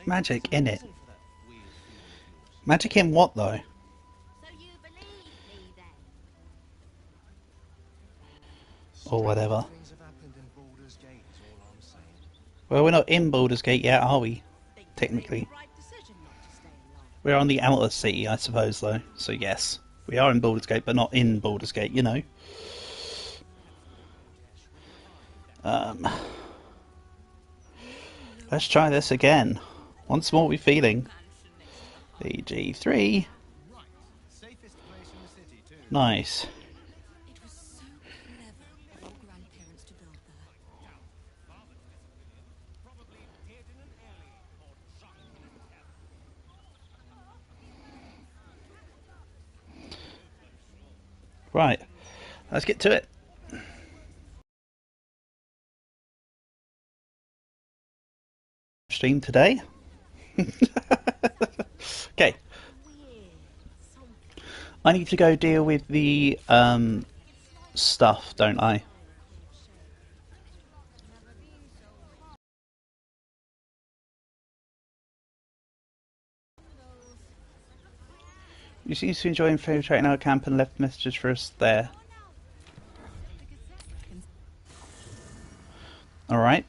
Magic in it. Magic in what though? Or whatever. Well, we're not in Baldur's Gate yet, are we? Technically. We're on the outer city, I suppose, though. So yes, we are in Baldur's Gate, but not in Baldur's Gate, you know. Let's try this again. Once more we feeling. BG3. Nice. Right, let's get to it. Stream today. Okay. I need to go deal with the stuff, don't I? You seem to enjoy infiltrating our camp and left messages for us there. Alright.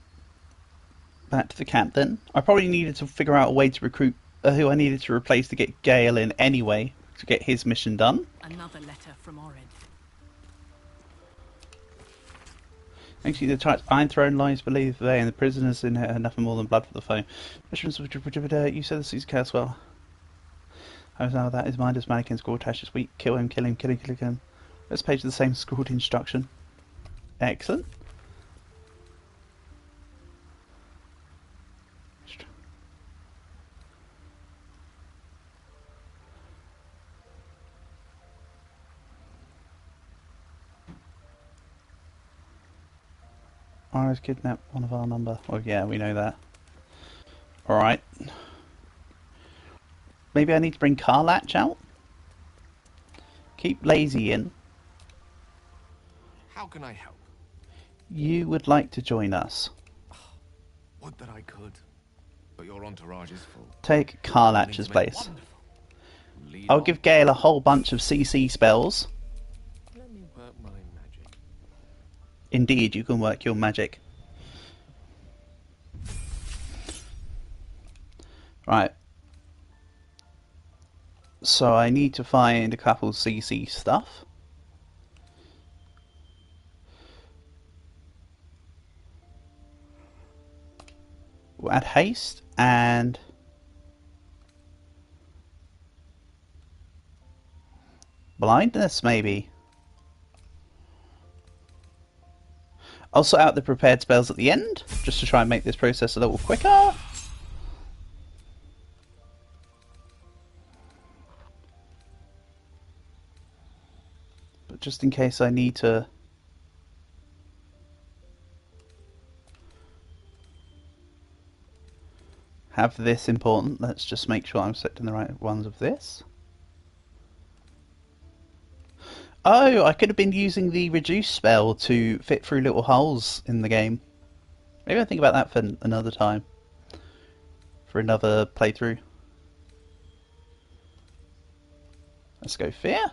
Back to the camp then. I probably needed to figure out a way to recruit who I needed to replace to get Gale in anyway, to get his mission done. Another letter from Orin. Actually, the types Iron Throne lies believe they and the prisoners in her nothing more than blood for the foe. You said the sea's Caswell. How now that his mind is mannequins scroll attached this week. Kill him, kill him, kill him, kill him. Let's page the same scrawled instruction. Excellent. Iris kidnapped one of our number. Oh yeah, we know that. Alright. Maybe I need to bring Karlach out? Keep Lazy in. How can I help? You would like to join us. Would that I could. But your entourage is full. Take Karlach's place. I'll give Gale a whole bunch of CC spells. Let me work my magic. Indeed, you can work your magic. Right. So I need to find a couple CC stuff. We'll add haste and blindness maybe. I'll sort out the prepared spells at the end, just to try and make this process a little quicker. But just in case I need to have this important, let's just make sure I'm selecting the right ones of this. Oh, I could have been using the reduce spell to fit through little holes in the game. Maybe I'll think about that for another time. For another playthrough. Let's go Fear.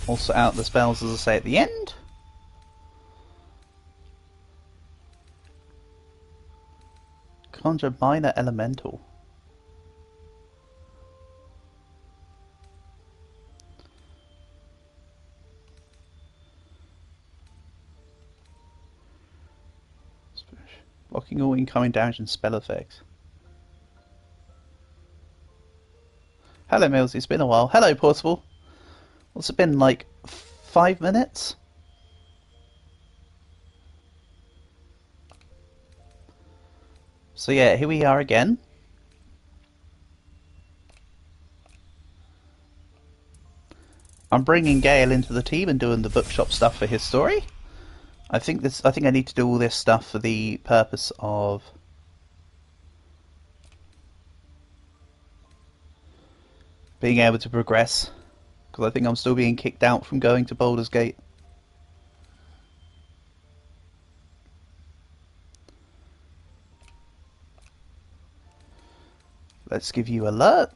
Also out the spells, as I say, at the end. Conjure Minor Elemental. Blocking all incoming damage and spell effects. Hello Millsy, it's been a while. Hello Portable. What's it been, like 5 minutes? So yeah, here we are again. I'm bringing Gale into the team and doing the bookshop stuff for his story. I think I need to do all this stuff for the purpose of being able to progress, because I think I'm still being kicked out from going to Baldur's Gate. Let's give you alert.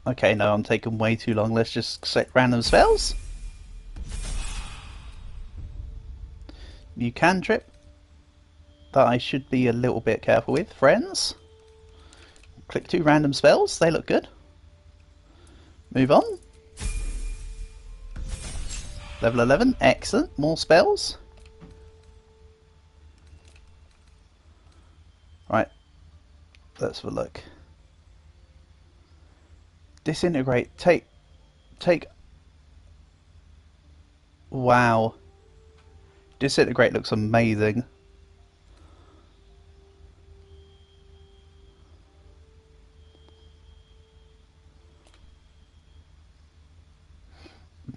Okay, no, I'm taking way too long. Let's just set random spells. You can trip. That I should be a little bit careful with, friends. Click 2 random spells. They look good. Move on. Level 11. Excellent. More spells. Right. Let's have a look. Disintegrate. Take. Wow. Disintegrate looks amazing.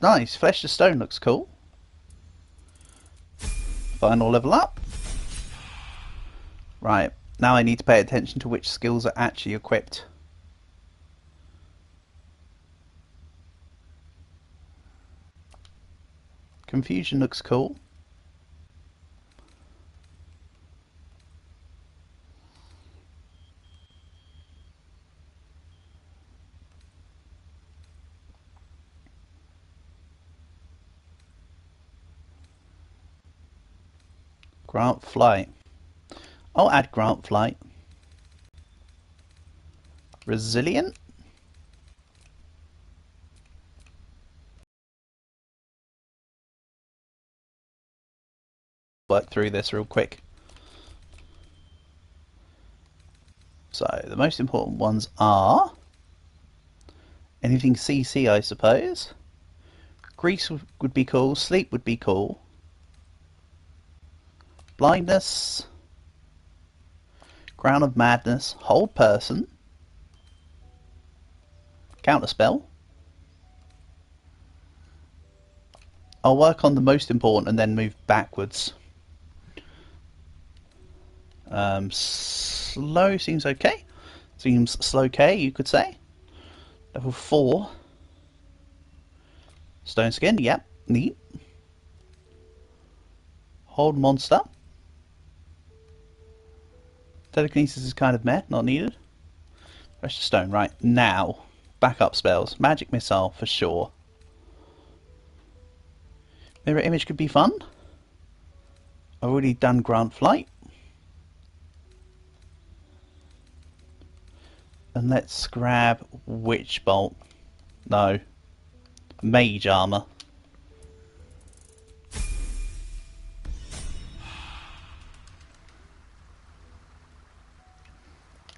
Nice. Flesh to stone looks cool. Final level up. Right. Now I need to pay attention to which skills are actually equipped. Confusion looks cool. Grant Flight. I'll add Grant Flight. Resilient. Work through this real quick. So the most important ones are anything CC, I suppose. Grease would be cool. Sleep would be cool. Blindness. Crown of Madness. Hold Person. Counterspell. I'll work on the most important and then move backwards. Slow seems okay. Seems slow K, you could say. Level 4. Stone Skin, yep, neat. Hold Monster. Telekinesis is kind of meh, not needed. Precious Stone, right, now. Backup spells. Magic Missile, for sure. Mirror Image could be fun. I've already done Grant Flight. And let's grab Witch Bolt. No. Mage Armor.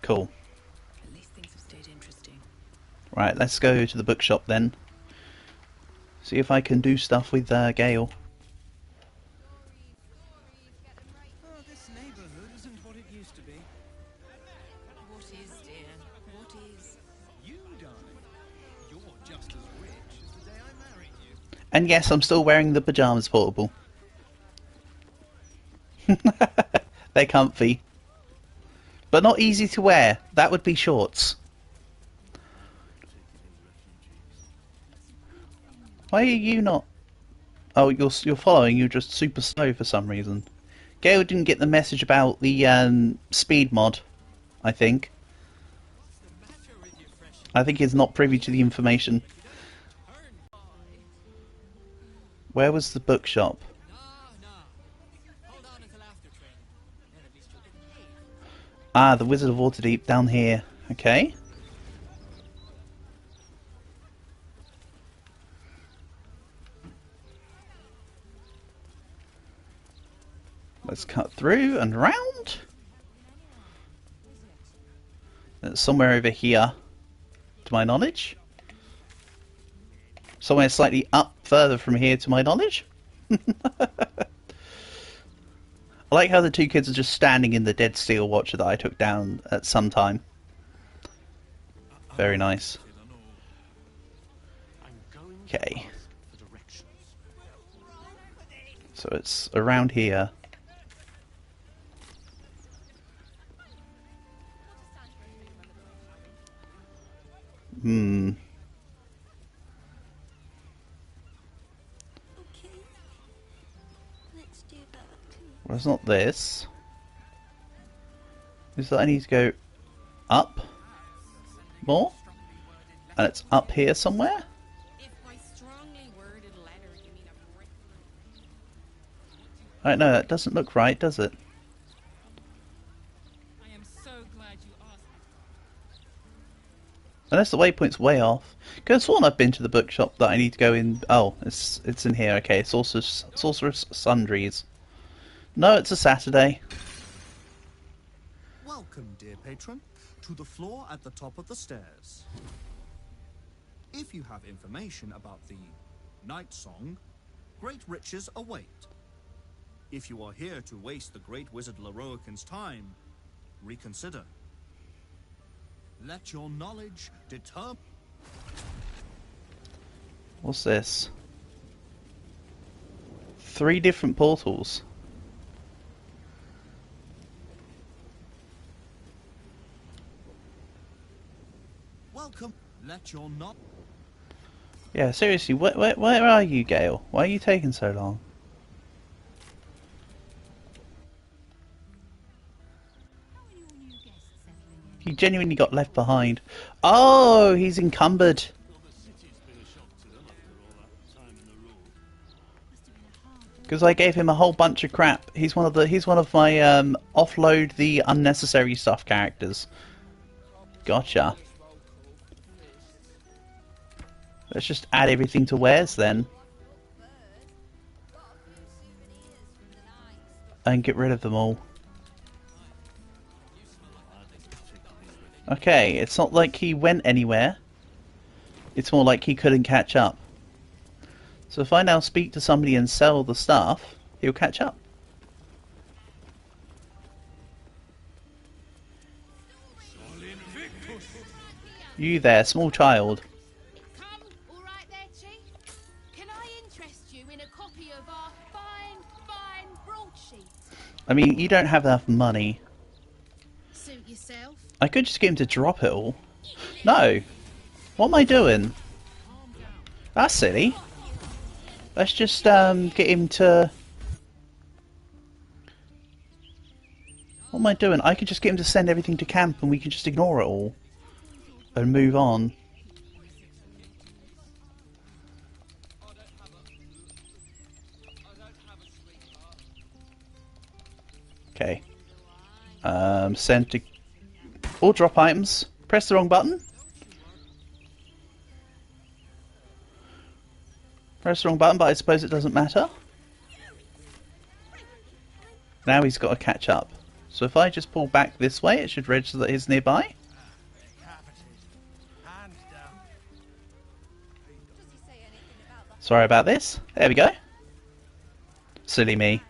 Cool. At least things have stayed interesting. Right, let's go to the bookshop then. See if I can do stuff with Gale. Oh, this neighborhood isn't what it used to be. What is, dear? What is? You, darling. You're just as rich as the day I married you. And yes, I'm still wearing the pyjamas portable. They're comfy. But not easy to wear. That would be shorts. Why are you not? Oh, you're following. You're just super slow for some reason. Gale didn't get the message about the speed mod, I think. I think he's not privy to the information. Where was the bookshop? Ah, the Wizard of Waterdeep down here. Okay. Let's cut through and round. It's somewhere over here, to my knowledge. Somewhere slightly up further from here, to my knowledge. I like how the two kids are just standing in the dead steel watcher that I took down at some time. Very nice. Okay. So it's around here. Hmm. Well, it's not this. Is that I need to go up more? And it's up here somewhere? If by strongly worded letter you mean a brick. I don't know, that doesn't look right, does it? I am so glad you asked. Unless the waypoint's way off. Could have sworn I've been to the bookshop that I need to go in. Oh, it's in here. Okay, Sorcerer's Sundries. No, it's a Saturday. Welcome, dear patron, to the floor at the top of the stairs. If you have information about the Night Song, great riches await. If you are here to waste the great wizard Leroican's time, reconsider. Let your knowledge determine. What's this? 3 different portals. Welcome. Let your knowledge. Yeah, seriously, where are you, Gale? Why are you taking so long? He genuinely got left behind. Oh, he's encumbered. Because I gave him a whole bunch of crap. He's one of my offload the unnecessary stuff characters. Gotcha. Let's just add everything to wares then. And get rid of them all. Okay, it's not like he went anywhere. It's more like he couldn't catch up. So if I now speak to somebody and sell the stuff, he'll catch up. You there, small child. Come, all right there, Chief. Can I interest you in a copy of our fine broadsheet? I mean, you don't have enough money. Suit yourself. I could just get him to drop it all. No! What am I doing? That's silly. Let's just get him to... What am I doing? I could just get him to send everything to camp and we can just ignore it all. And move on. Okay. Send to... All drop items. Press the wrong button. Press the wrong button, but I suppose it doesn't matter. Now he's got to catch up. So if I just pull back this way, it should register that he's nearby. Sorry about this. There we go. Silly me.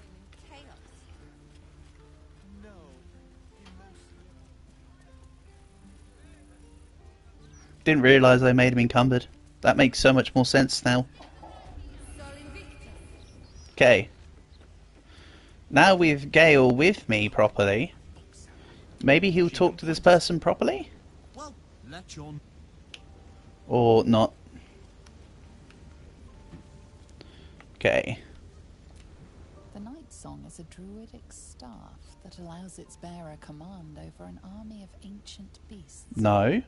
Didn't realise I made him encumbered. That makes so much more sense now. Okay. Now with Gale with me properly, maybe he'll talk to this person properly? Well, let your... Or not. Okay. The Night Song is a druidic staff that allows its bearer command over an army of ancient beasts. No.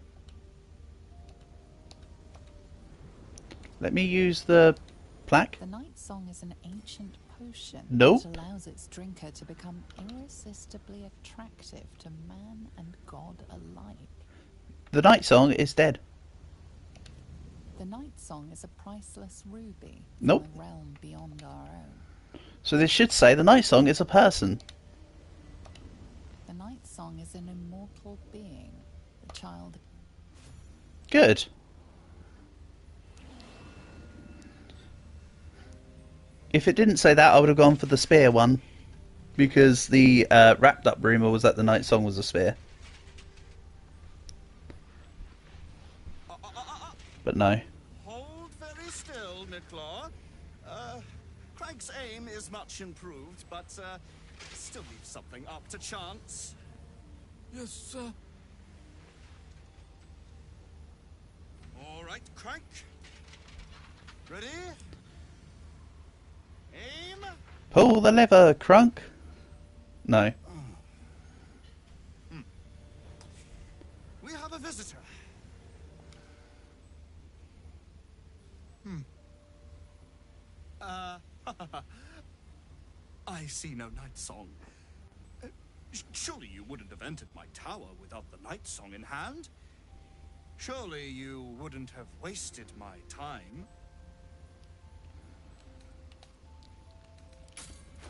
Let me use the plaque. The Night Song is an ancient potion Nope. that allows its drinker to become irresistibly attractive to man and god alike. The Night Song is dead. The Night Song is a priceless ruby Nope. from a realm beyond our own. So this should say the Night Song is a person. The Night Song is an immortal being, the child. Good. If it didn't say that, I would have gone for the spear one. Because the wrapped up rumour was that the Night Song was a spear. But no. Hold very still, Nicklaw. Craig's aim is much improved, but still leaves something up to chance. Yes, sir. All right, Craig. Ready? Aim. Pull the lever, Crunk. No. We have a visitor. I see no night song. Surely you wouldn't have entered my tower without the night song in hand? Surely you wouldn't have wasted my time?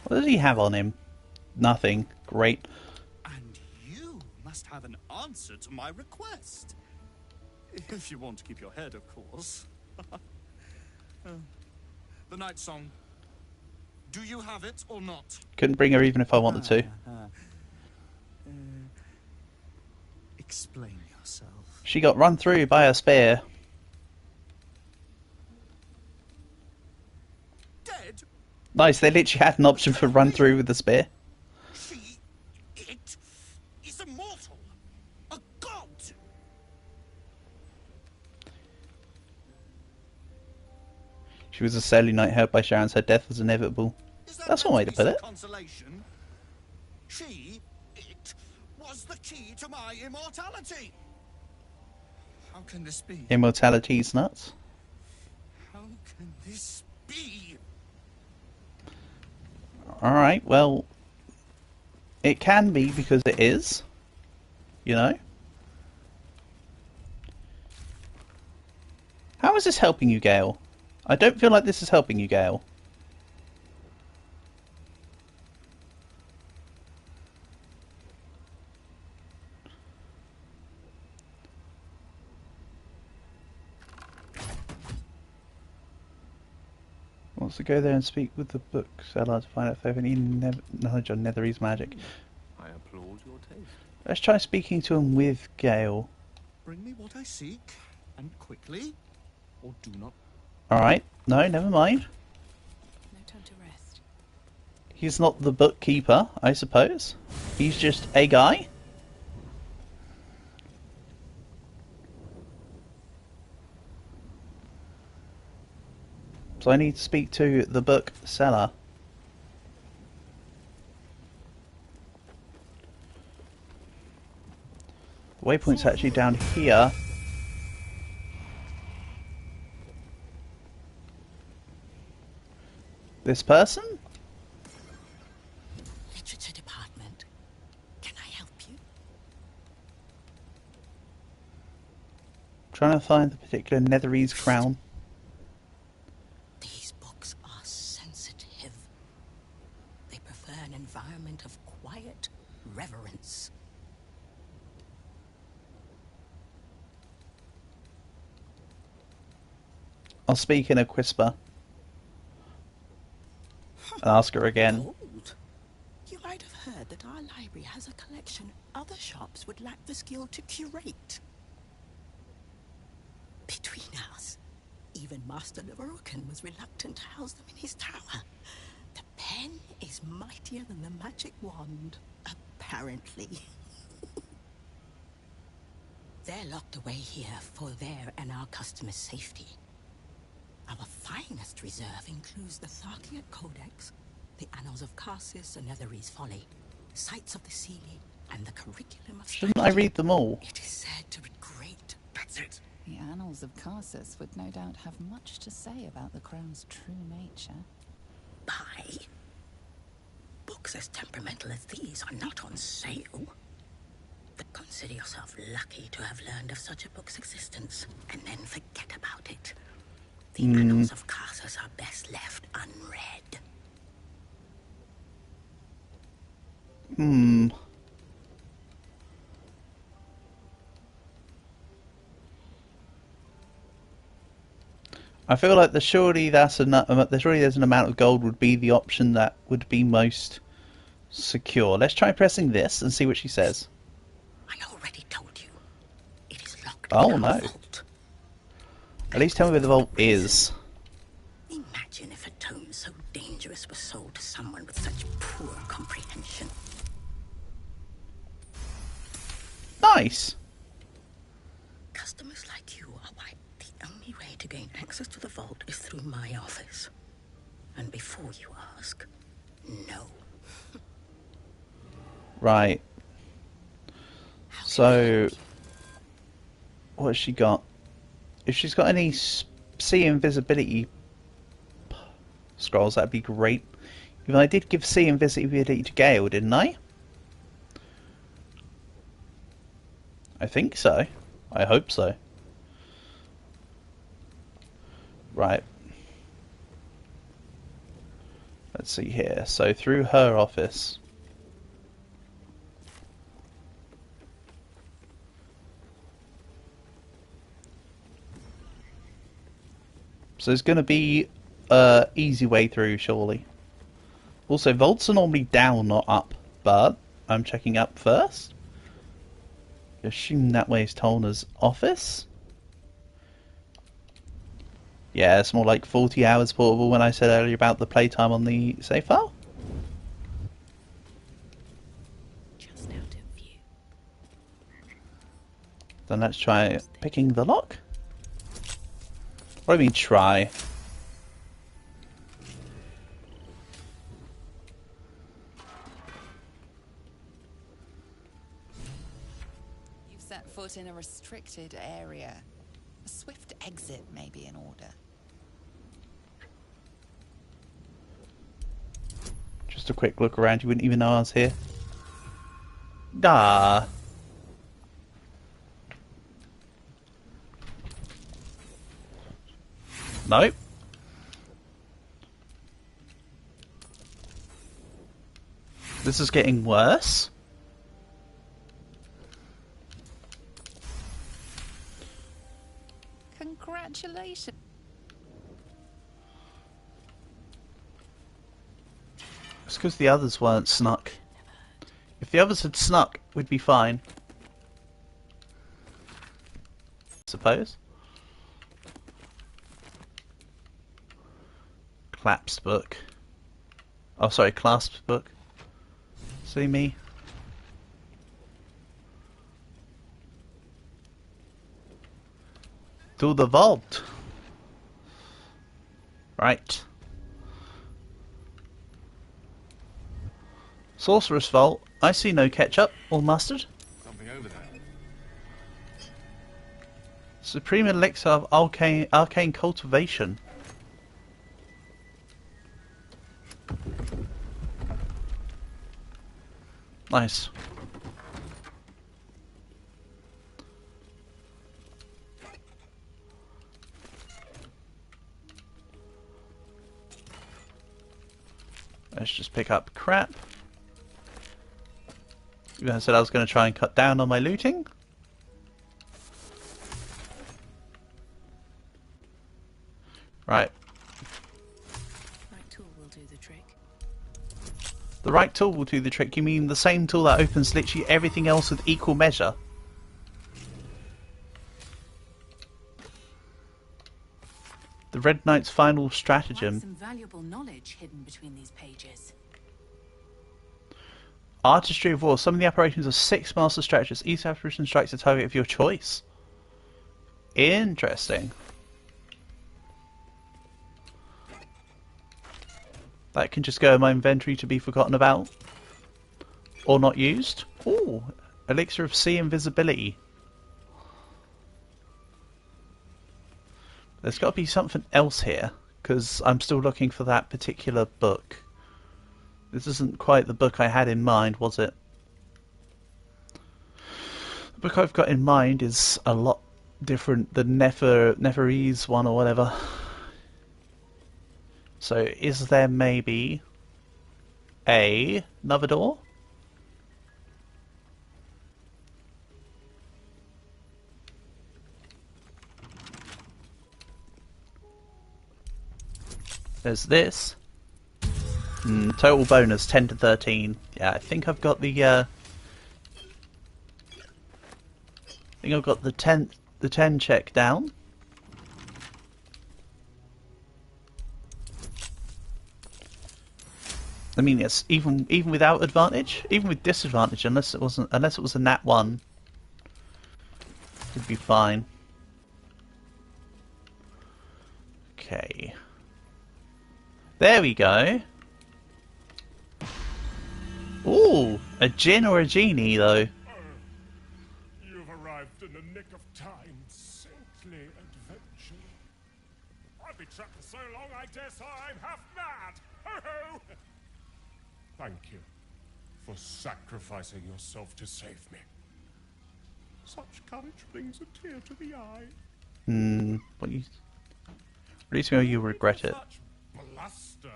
What does he have on him? Nothing. Great. And you must have an answer to my request. If you want to keep your head, of course. The night song. Do you have it or not? Couldn't bring her even if I wanted to. Explain yourself. She got run through by a spear. Dead? Nice, they literally had an option for run through with the spear. It is immortal. A god. She was a surly night held by Sharon's. Her death was inevitable. That's one way to put it. Consolation. It was the key to my immortality. How can this be? Immortality's nuts. How can this be? Alright, well, it can be because it is. You know? How is this helping you, Gale? I don't feel like this is helping you, Gale. Wants to go there and speak with the bookseller to find out if they have any knowledge on Netherese magic. I applaud your taste. Let's try speaking to him with Gale. Bring me what I seek, and quickly, or do not. Alright, no, never mind. No time to rest. He's not the bookkeeper, I suppose. He's just a guy. So I need to speak to the bookseller. The waypoint's actually down here. This person? Literature department. Can I help you? Trying to find the particular Netherese crown. These books are sensitive. They prefer an environment of quiet reverence. I'll speak in a whisper. And ask her again. Old. You might have heard that our library has a collection other shops would lack the skill to curate. Between us, even Master Leverokin was reluctant to house them in his tower. The pen is mightier than the magic wand, apparently. They're locked away here for their and our customers' safety. Our finest reserve includes the Tharkiot Codex, the Annals of Karsus and Netherese Folly, Sights of the Sealy, and the Curriculum of Shouldn't I read them all? It is said to be great. That's it. The Annals of Karsus would no doubt have much to say about the crown's true nature. Buy. Books as temperamental as these are not on sale. Consider yourself lucky to have learned of such a book's existence, and then forget about it. The Annals of Karsus are best left unread. I feel like surely there's an amount of gold would be the option that would be most secure. Let's try pressing this and see what she says. I already told you. It is locked Oh, in our no. vault. At least tell me where the vault is. Imagine if a tome so dangerous was sold to someone with such poor comprehension. Nice. Customers like you are why the only way to gain access to the vault is through my office. And before you ask, no. Right. So, what has she got? If she's got any see invisibility scrolls, that'd be great. Even I did give see invisibility to Gale, didn't I? I think so. I hope so. Right. Let's see here. So through her office. So there's going to be an easy way through, surely. Also, vaults are normally down, not up, but I'm checking up first. Assume that way is Tolna's office. Yeah, it's more like 40 hours portable when I said earlier about the playtime on the save file. Just out of view. Then let's try picking the lock. What do I mean try? You've set foot in a restricted area. A swift exit may be in order. Just a quick look around, you wouldn't even know I was here. Ah. Nope. This is getting worse. Congratulations. It's because the others weren't snuck. If the others had snuck, we'd be fine. Suppose. Claps book. Oh, sorry, clasps book. See me. To the vault. Right. Sorcerer's Vault. I see no ketchup or mustard. Something over there. Supreme Elixir of Arcane Cultivation. Nice. Let's just pick up crap. I said I was going to try and cut down on my looting. Right. Right tool will do the trick. The right tool will do the trick. You mean the same tool that opens literally everything else with equal measure? The Red Knight's final stratagem. Some valuable knowledge hidden between these pages. Artistry of War. Some of the operations of 6 master stratagems. Each apparition strikes a target of your choice. Interesting. That can just go in my inventory to be forgotten about. Or not used. Ooh, Elixir of Sea Invisibility. There's got to be something else here, because I'm still looking for that particular book. This isn't quite the book I had in mind, was it? The book I've got in mind is a lot different than Neferese one or whatever. So, is there maybe another door? There's this. Total bonus 10 to 13. Yeah, I think I've got the 10 check down. I mean, it's even without advantage, even with disadvantage, unless it was a nat 1, it'd be fine. Okay. There we go. Ooh. A djinn or a genie, though? You've arrived in the nick of time, saintly adventure. I've been trapped for so long, I dare say I'm half mad. Ho ho! Thank you for sacrificing yourself to save me. Such courage brings a tear to the eye. What you... At least you regret it. Such bluster.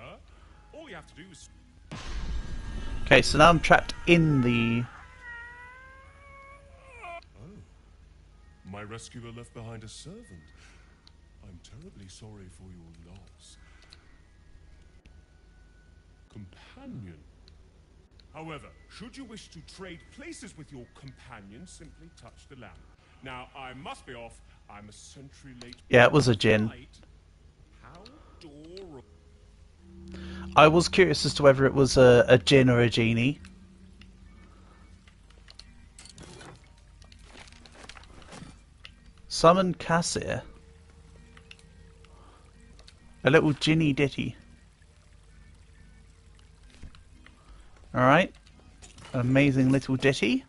All you have to do is... Okay, so now I'm trapped in the... Oh. My rescuer left behind a servant. I'm terribly sorry for your loss. Companion. However, should you wish to trade places with your companion, simply touch the lamp. Now, I must be off. I'm a century late. Yeah, it was a djinn. How adorable. I was curious as to whether it was a djinn or a genie. Summon Cassir. A little ginny ditty. Alright. Amazing little ditty.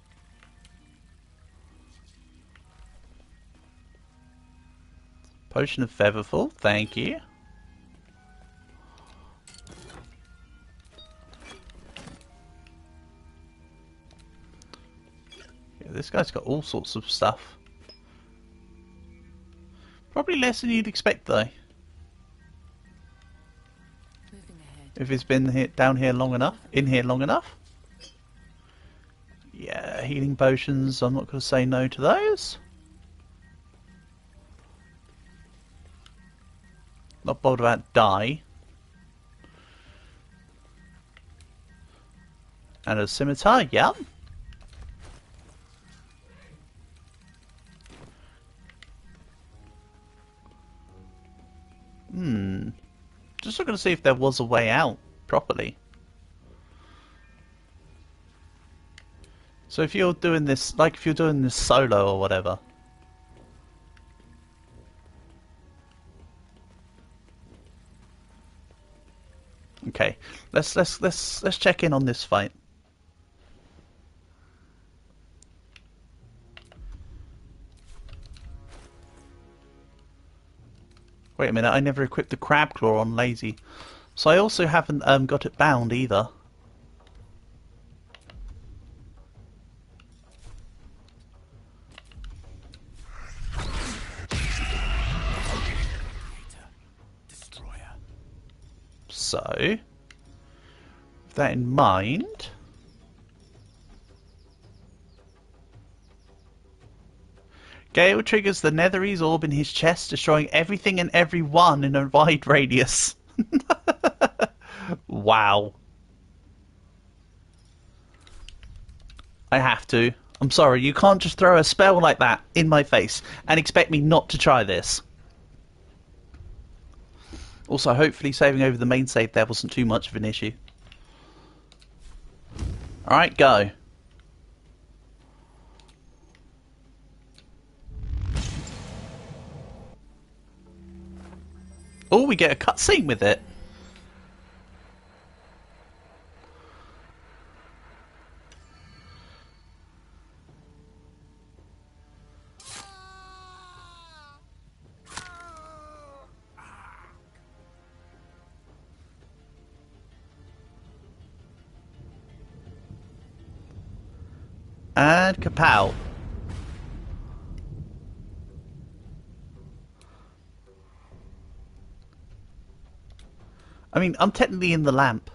Potion of Featherfall, thank you. Yeah, this guy's got all sorts of stuff. Probably less than you'd expect, though. If it's been here, down here long enough, in here long enough. Yeah, healing potions, I'm not going to say no to those. Not bothered about dye. And a scimitar, yeah. Just looking to see if there was a way out properly. So if you're doing this, like if you're doing this solo or whatever. Okay, let's check in on this fight. Wait a minute, I never equipped the crab claw on lazy. So I also haven't got it bound either. So, with that in mind, Gale triggers the Netherese orb in his chest, destroying everything and everyone in a wide radius. Wow. I have to. I'm sorry, you can't just throw a spell like that in my face and expect me not to try this. Also, hopefully saving over the main save there wasn't too much of an issue. Alright, go. Oh, we get a cutscene with it. And kapow. I mean, I'm technically in the lamp.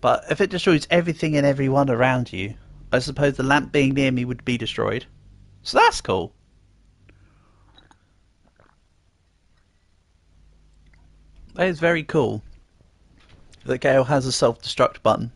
But if it destroys everything and everyone around you, I suppose the lamp being near me would be destroyed. So that's cool. That is very cool that Gale has a self-destruct button.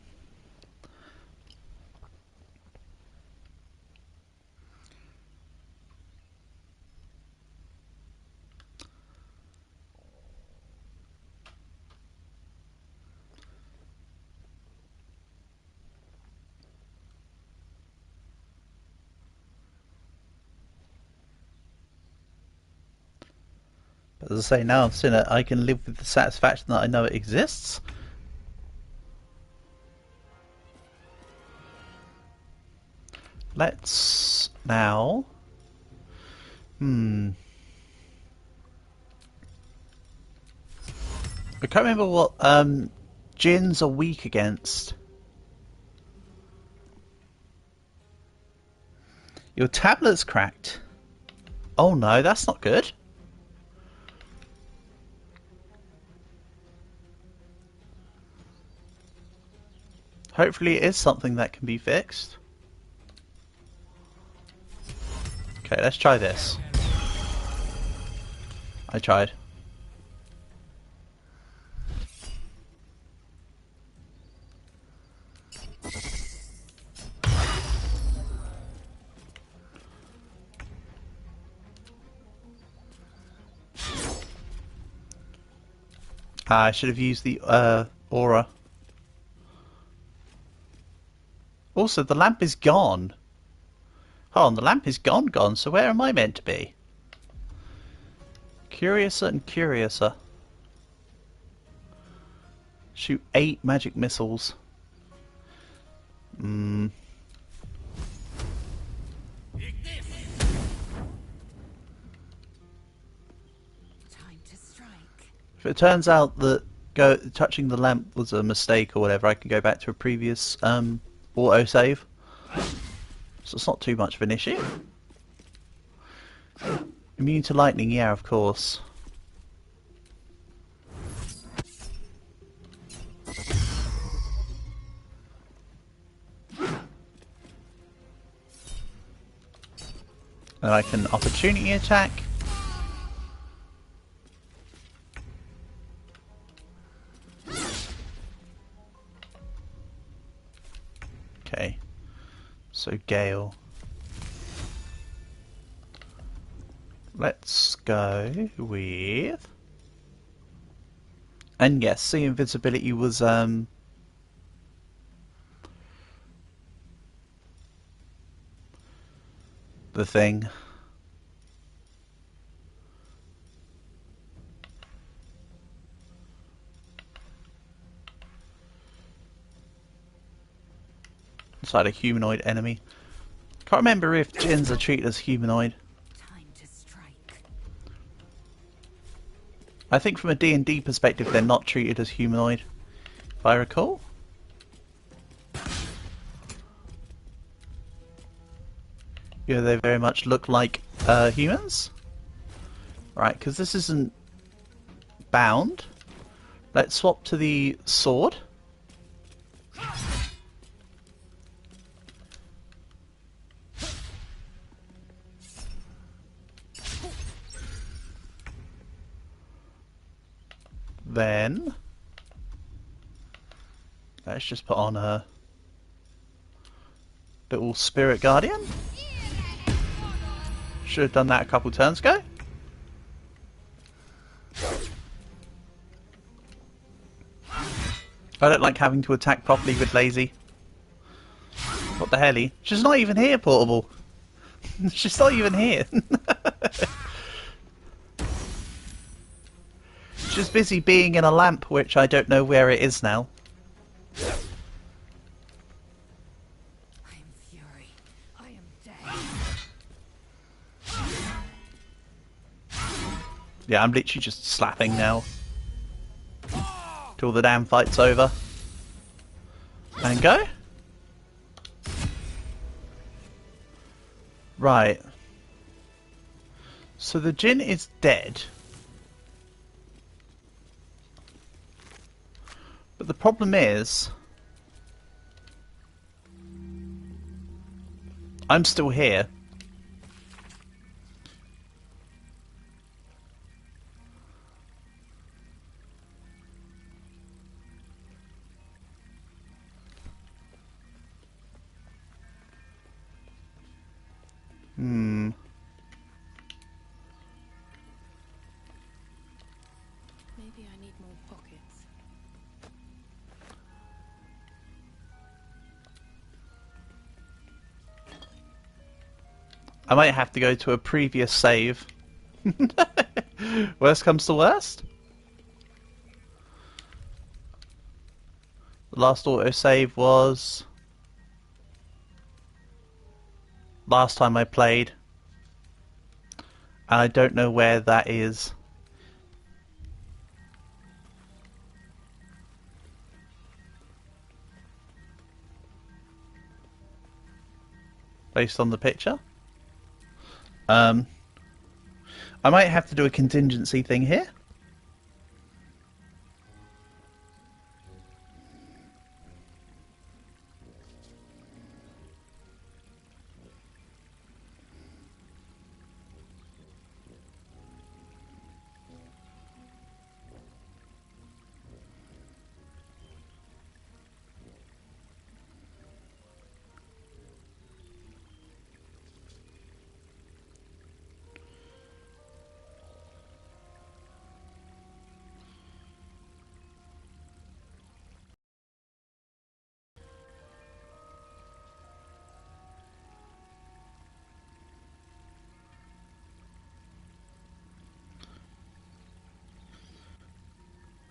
But as I say, now I've seen it, I can live with the satisfaction that I know it exists. let's now... I can't remember what gins are weak against. Your tablet's cracked. Oh no, that's not good. Hopefully it is something that can be fixed. Okay, let's try this. I tried. I should have used the aura. Also, the lamp is gone. Hold on, the lamp is gone, so where am I meant to be? Curiouser and curiouser. Shoot 8 magic missiles. Time to strike. If it turns out that touching the lamp was a mistake or whatever, I can go back to a previous autosave. So it's not too much of an issue. Immune to lightning, yeah, of course. And I can opportunity attack. Okay. So Gale. Let's go with... And yes, see, invisibility was the thing. Inside a humanoid enemy. Can't remember if djinns are treated as humanoid. Time to strike. I think from a D&D perspective they're not treated as humanoid, if I recall. Yeah, they very much look like humans. Right, because this isn't bound. Let's swap to the sword. Then let's just put on a little spirit guardian. Should have done that a couple turns ago. I don't like having to attack properly with Lazy. What the helly? She's not even here, Portable. She's not even here. She's busy being in a lamp, which I don't know where it is now. I am fury. I am dead. Yeah, I'm literally just slapping now. Till the damn fight's over. And go. Right. So the djinn is dead. But the problem is... I'm still here. Maybe I need more pockets. I might have to go to a previous save. Worst comes to worst. The last autosave was... last time I played. And I don't know where that is. Based on the picture. I might have to do a contingency thing here.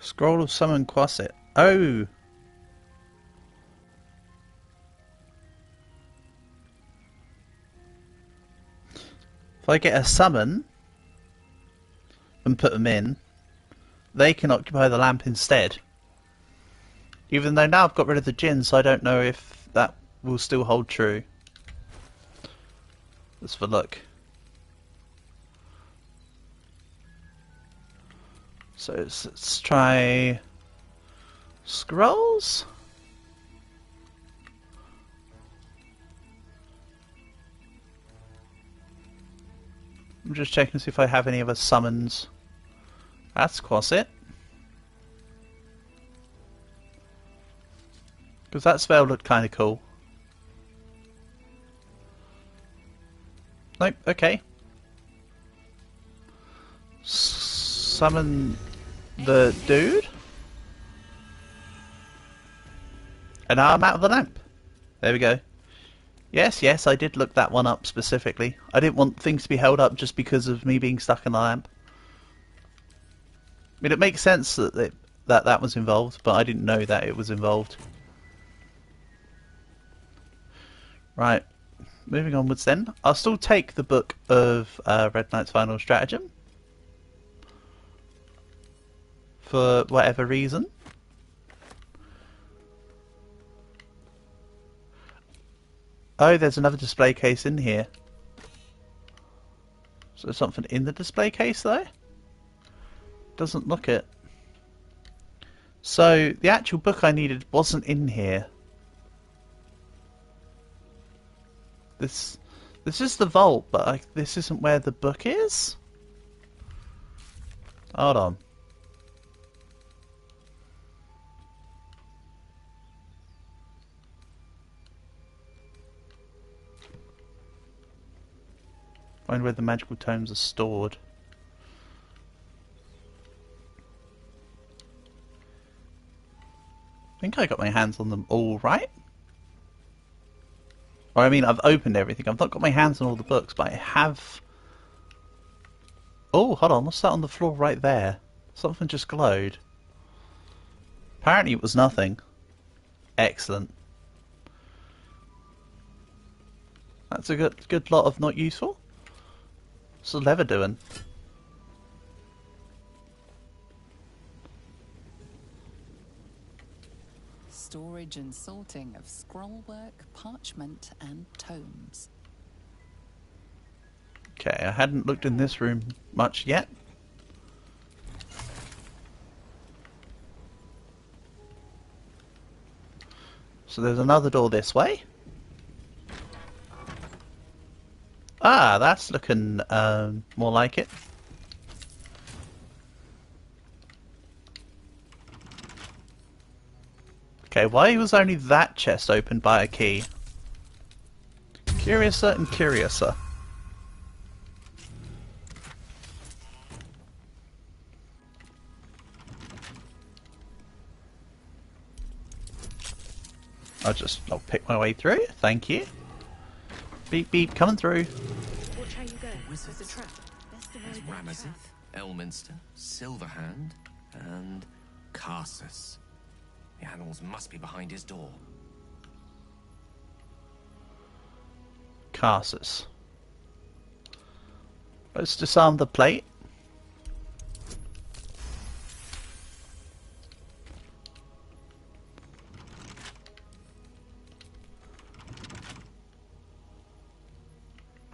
Scroll of Summon Quasit. Oh! If I get a summon and put them in, they can occupy the lamp instead. Even though now I've got rid of the djinn, so I don't know if that will still hold true. Let's have a look. So let's try scrolls. I'm just checking to see if I have any other summons. That's Quasit. Because that spell looked kind of cool. Nope, okay. Summon the dude. And now I'm out of the lamp. There we go. Yes, I did look that one up specifically. I didn't want things to be held up just because of me being stuck in the lamp. I mean, it makes sense that that was involved, but I didn't know that it was involved. Right, moving onwards then. I'll still take the book of Red Knight's Final Stratagem. For whatever reason. Oh, there's another display case in here. So there's something in the display case though? Doesn't look it. So the actual book I needed wasn't in here. This is the vault, but this isn't where the book is? Hold on. Find where the magical tomes are stored. I think I got my hands on them all right. Or I mean, I've opened everything. I've not got my hands on all the books, but I have... Oh, hold on. What's that on the floor right there? Something just glowed. Apparently it was nothing. Excellent. That's a good lot of not useful. What's the lever doing? Storage and sorting of scrollwork, parchment, and tomes. Okay, I hadn't looked in this room much yet. So there's another door this way. Ah, that's looking more like it. Okay, why was only that chest opened by a key? Curiouser and curiouser. I'll pick my way through. Thank you. Beep beep, coming through. Watch how you go. There's a trap. Best There's avoid that Ramazith, trap. Elminster, Silverhand, and Carsus. The animals must be behind his door. Carsus. Let's disarm the plate.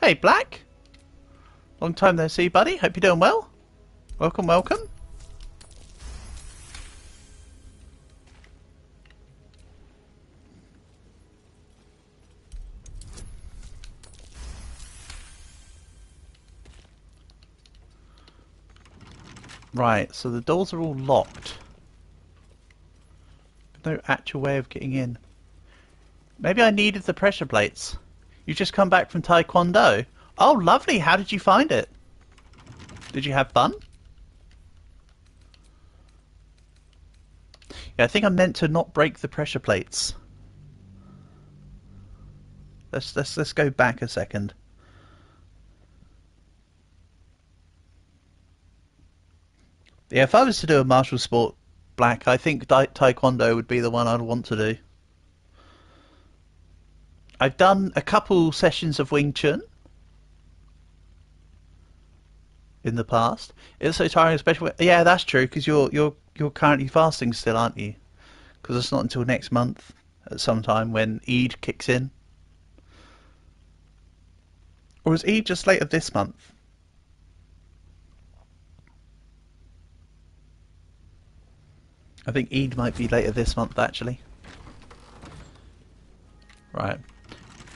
Hey, Black. Long time no see, buddy. Hope you're doing well. Welcome, welcome. Right, so the doors are all locked. No actual way of getting in. Maybe I needed the pressure plates. You've just come back from Taekwondo. Oh, lovely. How did you find it? Did you have fun? Yeah, I think I'm meant to not break the pressure plates. Let's go back a second. Yeah, if I was to do a martial sport, Black, I think Taekwondo would be the one I'd want to do. I've done a couple sessions of Wing Chun in the past. It's so tiring, especially. Yeah, that's true. Because you're currently fasting still, aren't you? Because it's not until next month at some time when Eid kicks in. Or is Eid just later this month? I think Eid might be later this month, actually. Right.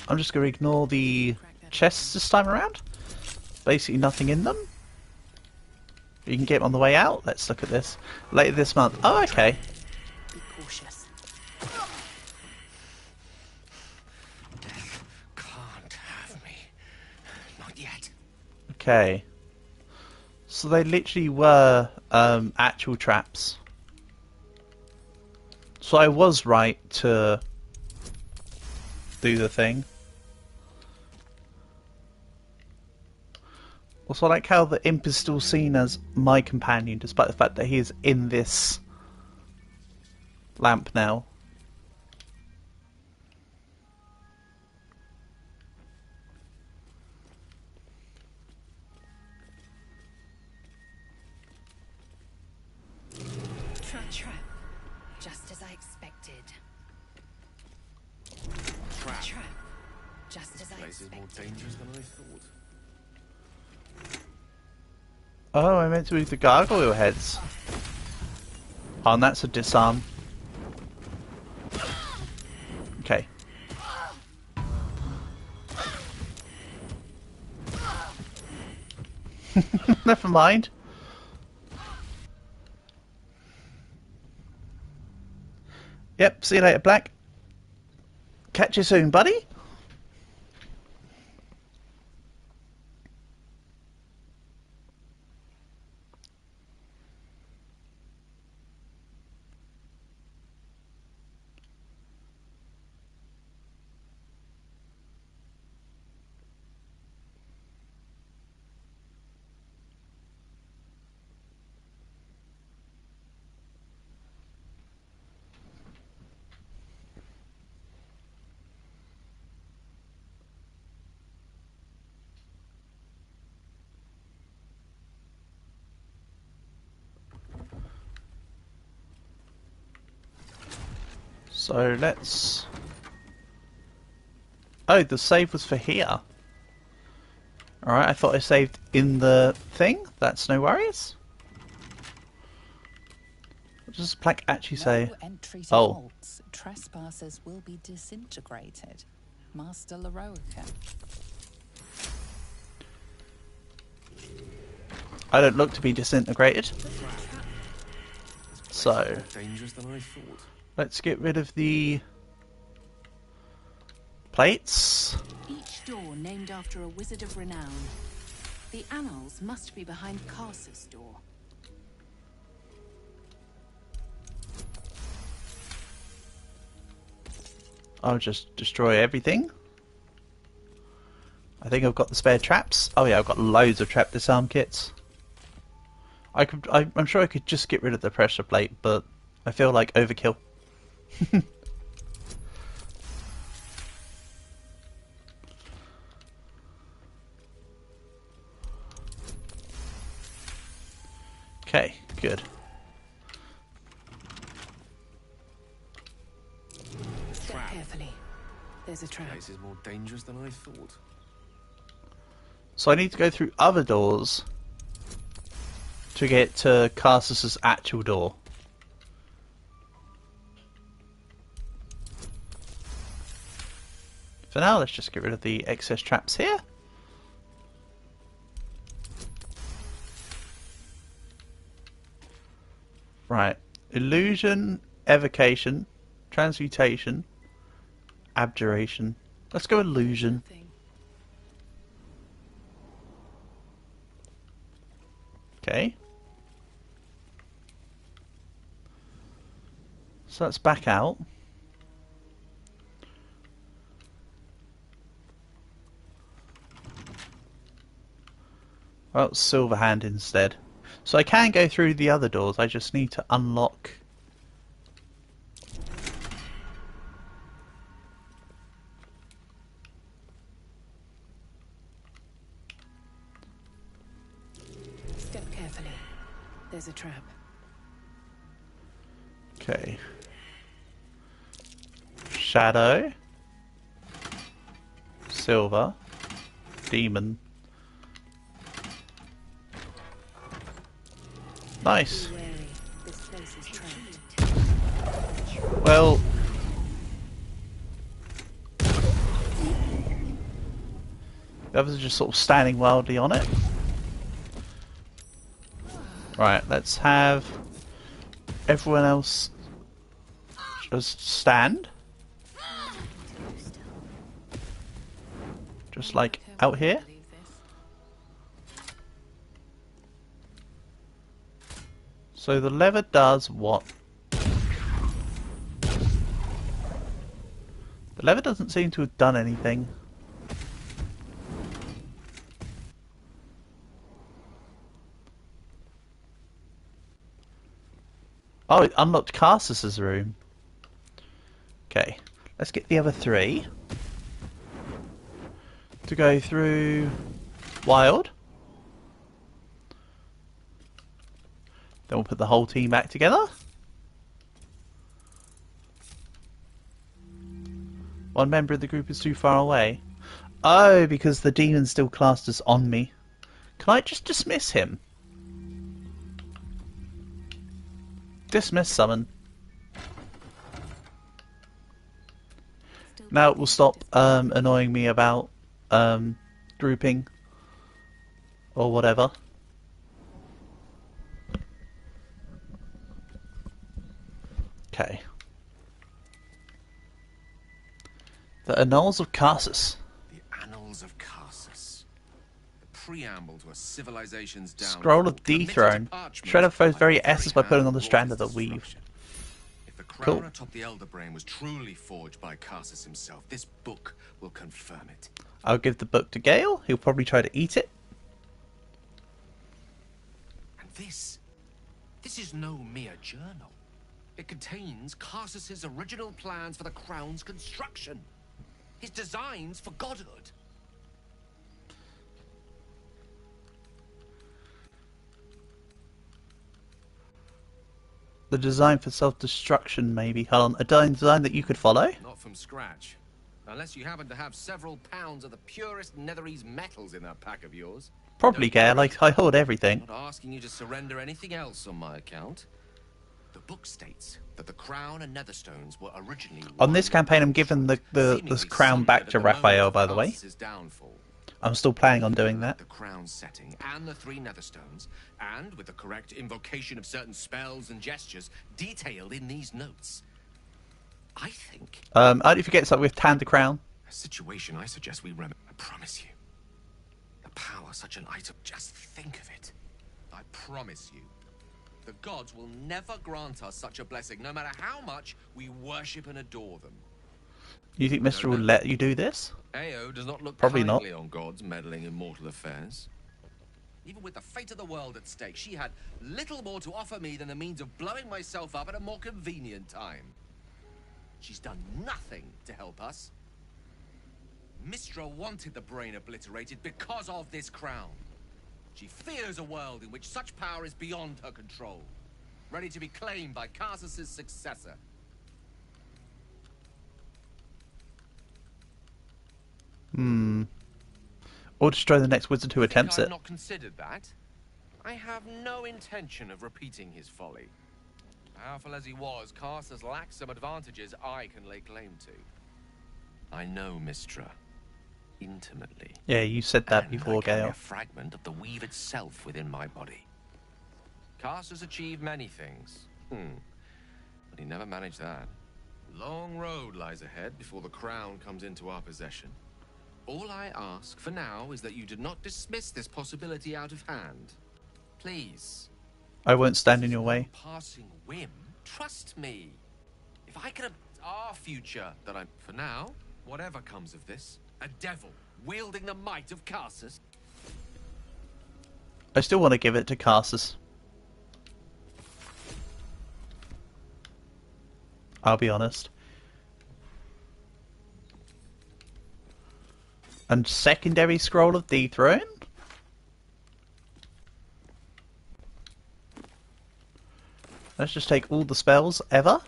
I'm just going to ignore the chests this time around. Basically nothing in them. You can get them on the way out. Let's look at this. Later this month. Oh, okay. Be cautious. Death can't have me. Not yet. Okay. So they literally were actual traps. So I was right to do the thing. Also, I like how the imp is still seen as my companion, despite the fact that he is in this lamp now. Trap. Just as I expected. Trap. Just as I Place is more expected. dangerous than I thought. Oh, I meant to move the gargoyle heads. Oh, and that's a disarm. Okay. Never mind. Yep, see you later, Black. Catch you soon, buddy. So let's... Oh, the save was for here. Alright, I thought I saved in the thing. That's no worries. What does Black actually say? No entry to Oh. vaults. Trespassers will be disintegrated. Master Laroica. I don't look to be disintegrated. So, More dangerous than I thought. let's get rid of the plates. Each door named after a wizard of renown. The annals must be behind Carsus' door. I'll just destroy everything. I think I've got the spare traps. Oh yeah, I've got loads of trap disarm kits. I'm sure I could just get rid of the pressure plate, but I feel like overkill. Okay, good. Step carefully. There's a trap. This is more dangerous than I thought. So I need to go through other doors to get to Carsus's actual door. For now, let's just get rid of the excess traps here. Right. Illusion, evocation, transmutation, abjuration. Let's go illusion. Nothing. Okay. So let's back out. Well, Silverhand instead. So I can go through the other doors, I just need to unlock... Step carefully. There's a trap. Okay. Shadow. Silver. Demon. Nice. Be wary. This place is trapped. Well... the others are just sort of standing wildly on it. Right, let's have everyone else just stand. Just like out here. So the lever does what? The lever doesn't seem to have done anything. Oh, it unlocked Carsus's room. Okay, let's get the other three to go through Wild. Then we'll put the whole team back together. One member of the group is too far away. Oh, because the demon's still classed as on me. Can I just dismiss him? Dismiss summon. Now it will stop annoying me about grouping or whatever. Okay. The Annals of Carsus. The Annals of Carsus. The preamble to a civilization's downfall. Scroll of Dethrone. Shred of foe's very essence by putting on the strand of the weave. If the crown Cool. atop the Elder Brain was truly forged by Carsus himself, this book will confirm it. I'll give the book to Gale. He'll probably try to eat it. And this is no mere journal. It contains Carsus's original plans for the crown's construction. His designs for godhood. The design for self-destruction, maybe. Hold on. A design that you could follow? Not from scratch. Unless you happen to have several pounds of the purest netherese metals in that pack of yours. Probably, Gale. Like, I hold everything. I'm not asking you to surrender anything else on my account. The book states that the crown and netherstones were originally On this campaign, I'm giving this crown back to Raphael, by the way. I'm still planning on doing that. The crown setting and the 3 netherstones, and with the correct invocation of certain spells and gestures detailed in these notes. I think Only forget something with Tan the Crown. a situation I suggest we remedy. I promise you. The power such an item, just think of it. I promise you. The gods will never grant us such a blessing, no matter how much we worship and adore them. You think Mister will let you do this? Ao does not look Probably not. kindly on gods meddling in mortal affairs. Even with the fate of the world at stake, she had little more to offer me than the means of blowing myself up at a more convenient time. She's done nothing to help us. Mistra wanted the brain obliterated because of this crown. She fears a world in which such power is beyond her control, ready to be claimed by Karsus's successor. Or destroy the next wizard who attempts I've it. not considered that. I have no intention of repeating his folly. Powerful as he was, Karsus lacks some advantages I can lay claim to. I know Mistra intimately. Yeah, you said that And before, I carry Gale. a fragment of the weave itself within my body. Karsus achieved many things, but he never managed that. Long road lies ahead before the crown comes into our possession. All I ask for now is that you do not dismiss this possibility out of hand. Please. I won't stand in your way. Passing whim. Trust me. If I could have our future that I'm for now, whatever comes of this, a devil wielding the might of Karsus. I still want to give it to Karsus. I'll be honest. And secondary scroll of dethrone? Let's just take all the spells ever.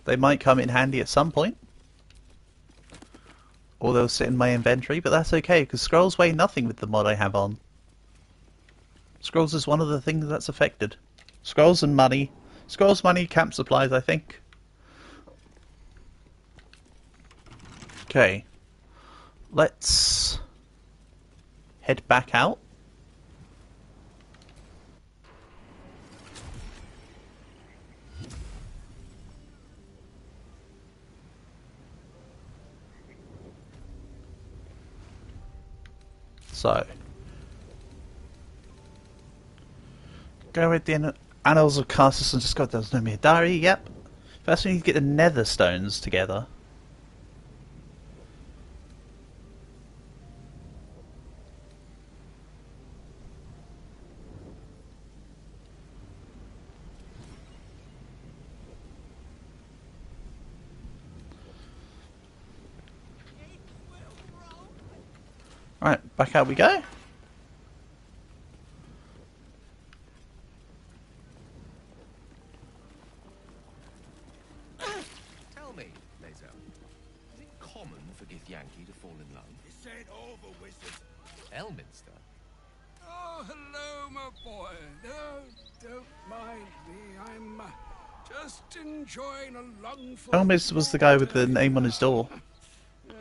They might come in handy at some point. Or they'll sit in my inventory, but that's okay, because scrolls weigh nothing with the mod I have on. Scrolls is one of the things that's affected. Scrolls and money. Scrolls, money, camp supplies, I think. Okay. Let's head back out. So, go read the Annals of Karsus and Scott. There's no mere diary. Yep. First, we need to get the Nether Stones together. Right, back out we go. Tell me, Laser, is it common for Githyanki to fall in love? This ain't over, wizard. Elminster? Oh, hello, my boy. No, don't mind me. I'm just enjoying a lungful. Elmis was the guy with the name on his door. Yes.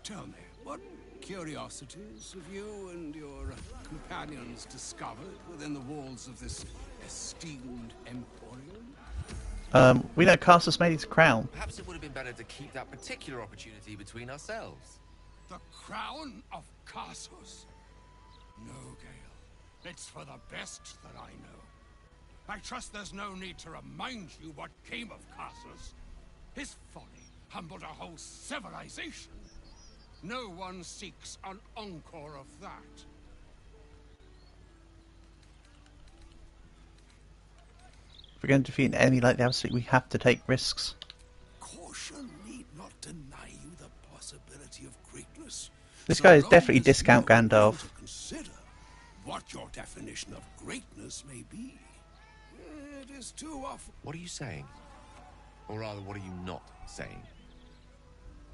Tell me, what curiosities have you and your companions discovered within the walls of this esteemed emporium? We know Karsus made his crown. Perhaps it would have been better to keep that particular opportunity between ourselves. The crown of Karsus? No, Gale. It's for the best that I know. I trust there's no need to remind you what came of Karsus. His folly humbled a whole civilization. No one seeks an encore of that. If we're going to defeat an enemy like the Absolute, we have to take risks. Caution need not deny you the possibility of greatness. This So guy is long definitely as discount you're able Gandalf. to consider what your definition of greatness may be. It is too often. What are you saying? Or rather, what are you not saying?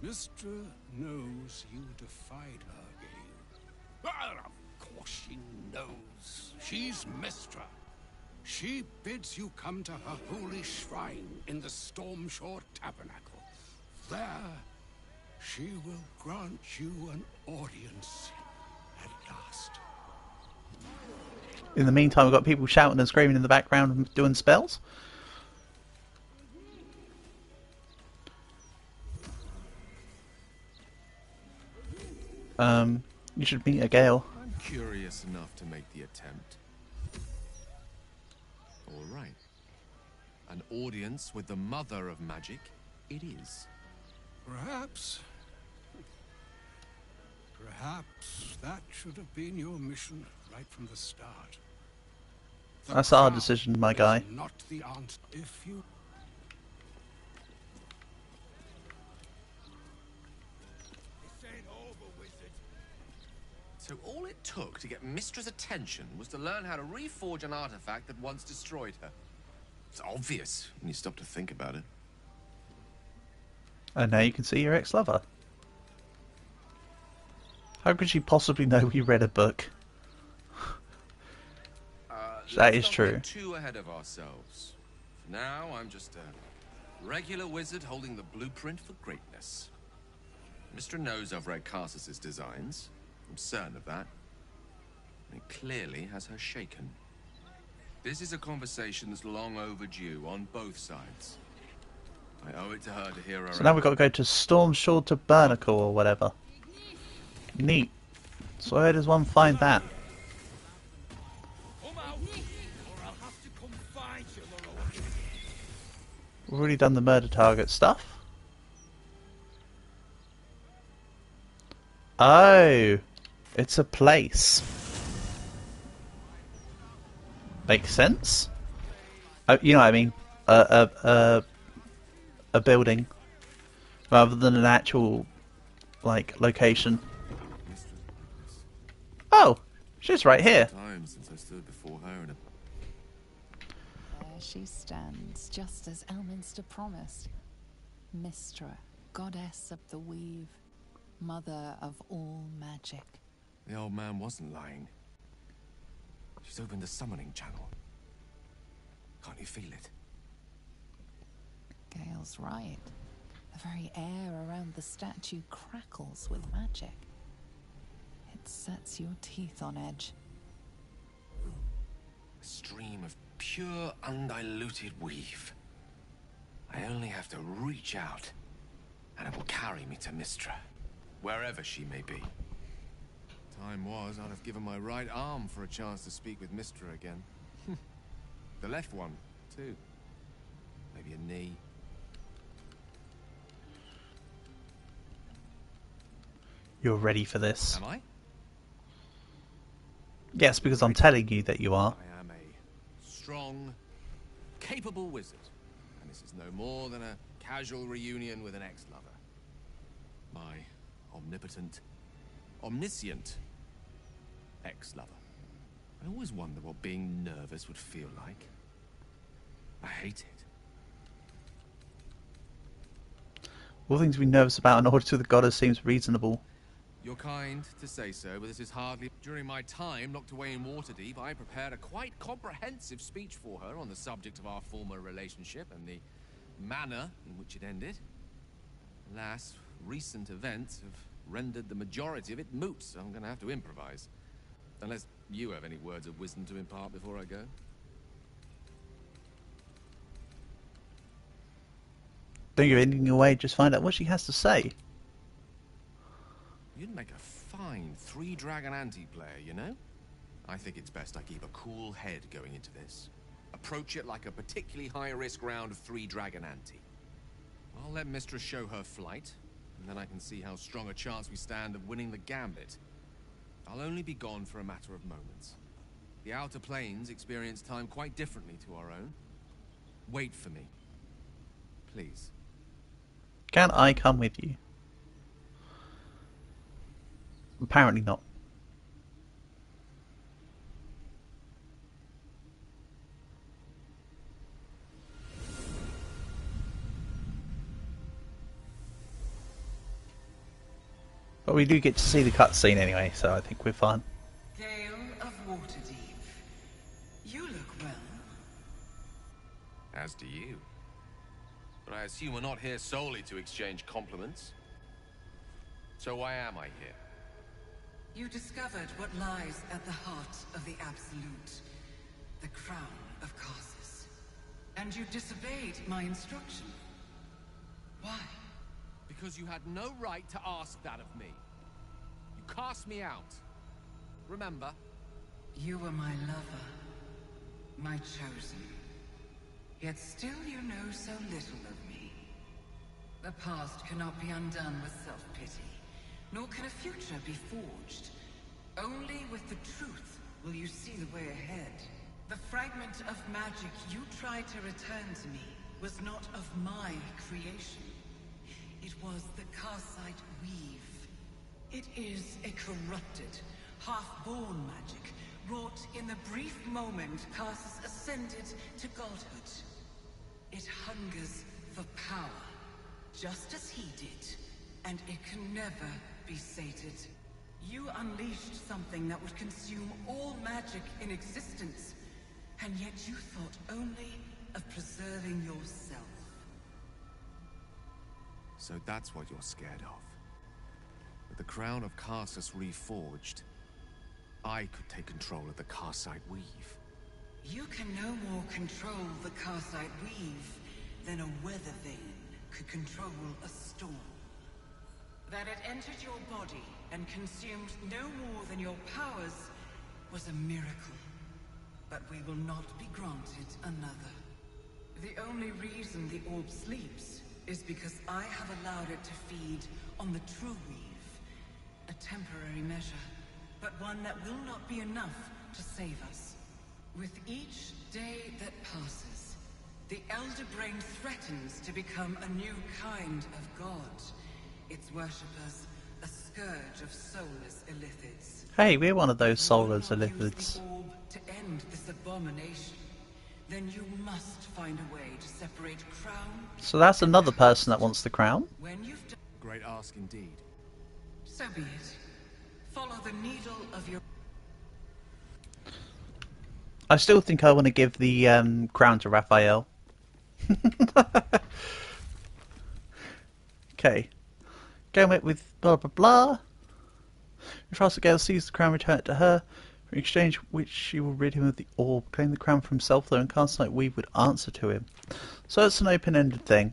Mistra knows you defied her, Gale. Well, of course she knows. She's Mistra. She bids you come to her holy shrine in the Stormshore Tabernacle. There, she will grant you an audience at last. In the meantime, we've got people shouting and screaming in the background and doing spells. You should meet a Gale. I'm curious enough to make the attempt. All right. An audience with the mother of magic, it is. Perhaps that should have been your mission right from the start. The That's our crown decision, my is guy. Not the answer. If you This ain't over, wizard. So all it took to get Mistra's attention was to learn how to reforge an artifact that once destroyed her. It's obvious when you stop to think about it. And now you can see your ex-lover. How could she possibly know we read a book? That is true. Let's not get too ahead of ourselves. For now, I'm just a regular wizard holding the blueprint for greatness. Mistra knows I've read Carsus's designs. I'm certain of that. And it clearly has her shaken. This is a conversation that's long overdue on both sides. I owe it to her to hear her out. So now we've got to go to Stormshore to Burnacle or whatever. Neat. So where does one find that? We've already done the murder target stuff. Oh, it's a place. Makes sense. You know what I mean? A building, rather than an actual, like, location. Oh, she's right here. Time since I stood before her in a... There she stands, just as Elminster promised. Mistra, goddess of the weave, mother of all magic. The old man wasn't lying. She's opened the summoning channel. Can't you feel it? Gale's right. The very air around the statue crackles with magic. It sets your teeth on edge. A stream of pure, undiluted weave. I only have to reach out, and it will carry me to Mistra, wherever she may be. Time was, I'd have given my right arm for a chance to speak with Mistra again. The left one, too. Maybe a knee. You're ready for this. Am I? Yes, because I'm telling you that you are. I am a strong, capable wizard. And this is no more than a casual reunion with an ex-lover. My omnipotent, omniscient ex-lover. I always wonder what being nervous would feel like. I hate it. All things to be nervous about in order to the goddess seems reasonable. You're kind to say so, but this is hardly... During my time locked away in Waterdeep, I prepared a quite comprehensive speech for her on the subject of our former relationship and the manner in which it ended. Alas, recent events have rendered the majority of it moot, so I'm going to have to improvise. Unless you have any words of wisdom to impart before I go. Don't give anything away, just find out what she has to say. You'd make a fine three-dragon anti-player, you know? I think it's best I keep a cool head going into this. Approach it like a particularly high-risk round of three-dragon ante. I'll let Mistress show her flight, and then I can see how strong a chance we stand of winning the gambit. I'll only be gone for a matter of moments. The Outer Planes experience time quite differently to our own. Wait for me. Please. Can I come with you? Apparently not. But we do get to see the cutscene anyway, so I think we're fine. Gale of Waterdeep. You look well. As do you. But I assume we're not here solely to exchange compliments. So why am I here? You discovered what lies at the heart of the Absolute, the crown of Carsus. And you disobeyed my instruction. Why? Because you had no right to ask that of me. You cast me out. Remember? You were my lover, my chosen. Yet still you know so little of me. The past cannot be undone with self-pity, nor can a future be forged. Only with the truth will you see the way ahead. The fragment of magic you tried to return to me was not of my creation. It was the Karsite weave. It is a corrupted, half-born magic, wrought in the brief moment Carsus ascended to godhood. It hungers for power, just as he did, and it can never be sated. You unleashed something that would consume all magic in existence, and yet you thought only of preserving yourself. So that's what you're scared of. With the crown of Carsus reforged, I could take control of the Karsite Weave. You can no more control the Karsite Weave than a weather vane could control a storm. That it entered your body and consumed no more than your powers was a miracle. But we will not be granted another. The only reason the orb sleeps is because I have allowed it to feed on the true weave. A temporary measure, but one that will not be enough to save us. With each day that passes, the Elder Brain threatens to become a new kind of god. Its worshippers, a scourge of soulless illithids. Hey, we're one of those soulless If you will not use illithids. the orb to end this abomination, then you must find a way to separate crown. So that's another person that wants the crown. When you've done, Great ask indeed. so be it. Follow the needle of your. I still think I want to give the crown to Raphael. Okay. Going with blah blah blah. If Rasagale sees the crown, return it to her. In exchange which she will rid him of the orb. Claim the crown for himself though, and Carsite Weave would answer to him. So it's an open-ended thing.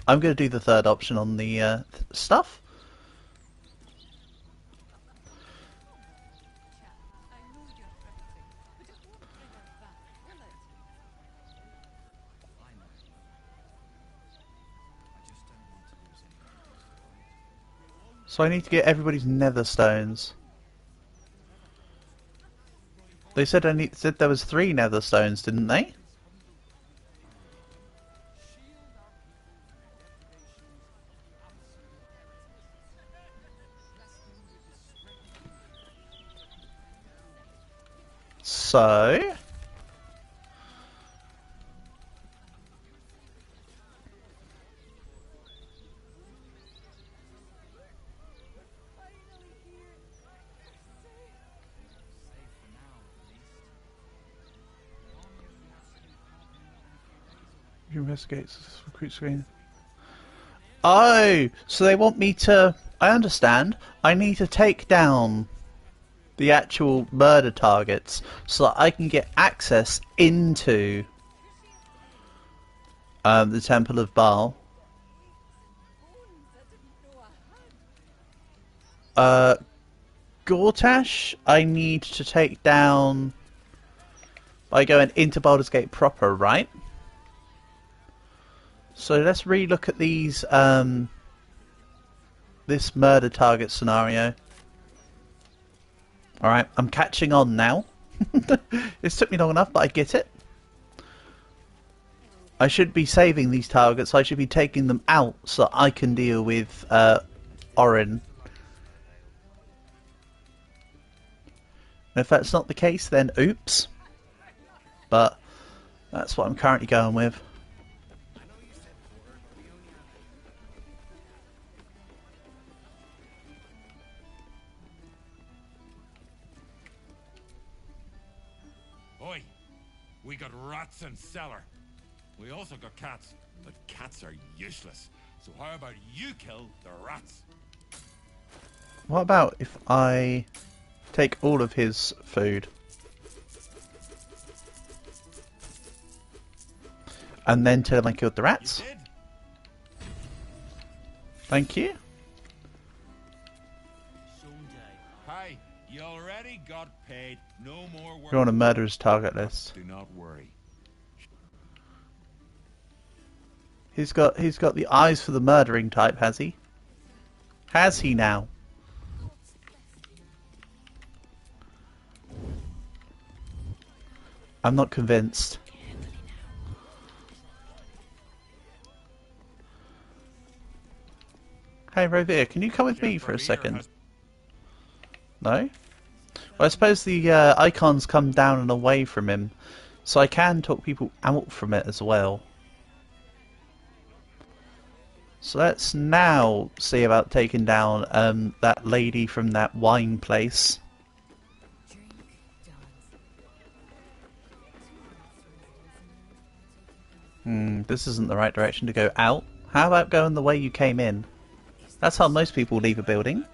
I'm going to do the third option on the stuff. So I need to get everybody's nether stones. They said said there was 3 nether stones, didn't they? So investigates recruit screen. Oh, so they want me to. I understand. I need to take down the actual murder targets so that I can get access into the Temple of Baal. Gortash, I need to take down by going into Baldur's Gate proper, right? So let's relook at these, this murder target scenario. Alright, I'm catching on now. This took me long enough, but I get it. I should be saving these targets, I should be taking them out so that I can deal with Orin. And if that's not the case, then oops. But that's what I'm currently going with. Oi! We got rats in cellar. We also got cats, but cats are useless. So how about you kill the rats? What about if I take all of his food? And then tell him I killed the rats? You did? Thank you. Hey, you already got paid. No more work. You're on a murderer's target list. Do not worry. He's got the eyes for the murdering type, has he? Has he now? I'm not convinced. Hey Rovir, can you come with me for a second? No? Well, I suppose the icons come down and away from him, so I can talk people out from it as well. So let's now see about taking down that lady from that wine place. This isn't the right direction to go out. How about going the way you came in? That's how most people leave a building.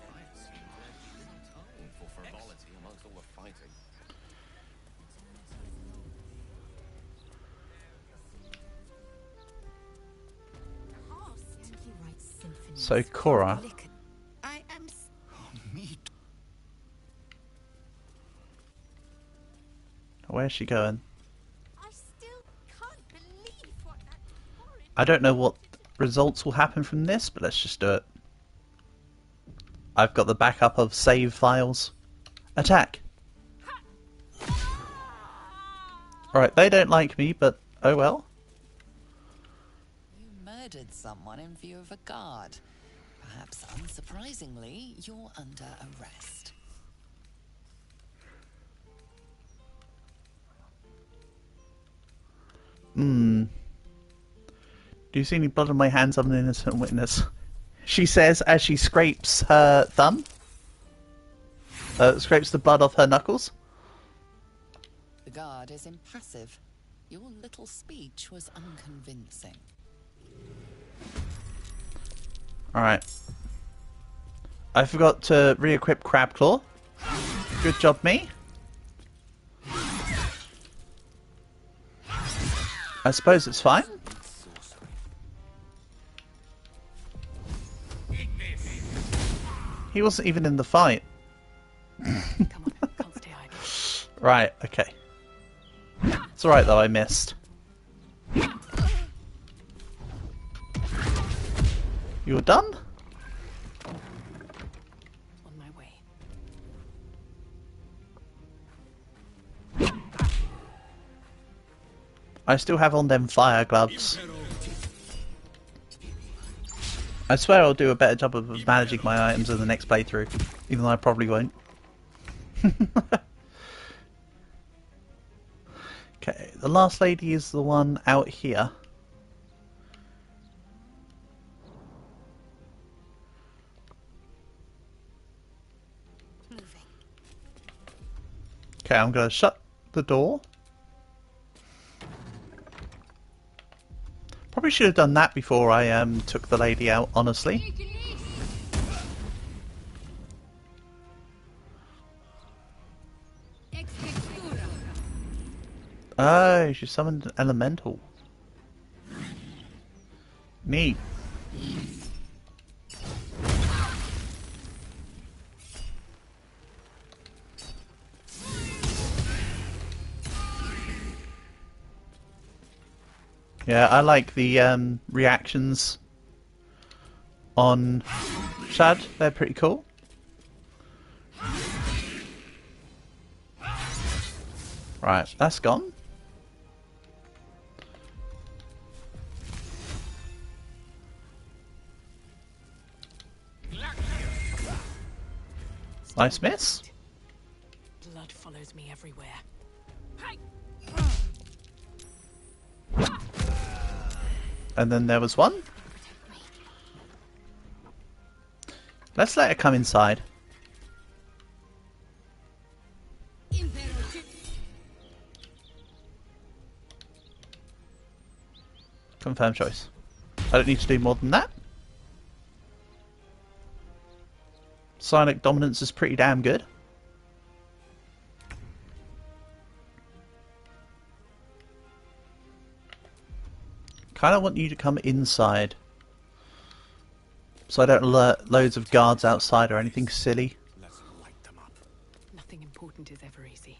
So Cora. I am. Where's she going? I still can't believe what that horrid... I don't know what results will happen from this, but let's just do it. I've got the backup of save files. Attack! Alright, they don't like me, but oh well. You murdered someone in view of a guard. Perhaps unsurprisingly, you're under arrest. Do you see any blood on my hands? I'm an innocent witness. She says as she scrapes her thumb. Scrapes the blood off her knuckles. The guard is impassive. Your little speech was unconvincing. Alright. I forgot to re-equip Crab Claw. Good job, me. I suppose it's fine. He wasn't even in the fight. Come on, can't stay idle. Right, okay. It's alright though, I missed. You were done? On my way. I still have on them fire gloves. I swear I'll do a better job of managing my items in the next playthrough, even though I probably won't. Okay, the last lady is the one out here. Okay, I'm going to shut the door. Probably should have done that before I took the lady out, honestly. Oh, she summoned an elemental. Neat. Yeah, I like the reactions on Shad. They're pretty cool. Right, that's gone. Nice miss. Blood follows me everywhere. And then there was one. Let's let her come inside. Confirm choice. I don't need to do more than that. Psionic dominance is pretty damn good. Kind of want you to come inside, so I don't alert loads of guards outside or anything silly. Let's light them up. Nothing important is ever easy.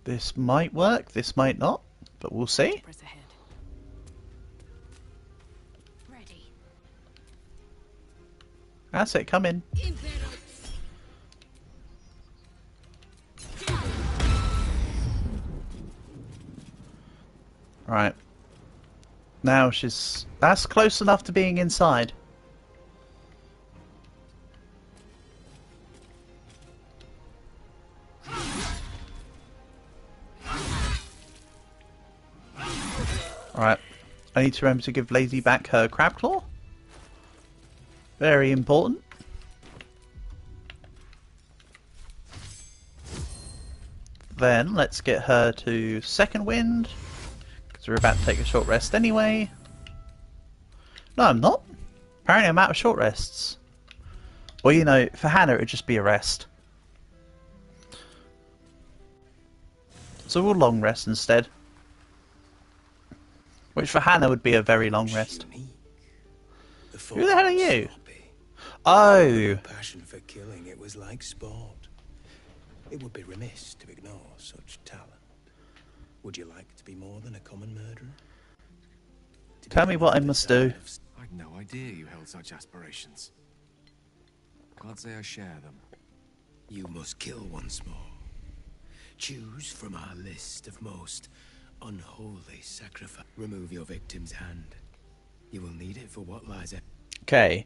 This might work, this might not, but we'll see. Press ahead. Ready. That's it, come in. Right. Now that's close enough to being inside. Alright. I need to remember to give Lazy back her crab claw. Very important. Then let's get her to second wind, because we're about to take a short rest anyway. No, I'm not. Apparently I'm out of short rests. Well, you know, for Hannah it would just be a rest. So we'll long rest instead. Which for Hannah would be a very long rest. Who the hell are you? Oh! Passion for killing, it was like sport. It would be remiss to ignore such talent. Would you like to be more than a common murderer? Tell me what I must do. I'd no idea you held such aspirations. Can't say I share them. You must kill once more. Choose from our list of most unholy sacrifice. Remove your victim's hand. You will need it for what lies ahead. Okay.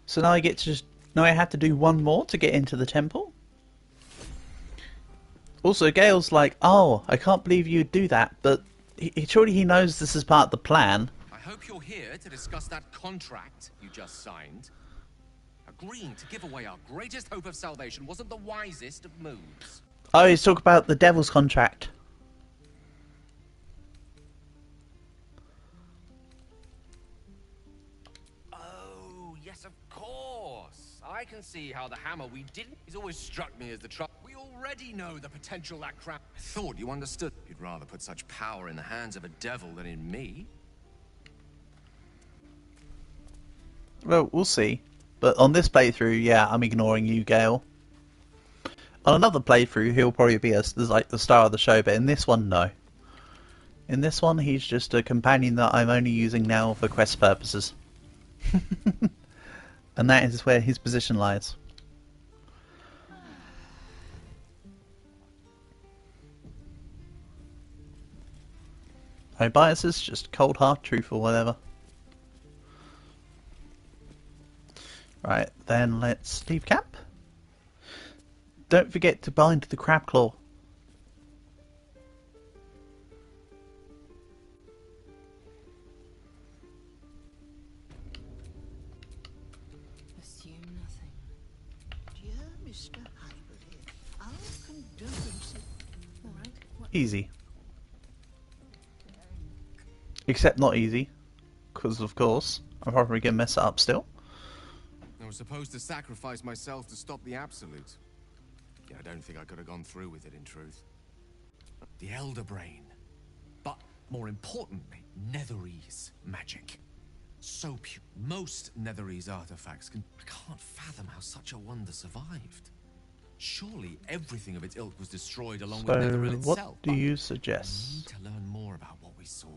So now I get to just... Now I have to do one more to get into the temple? Also, Gale's like, oh, I can't believe you'd do that, but surely he knows this is part of the plan. I hope you're here to discuss that contract you just signed. Agreeing to give away our greatest hope of salvation wasn't the wisest of moves. Oh, he's talking about the devil's contract. Oh, yes, of course. I can see how the hammer we didn't... He's always struck me as the trouble. We already know the potential that crap... I thought you understood. You'd rather put such power in the hands of a devil than in me. Well, we'll see. But on this playthrough, yeah, I'm ignoring you, Gale. On another playthrough, he'll probably be like the star of the show, but in this one, no. In this one, he's just a companion that I'm only using now for quest purposes. And that is where his position lies. No biases, just cold hard truth or whatever. Right, then let's leave camp. Don't forget to bind the crab claw. Assume nothing. Dear Mr. Highbury, our condolences. All right. What? Easy. Except not easy. Because, of course, I'm probably going to mess it up still. I was supposed to sacrifice myself to stop the Absolute. Yeah, I don't think I could have gone through with it, in truth. The Elder Brain. But, more importantly, Netherese magic. So pure. Most Netherese artifacts can... I can't fathom how such a wonder survived. Surely everything of its ilk was destroyed along with Netheril So, itself. what do you We need suggest? to learn more about what we saw.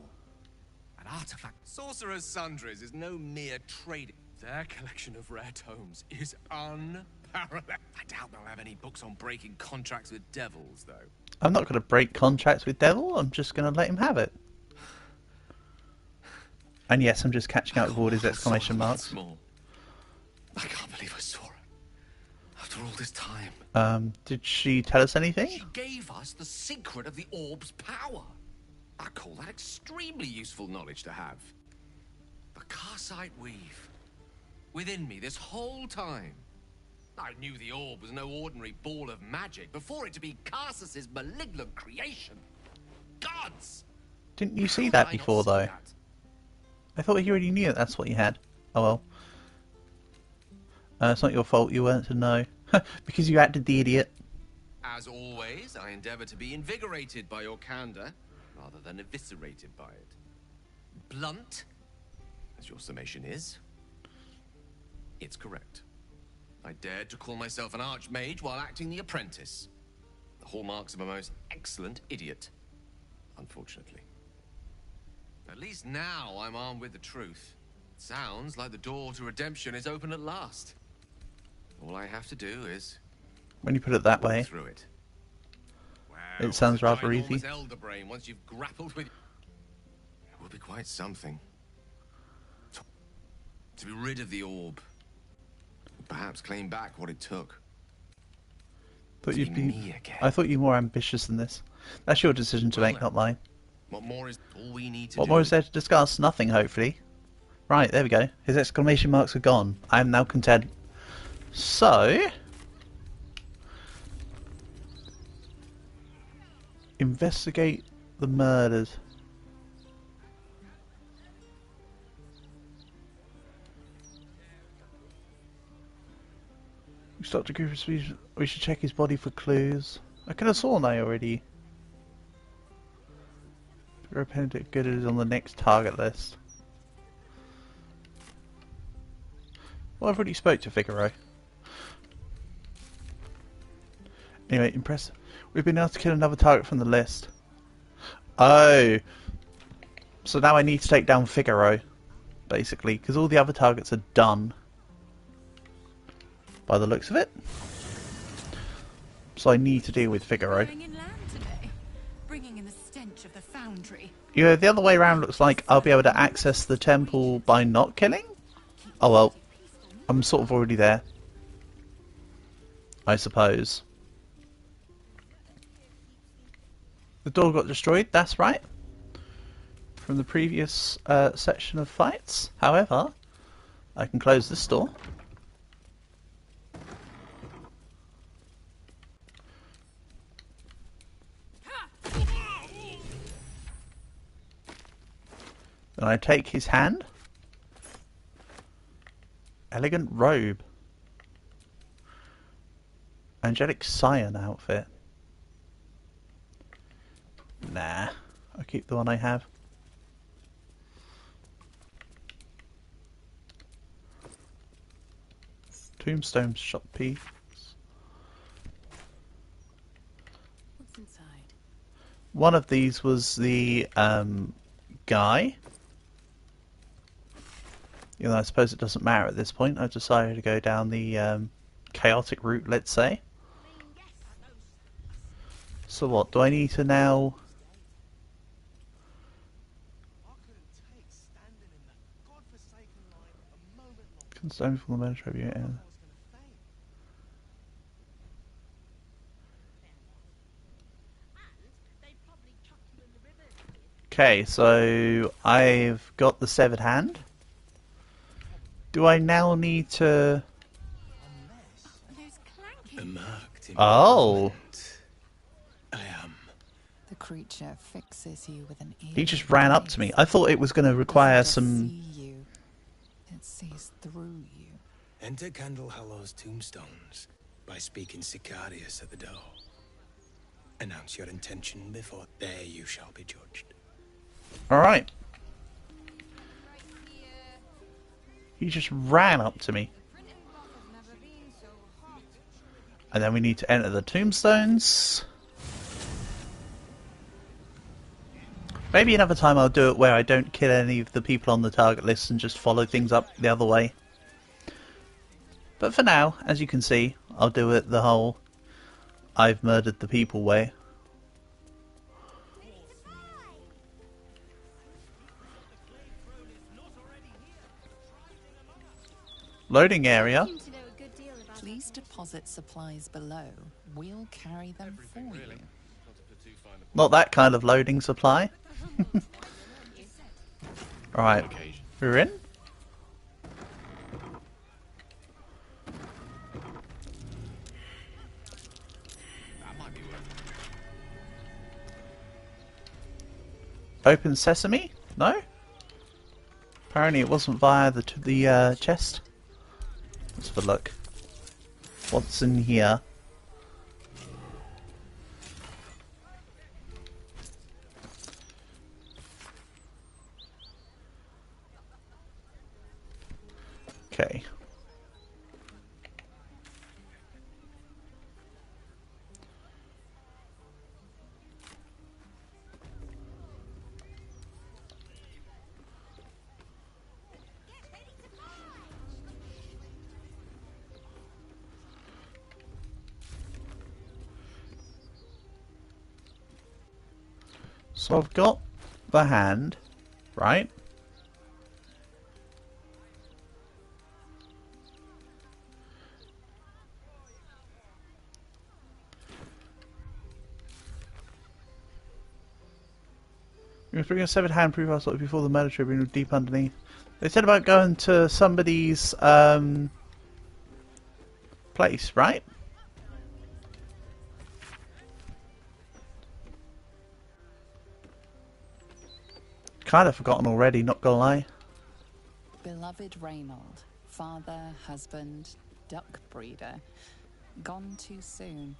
An artifact. Sorcerer's Sundries is no mere trading. Their collection of rare tomes is unparalleled. I doubt they'll have any books on breaking contracts with devils, though. I'm not going to break contracts with Devil, I'm just going to let him have it. And yes, I'm just catching up with all his exclamation marks. I can't believe I saw her. After all this time. Did she tell us anything? She gave us the secret of the orb's power. I call that extremely useful knowledge to have. The Karsite weave. Within me this whole time. I knew the orb was no ordinary ball of magic before it to be Karsus's malignant creation. Gods! Didn't you see How that did I not before, see though? that? I thought you already knew that that's what you had. Oh well. It's not your fault you weren't to know. Because you acted the idiot. As always, I endeavor to be invigorated by your candor, rather than eviscerated by it. Blunt, as your summation is, it's correct. I dared to call myself an archmage while acting the apprentice. The hallmarks of a most excellent idiot, unfortunately. At least now I'm armed with the truth. It sounds like the door to redemption is open at last. All I have to do is... When you put it that way. Through it. It sounds rather easy. Elder brain, once you've grappled with... It will be quite something. To be rid of the orb. Perhaps claim back what it took. But To you'd be be. me again. I thought you were more ambitious than this. That's your decision to make, not mine. What more is all we need to What do? more is there to discuss? Nothing, hopefully. Right, there we go. His exclamation marks are gone. I am now content. So... investigate the murders. Dr. Cooper's speech. We should check his body for clues. I could have sworn I already. Repentant good is on the next target list. Well, I've already spoke to Figaro. Anyway, impressive. We've been able to kill another target from the list. Oh. So now I need to take down Figaro, basically, because all the other targets are done. By the looks of it. So I need to deal with Figaro. Bringing in the stench of the foundry. Yeah, the other way around looks like I'll be able to access the temple by not killing? Oh well. I'm sort of already there. I suppose. The door got destroyed, that's right. From the previous section of fights. However, I can close this door. And I take his hand. Elegant robe. Angelic Scion outfit. Nah, I'll keep the one I have. Tombstone shop piece. What's inside? One of these was the guy. You know, I suppose it doesn't matter at this point. I've decided to go down the chaotic route, let's say. So what, do I need to now... Concern for the murder tribute. Okay, so I've got the severed hand. Do I now need to... Oh! I am. The creature fixes you with an He just ran up to me. I thought it was going to require some... It sees through you. Enter Candle Hollow's tombstones by speaking Sicarius at the door. Announce your intention before there you shall be judged. Alright. He just ran up to me. And then we need to enter the tombstones. Maybe another time I'll do it where I don't kill any of the people on the target list and just follow things up the other way. But for now, as you can see, I'll do it the whole I've murdered the people way. Loading area. Please deposit supplies below. We'll carry them for you. Not that kind of loading supply. Alright, we're in. Open sesame? No? Apparently it wasn't via the chest. Let's have a look. What's in here? Okay. So I've got the hand, right? You must bring a severed hand proof us before the murder tribunal deep underneath. They said about going to somebody's place, right? Kind of forgotten already, not gonna lie. Beloved Reynold, father, husband, duck breeder, gone too soon.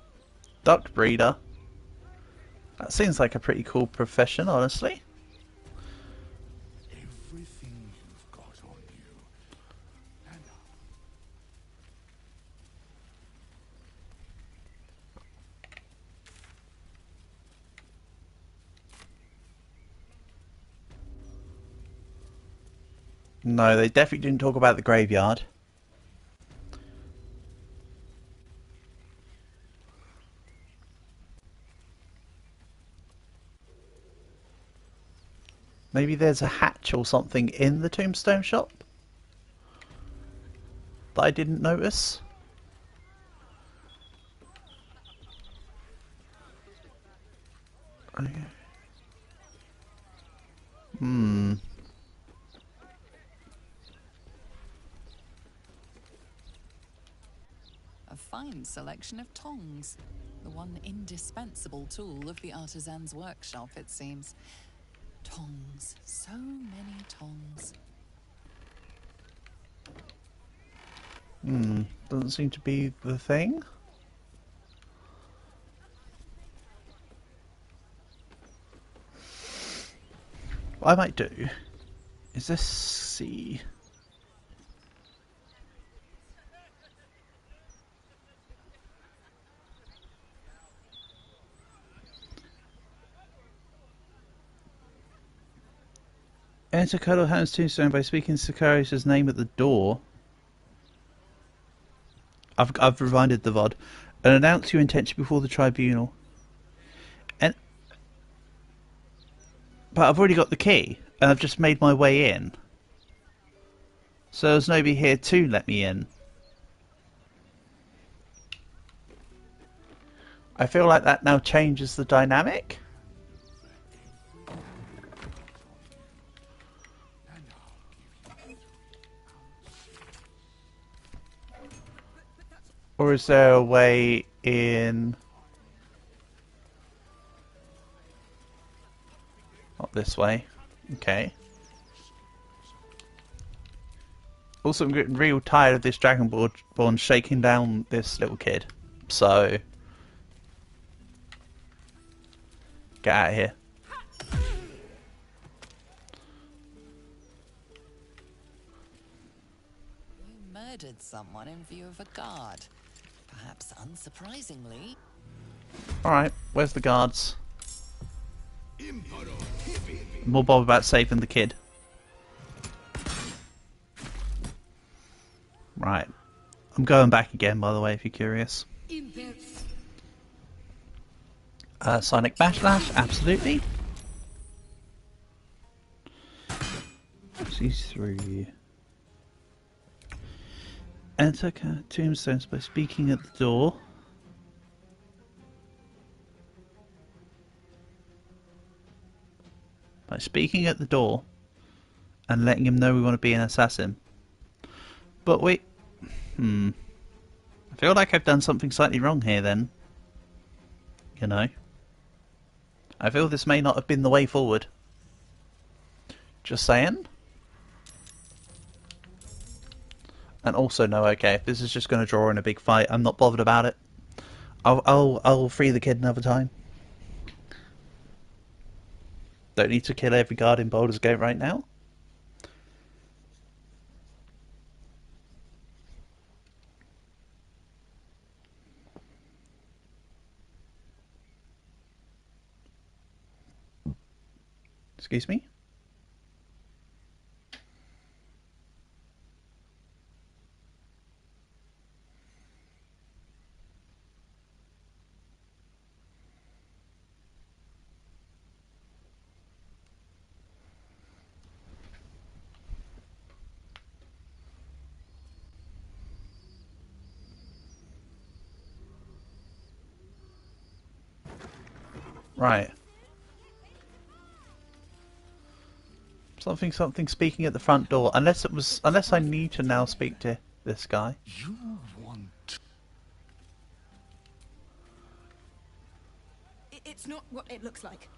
Duck breeder? That seems like a pretty cool profession, honestly. Everything you've got on you. And No, they definitely didn't talk about the graveyard. Maybe there's a hatch or something in the tombstone shop that I didn't notice. Okay. Hmm. A fine selection of tongs. The one indispensable tool of the artisan's workshop, it seems. Tongs. So many tongs. Hmm. Doesn't seem to be the thing. What I might do is this see. Enter Colonel Hans Tombstone by speaking Sicarius' name at the door. I've rewinded the VOD. And announce your intention before the tribunal. And but I've already got the key, and I've just made my way in. So there's nobody here to let me in. I feel like that now changes the dynamic. Or is there a way in... Not this way. Okay. Also, I'm getting real tired of this Dragonborn shaking down this little kid. So... Get out of here. You murdered someone in view of a guard. Perhaps unsurprisingly. Alright, where's the guards? More bothered about saving the kid. Right. I'm going back again, by the way, if you're curious. Sonic Backlash, absolutely. C3. Enter tombstones by speaking at the door. By speaking at the door and letting him know we want to be an assassin. But wait. I feel like I've done something slightly wrong here then. You know. I feel this may not have been the way forward. Just saying. And also, no, okay, if this is just going to draw in a big fight, I'm not bothered about it. I'll free the kid another time. Don't need to kill every guard in Baldur's Gate right now. Excuse me? Right. Something speaking at the front door. Unless I need to now speak to this guy. You want... It's not what it looks like.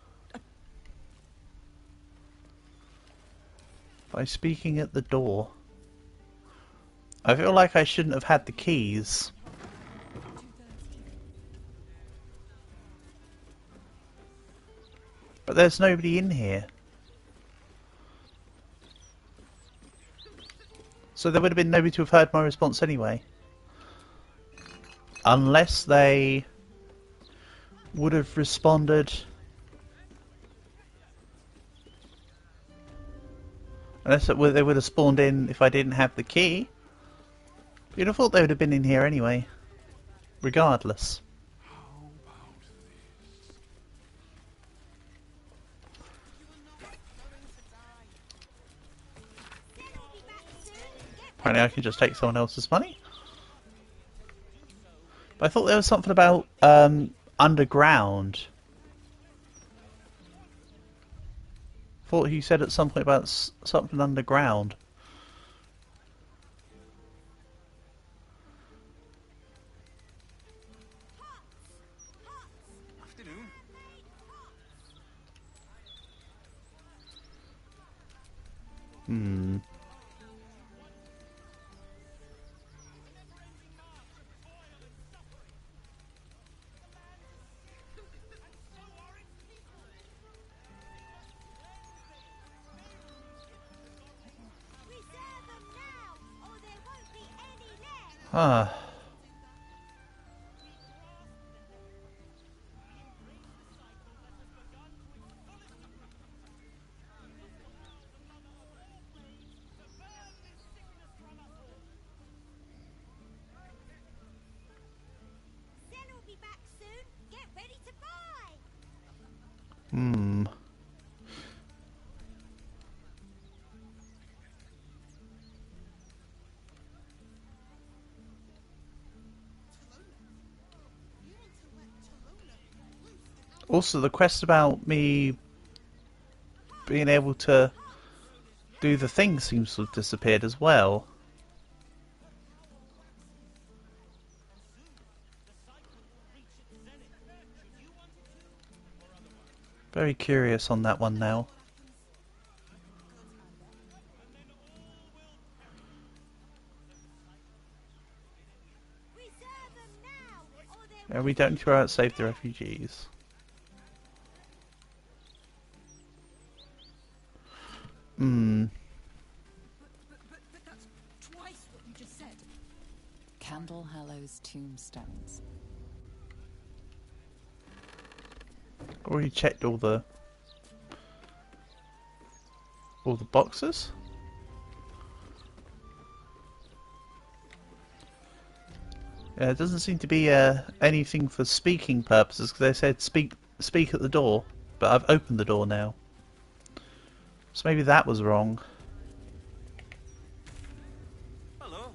By speaking at the door. I feel like I shouldn't have had the keys. But there's nobody in here. So there would have been nobody to have heard my response anyway. Unless they would have responded. Unless they would have spawned in if I didn't have the key. You'd have thought they would have been in here anyway. Regardless. Apparently I can just take someone else's money. But I thought there was something about underground. Thought he said at some point about something underground. Afternoon. Hmm. Ah. Hmm. Also, the quest about me being able to do the thing seems to have disappeared as well. Very curious on that one now. Yeah, we don't go out save the refugees. Hmm. But that's twice what you just said. Candle Hallow's tombstones. Already checked all the boxes. Yeah, it doesn't seem to be anything for speaking purposes because they said speak at the door, but I've opened the door now. So maybe that was wrong. Hello.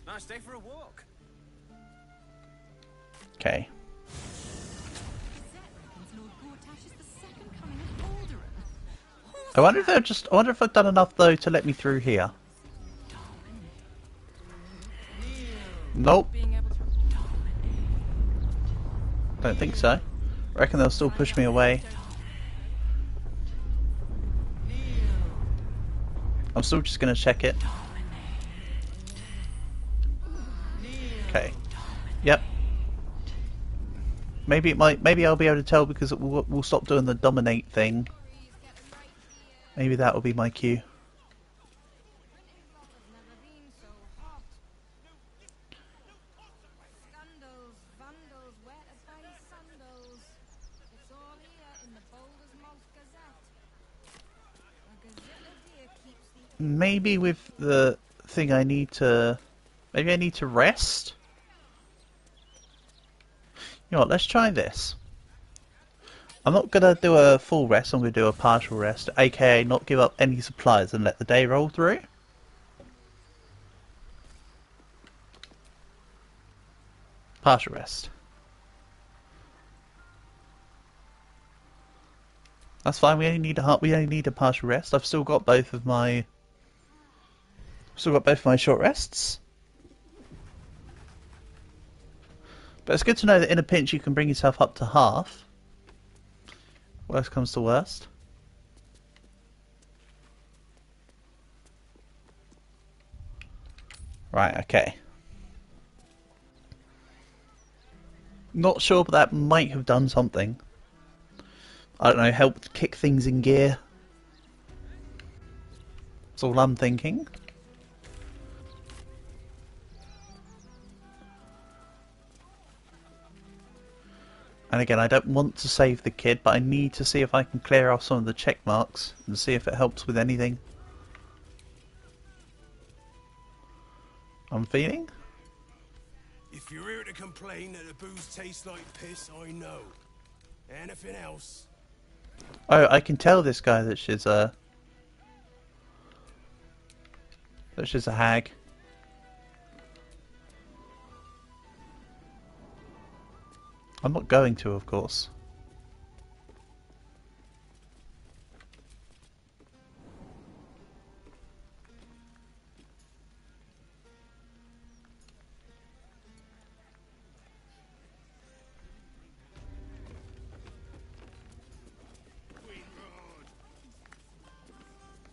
Nice day for a walk. Okay. I wonder if I've done enough though to let me through here. Nope. Don't think so. I reckon they'll still push me away. I'm still just gonna check it. Okay. Yep. Maybe I'll be able to tell because we'll stop doing the dominate thing. Maybe that will be my cue. Maybe with the thing maybe I need to rest? You know what, let's try this. I'm not going to do a full rest, I'm going to do a partial rest, aka not give up any supplies and let the day roll through. Partial rest. That's fine. We only need a partial rest. I've still got both of my short rests. But it's good to know that in a pinch you can bring yourself up to half. Worst comes to worst. Right, okay. Not sure, but that might have done something. I don't know, helped kick things in gear. That's all I'm thinking. And again, I don't want to save the kid, but I need to see if I can clear off some of the check marks and see if it helps with anything. I'm feeling. If you're here to complain that the booze tastes like piss, I know. Anything else? Oh, I can tell this guy that she's a hag. I'm not going to, of course.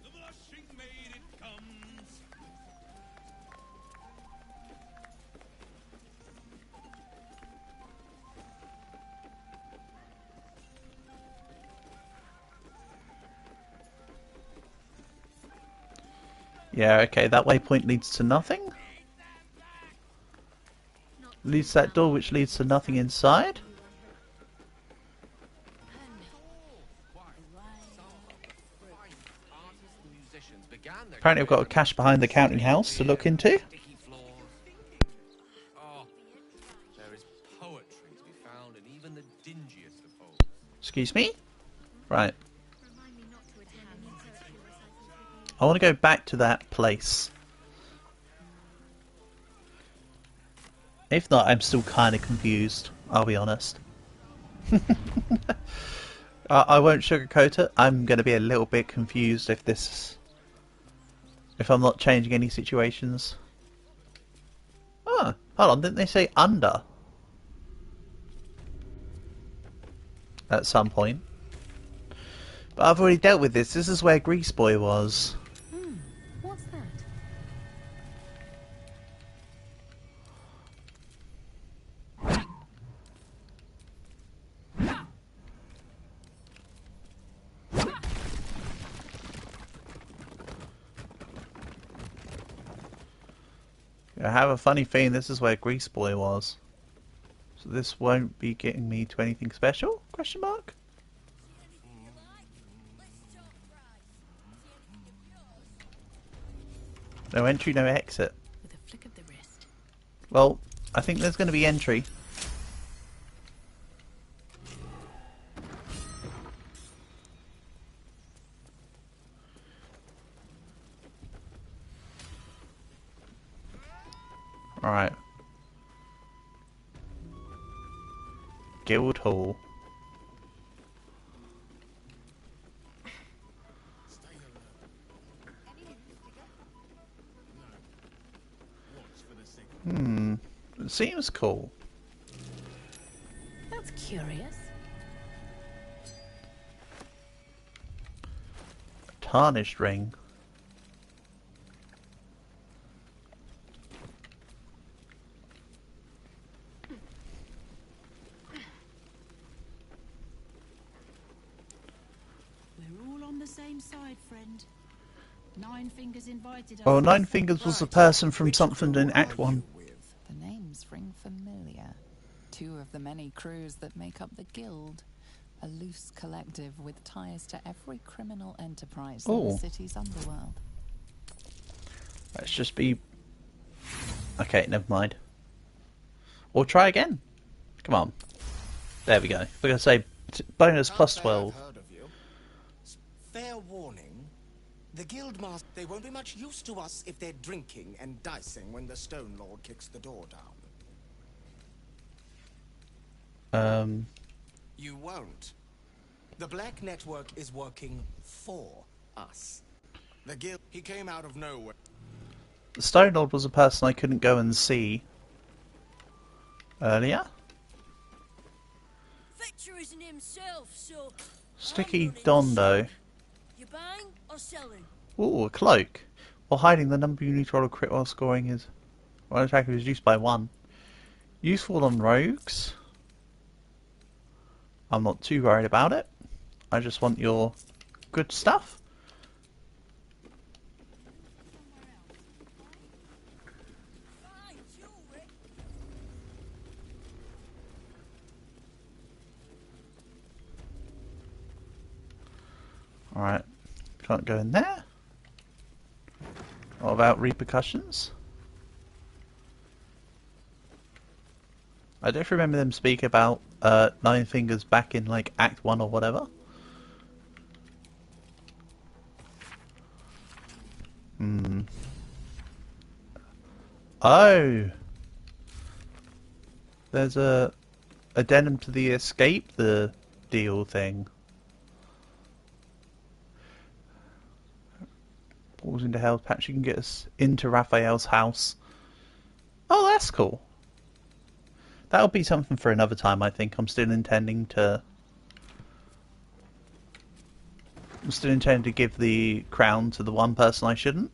The blushing maid it comes. Yeah, okay, that waypoint leads to nothing. Leads to that door which leads to nothing inside. Apparently I've got a cache behind the counting house to look into. Oh, there is poetry to be found in even the dingiest of holes. Excuse me? Right. I want to go back to that place. If not, I'm still kind of confused, I'll be honest. I won't sugarcoat it. I'm going to be a little bit confused if I'm not changing any situations. Oh, hold on, didn't they say under? At some point. But I've already dealt with this. This is where Grease Boy was. What's that? I have a funny feeling this is where Grease Boy was. So this won't be getting me to anything special? Question mark? No entry, no exit. With a flick of the wrist. Well, I think there's going to be entry. Alright. Guild Hall. It seems cool. That's curious. Tarnished ring. We're all on the same side, friend. Nine Fingers invited us. Oh, Nine Fingers was the person from something in Act 1. The names ring familiar. Two of the many crews that make up the Guild. A loose collective with ties to every criminal enterprise in the city's underworld. Let's just be... Okay, never mind. Or try again. Come on. There we go. We're going to say bonus plus 12. Fair warning. The Guildmaster, they won't be much use to us if they're drinking and dicing when the Stone Lord kicks the door down. You won't. The Black Network is working for us. The guild, he came out of nowhere. The Stone Lord was a person I couldn't go and see earlier. Victor isn't himself, so Sticky Dondo. you buying or selling? Ooh, a cloak. While hiding, the number you need to roll a crit while scoring is one attack is reduced by 1. Useful on rogues. I'm not too worried about it. I just want your good stuff. Alright, can't go in there. What about repercussions? I don't remember them speak about Nine Fingers back in like Act 1 or whatever. Oh! There's a addendum to the escape the deal thing. Balls into Hell's Patch, you can get us into Raphael's house. Oh, that's cool. That'll be something for another time, I think. I'm still intending to give the crown to the one person I shouldn't.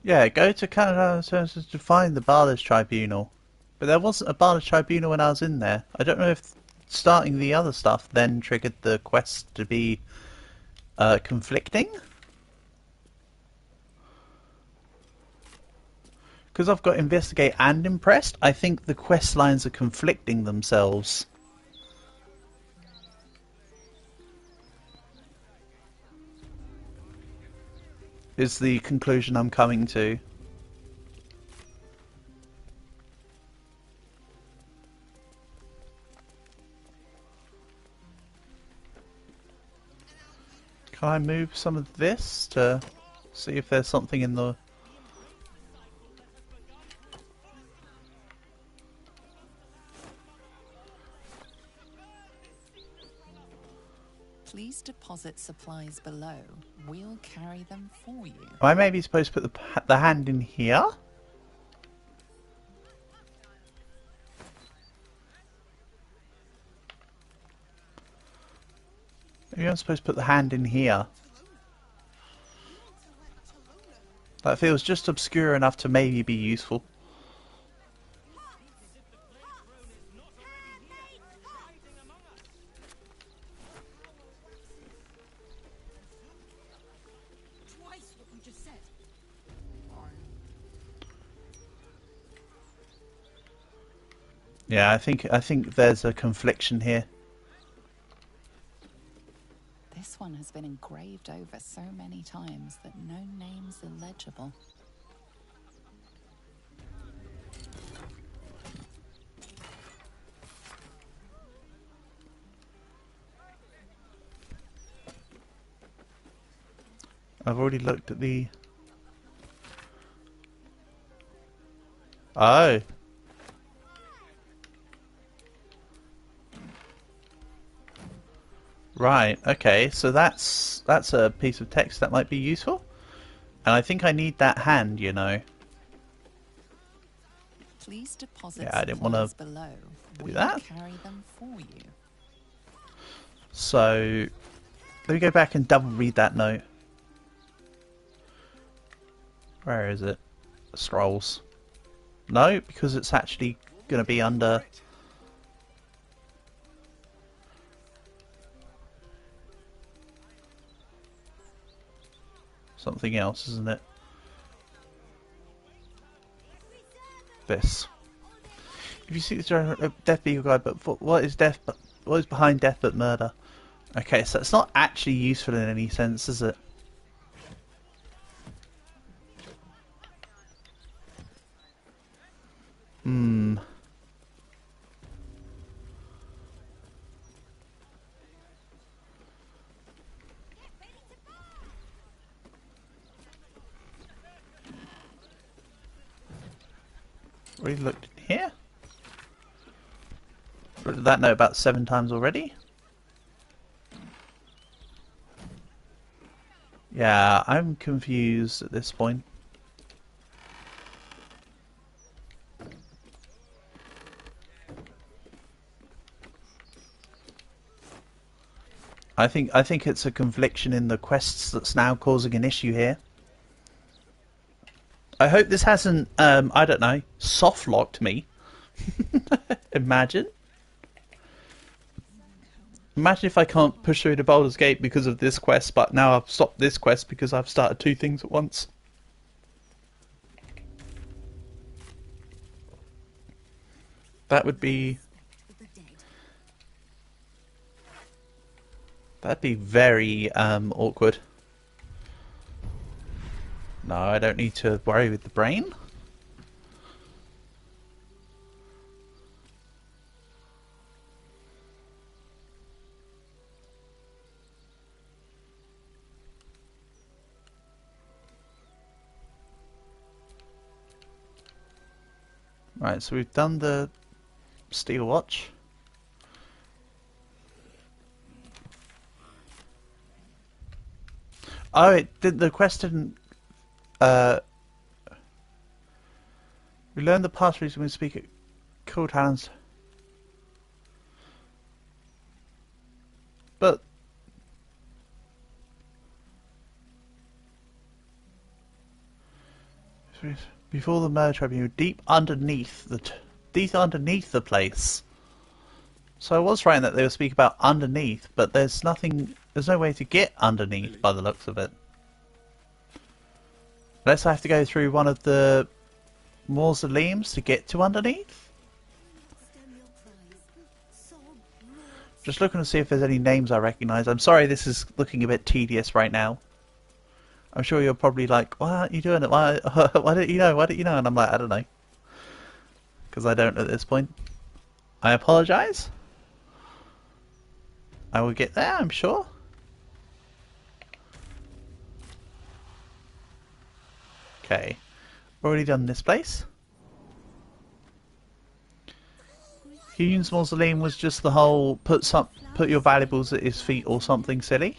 Yeah, go to Canada Services to find the Barders Tribunal. But there wasn't a Barders Tribunal when I was in there. I don't know if starting the other stuff then triggered the quest to be conflicting. Because I've got Investigate and Impressed, I think the quest lines are conflicting themselves. Is the conclusion I'm coming to. Can I move some of this to see if there's something in the... Please deposit supplies below. We'll carry them for you. I maybe supposed to put the hand in here? Maybe I'm supposed to put the hand in here. That feels just obscure enough to maybe be useful. Yeah, I think there's a confliction here. This one has been engraved over so many times that no name's illegible. I've already looked at the... Oh. Right, okay, so that's a piece of text that might be useful. And I think I need that hand, you know. Please deposit yeah, I didn't want to below. do that. Carry them for you. So, let me go back and double read that note. Where is it? Scrolls. No, because it's actually going to be under... something else, isn't it? This. If you see the death be your guide, but what is death? But what is behind death but murder? Okay, so it's not actually useful in any sense, is it? Hmm. Already looked in here? Read that note about 7 times already? Yeah, I'm confused at this point. I think it's a confliction in the quests that's now causing an issue here. I hope this hasn't, I don't know, soft-locked me. Imagine. Imagine if I can't push through the Baldur's Gate because of this quest, but now I've stopped this quest because I've started 2 things at once. That would be... That'd be very awkward. No, I don't need to worry with the brain. Right, so we've done the steel watch. Oh, it did. The quest didn't. We learned the passwords when we speak at Cold Hands. But before the murder tribunal, deep underneath the place. So I was right that they were speaking about underneath, but there's nothing. There's no way to get underneath by the looks of it. Unless I have to go through one of the mausoleums to get to underneath. Just looking to see if there's any names I recognise. I'm sorry this is looking a bit tedious right now. I'm sure you're probably like, why aren't you doing it? Why don't you know? Why don't you know? And I'm like, I don't know. Because I don't at this point. I apologise. I will get there, I'm sure. Okay. Already done this place. Hume's mausoleum was just the whole put your valuables at his feet or something silly.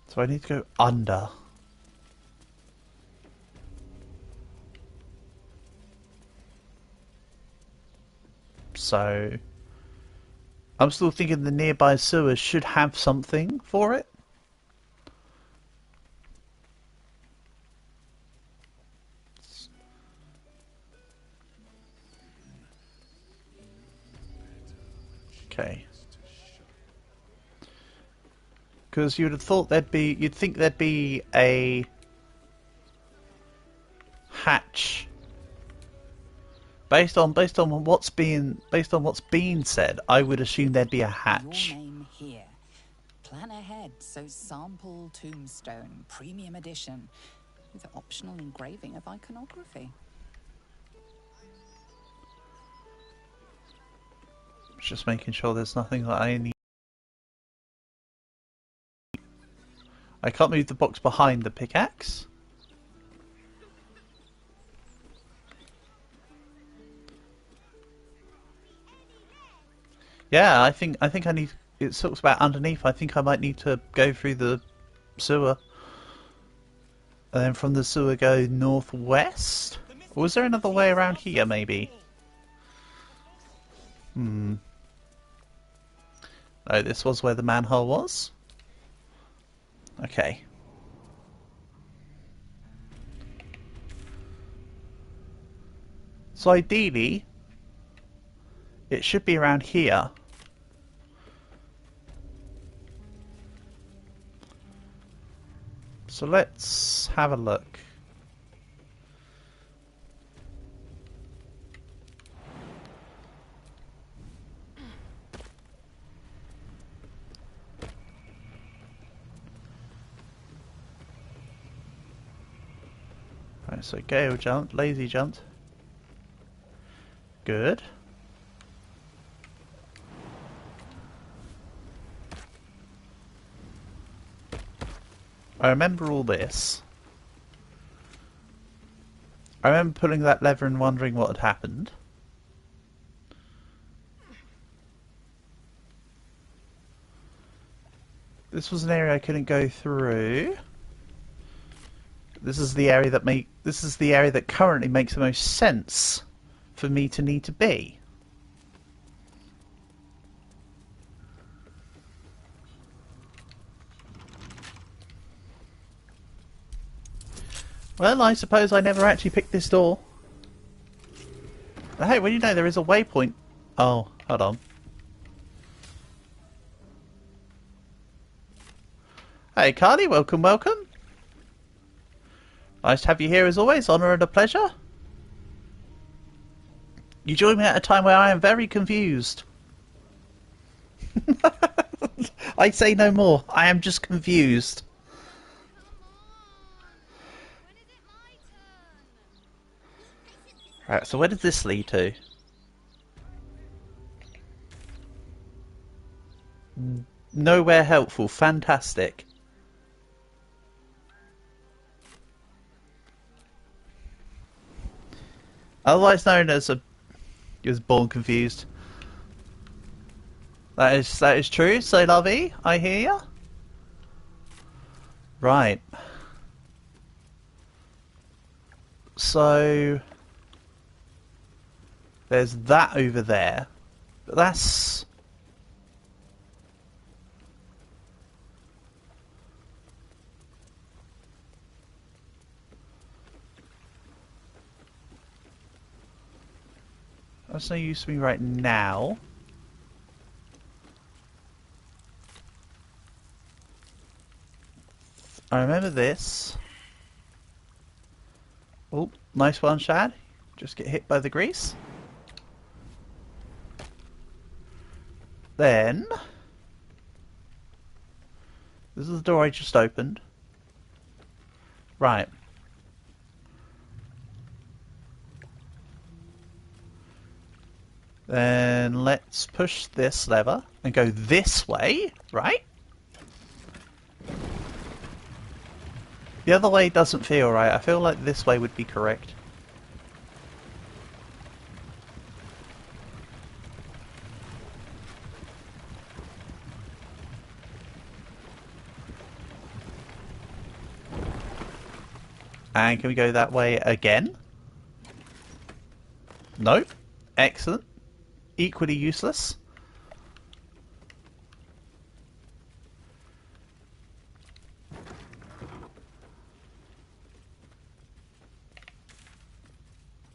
So I need to go under. So I'm still thinking the nearby sewers should have something for it. Okay. Because you'd have thought you'd think there'd be a hatch. Based on what's being said, I would assume there'd be a hatch. Your name here. Plan ahead, so sample tombstone, premium edition, with optional engraving of iconography. Just making sure there's nothing that I need. I can't move the box behind the pickaxe. Yeah, I think I need. It talks about underneath. I think I might need to go through the sewer, and then from the sewer go northwest. Or was there another way around here? Maybe. No, this was where the manhole was. Okay. So ideally, it should be around here. So let's have a look. Right, so Gale jumped, Lazy jumped. Good. I remember all this. I remember pulling that lever and wondering what had happened. This was an area I couldn't go through. This is the area that currently makes the most sense for me to need to be. Well, I suppose I never actually picked this door. Hey, well, you know there is a waypoint. Oh, hold on. Hey, Carly, welcome, welcome. Nice to have you here as always. Honour and a pleasure. You join me at a time where I am very confused. I say no more. I am just confused. Right, so where does this lead to? Nowhere helpful. Fantastic. Otherwise known as a... He was born confused. That is true. So, lovey, I hear ya. Right. So... There's that over there. But that's... That's no use to me right now. I remember this. Oh, nice one, Shad. Just get hit by the grease. Then... This is the door I just opened. Right. Then let's push this lever and go this way, right? The other way doesn't feel right. I feel like this way would be correct. And can we go that way again? Nope. Excellent. Equally useless.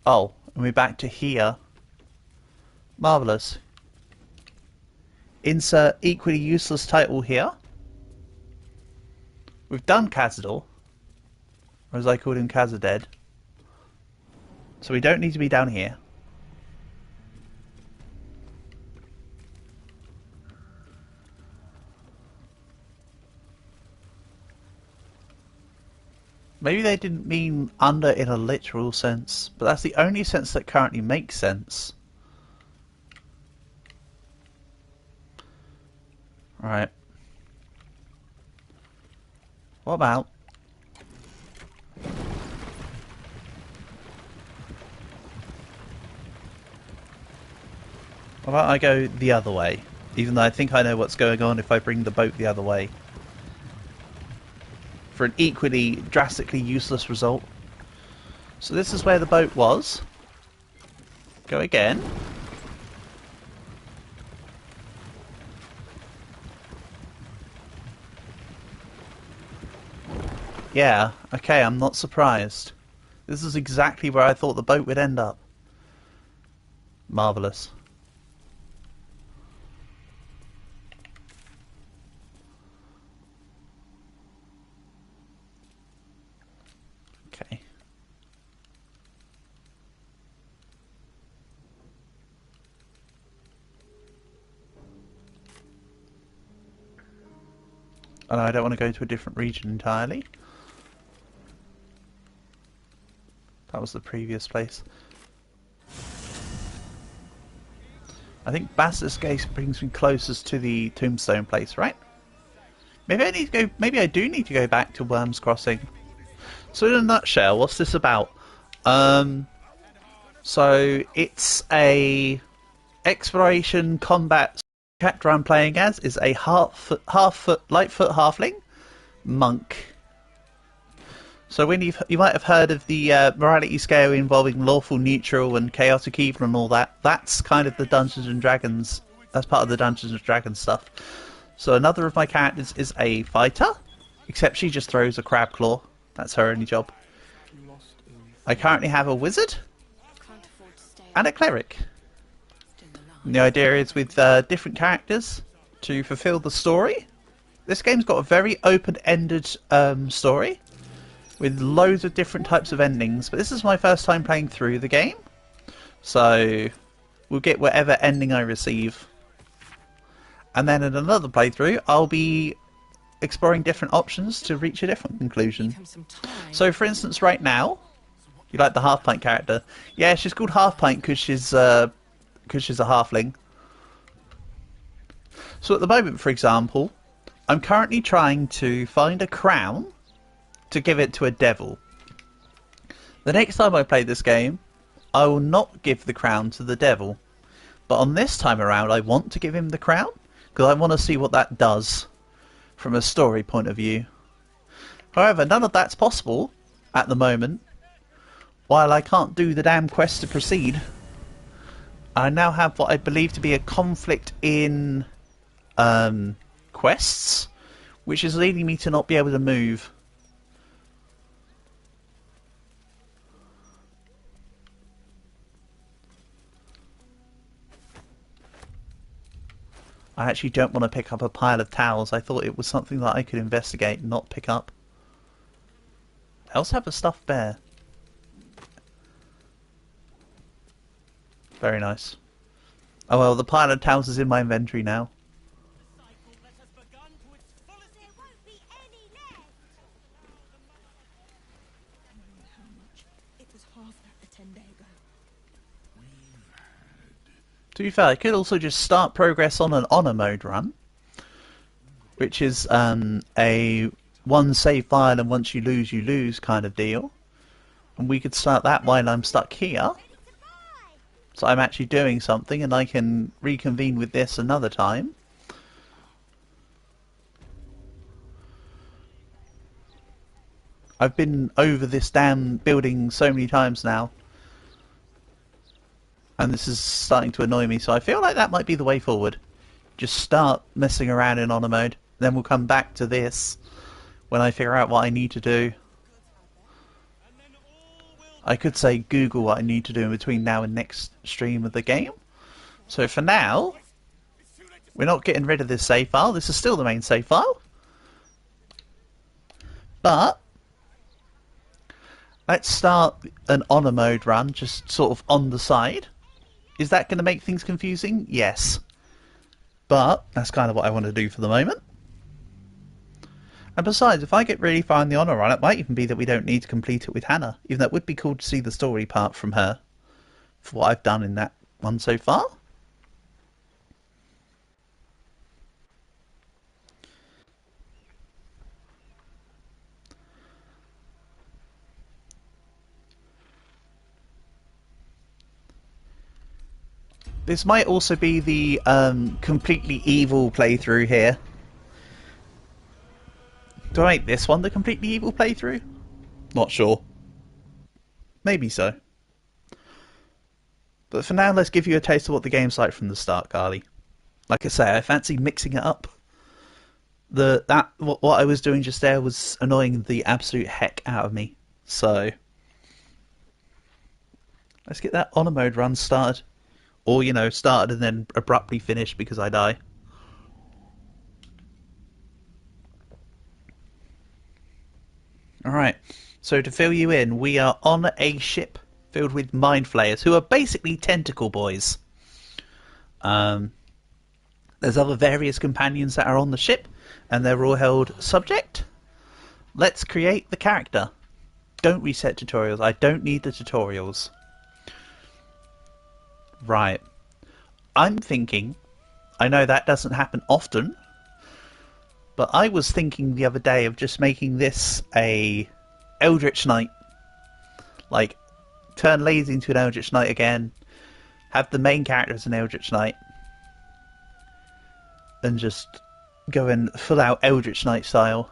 Oh, and we're back to here. Marvellous. Insert equally useless title here. We've done Cazador. Or as I called him, Cazadead. So we don't need to be down here. Maybe they didn't mean under in a literal sense, but that's the only sense that currently makes sense. Right. What about? What about I go the other way? Even though I think I know what's going on if I bring the boat the other way. For an equally drastically useless result. So this is where the boat was. Go again. Yeah, okay, I'm not surprised. This is exactly where I thought the boat would end up. Marvellous. Okay. Oh, no, I don't want to go to a different region entirely. That was the previous place. I think Basilisk Gate brings me closest to the Tombstone place, right? Maybe I need to go. Maybe I do need to go back to Worms Crossing. So in a nutshell, what's this about? So it's a exploration combat character I'm playing as is a Lightfoot halfling monk. So when you might have heard of the morality scale involving lawful, neutral, and chaotic evil and all that. That's kind of the Dungeons and Dragons. That's part of the Dungeons and Dragons stuff. So another of my characters is a fighter, except she just throws a crab claw. That's her only job. I currently have a wizard and a cleric. And the idea is with different characters to fulfill the story. This game's got a very open-ended story with loads of different types of endings, but this is my first time playing through the game, so we'll get whatever ending I receive. And then in another playthrough, I'll be exploring different options to reach a different conclusion. So for instance, right now, you like the Half Pint character? Yeah, she's called Half Pint because she's a halfling. So at the moment, for example, I'm currently trying to find a crown to give it to a devil. The next time I play this game, I will not give the crown to the devil. But on this time around, I want to give him the crown, because I want to see what that does from a story point of view. However, none of that's possible at the moment, while I can't do the damn quest to proceed. I now have what I believe to be a conflict in quests, which is leading me to not be able to move. I actually don't want to pick up a pile of towels. I thought it was something that I could investigate and not pick up. I also have a stuffed bear. Very nice. Oh well, the pile of towels is in my inventory now. To be fair, I could also just start progress on an honor mode run, which is a one save file and once you lose kind of deal. And we could start that while I'm stuck here. So I'm actually doing something and I can reconvene with this another time. I've been over this damn building so many times now. And this is starting to annoy me, so I feel like that might be the way forward. Just start messing around in honor mode, then we'll come back to this when I figure out what I need to do. I could say Google what I need to do in between now and next stream of the game. So for now, we're not getting rid of this save file. This is still the main save file. But let's start an honor mode run, just sort of on the side. Is that going to make things confusing? Yes. But that's kind of what I want to do for the moment. And besides, if I get really far in the honor run, it might even be that we don't need to complete it with Hannah. Even though it would be cool to see the story part from her for what I've done in that one so far. This might also be the completely evil playthrough here. Do I make this one the completely evil playthrough? Not sure. Maybe so. But for now, let's give you a taste of what the game's like from the start, Carly. Like I say, I fancy mixing it up. What I was doing just there was annoying the absolute heck out of me. So let's get that honor mode run started. Or, you know, started and then abruptly finished because I die. Alright, so to fill you in, we are on a ship filled with mind flayers, who are basically tentacle boys. There's other various companions that are on the ship, and they're all held subject. Let's create the character. Don't reset tutorials. I don't need the tutorials. Right. I'm thinking, I know that doesn't happen often, But I was thinking the other day of just making this a Eldritch Knight. Like, turn Lazy into an Eldritch Knight again. Have the main character as an Eldritch Knight. And just go in full out Eldritch Knight style.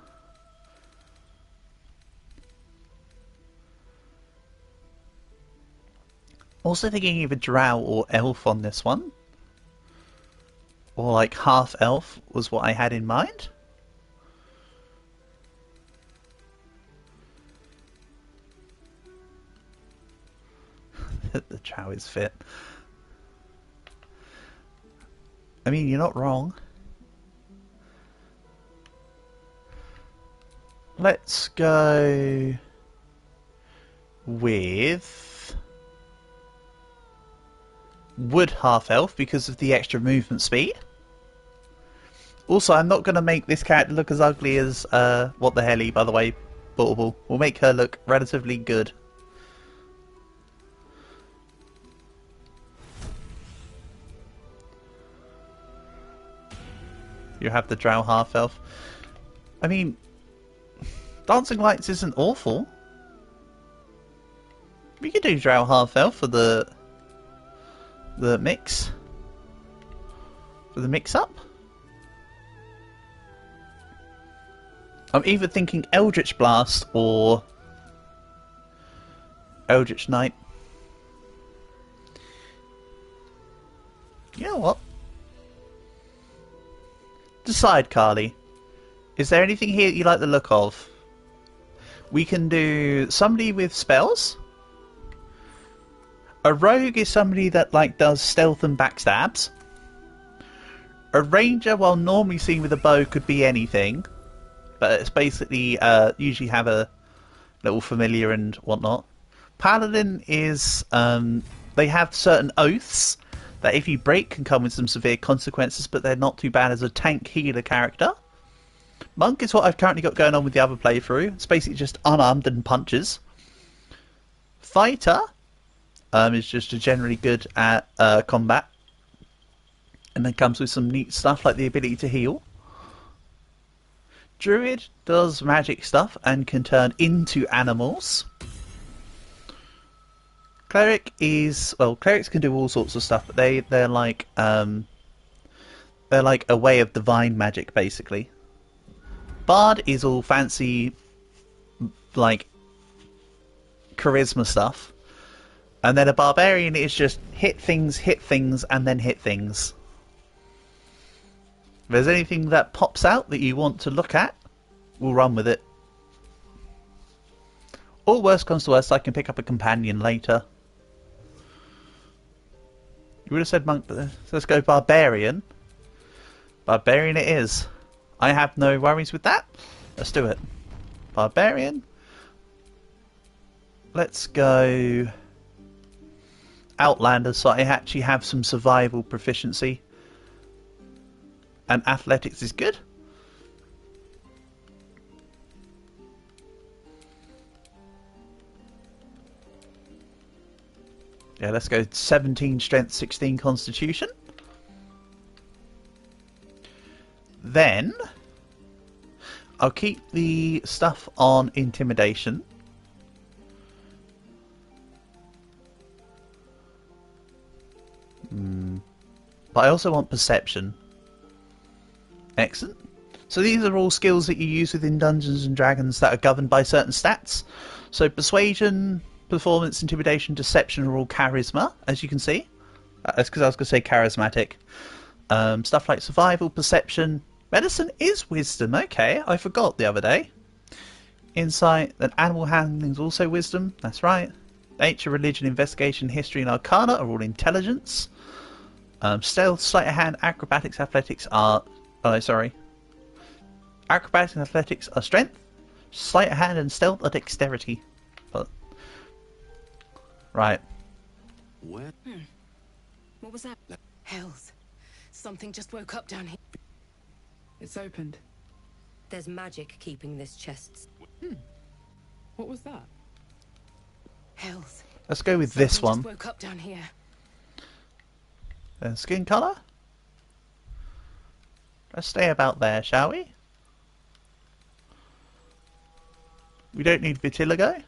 Also thinking either drow or elf on this one. Or like half elf was what I had in mind. The drow is fit. I mean, you're not wrong. Let's go with wood half elf because of the extra movement speed. Also, I'm not going to make this character look as ugly as what the helly, by the way, Butterball. We'll make her look relatively good. You have the drow half elf. I mean, Dancing Lights isn't awful. We could do drow half elf for the mix. For the mix up. I'm either thinking Eldritch Blast or Eldritch Knight. You know what? Decide, Carly. Is there anything here that you like the look of? We can do somebody with spells. A rogue is somebody that like does stealth and backstabs. A ranger, while normally seen with a bow, could be anything. But it's basically usually have a little familiar and whatnot. Paladin is they have certain oaths that if you break can come with some severe consequences, but they're not too bad as a tank healer character. Monk is what I've currently got going on with the other playthrough. It's basically just unarmed and punches. Fighter is just generally good at combat. And then comes with some neat stuff like the ability to heal. Druid does magic stuff and can turn into animals. Cleric is, well, clerics can do all sorts of stuff, but they're like a way of divine magic, basically. Bard is all fancy, like charisma stuff, and then a barbarian is just hit things, and then hit things. If there's anything that pops out that you want to look at, we'll run with it. Or worst comes to worst, I can pick up a companion later. You would have said monk, but let's go barbarian. Barbarian it is. I have no worries with that. Let's do it. Barbarian. Let's go Outlander, so I actually have some survival proficiency. And athletics is good. Yeah, let's go 17 strength, 16 constitution. Then I'll keep the stuff on intimidation. But I also want perception. Excellent. So these are all skills that you use within Dungeons and Dragons that are governed by certain stats. So persuasion, performance, intimidation, deception are all charisma, as you can see. That's because I was going to say charismatic. Stuff like survival, perception, medicine is wisdom. Okay, I forgot the other day. Insight, then animal handling is also wisdom. That's right. Nature, religion, investigation, history, and arcana are all intelligence. Stealth, sleight of hand, acrobatics, athletics are... Oh, sorry. Acrobatics and athletics are strength. Sleight of hand and stealth are dexterity. But... Right. Where? What was that? Hells. Something just woke up down here. It's opened. There's magic keeping this chest. What was that? Hells. Let's go with this one. Just woke up down here. Skin colour? Let's stay about there, shall we? We don't need vitiligo. I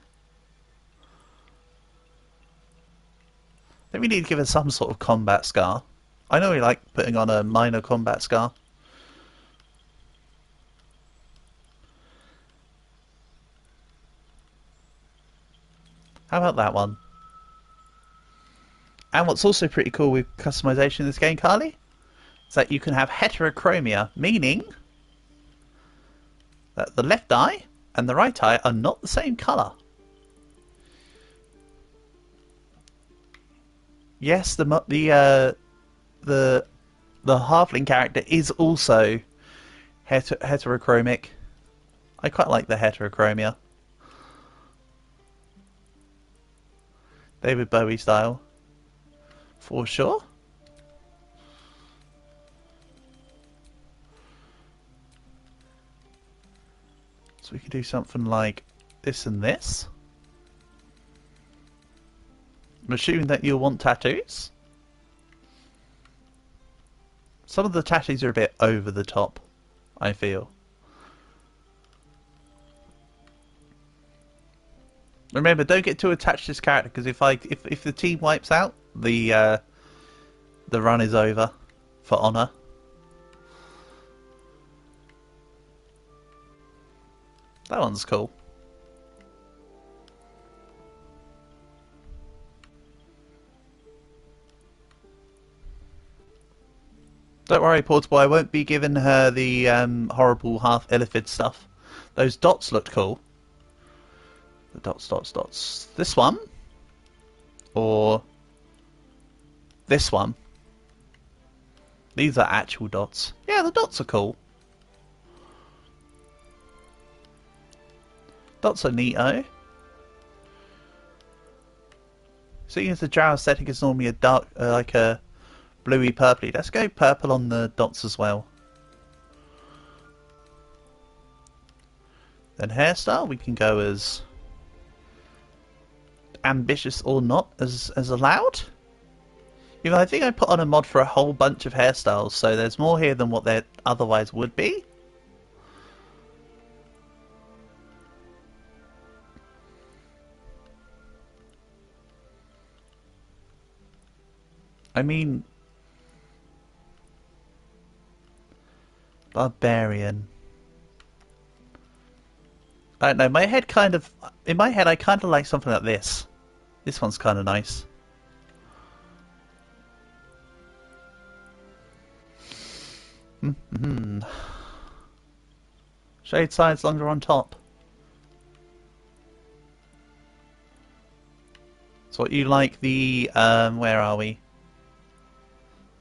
think we need to give her some sort of combat scar. I know we like putting on a minor combat scar. How about that one? And what's also pretty cool with customization in this game, Carly, is that you can have heterochromia, meaning that the left eye and the right eye are not the same colour. Yes, the halfling character is also heterochromic. I quite like the heterochromia. David Bowie style. For sure. So we could do something like this and this. I'm assuming that you'll want tattoos. Some of the tattoos are a bit over the top, I feel. Remember, don't get too attached to this character, because if the team wipes out, the run is over for honour. That one's cool. Don't worry, Portable, I won't be giving her the horrible half-elephid stuff. Those dots looked cool. The dots, dots, dots. This one? Or this one? These are actual dots. Yeah, the dots are cool. Dots are neato. Seeing as the drow aesthetic is normally a dark, like a bluey purpley, let's go purple on the dots as well. Then hairstyle, we can go as ambitious or not as allowed. Even I think I put on a mod for a whole bunch of hairstyles, so there's more here than what there otherwise would be. I mean, barbarian. I don't know, my head kind of... In my head, I kind of like something like this. This one's kind of nice. Shade sides longer on top. So what you like the... where are we?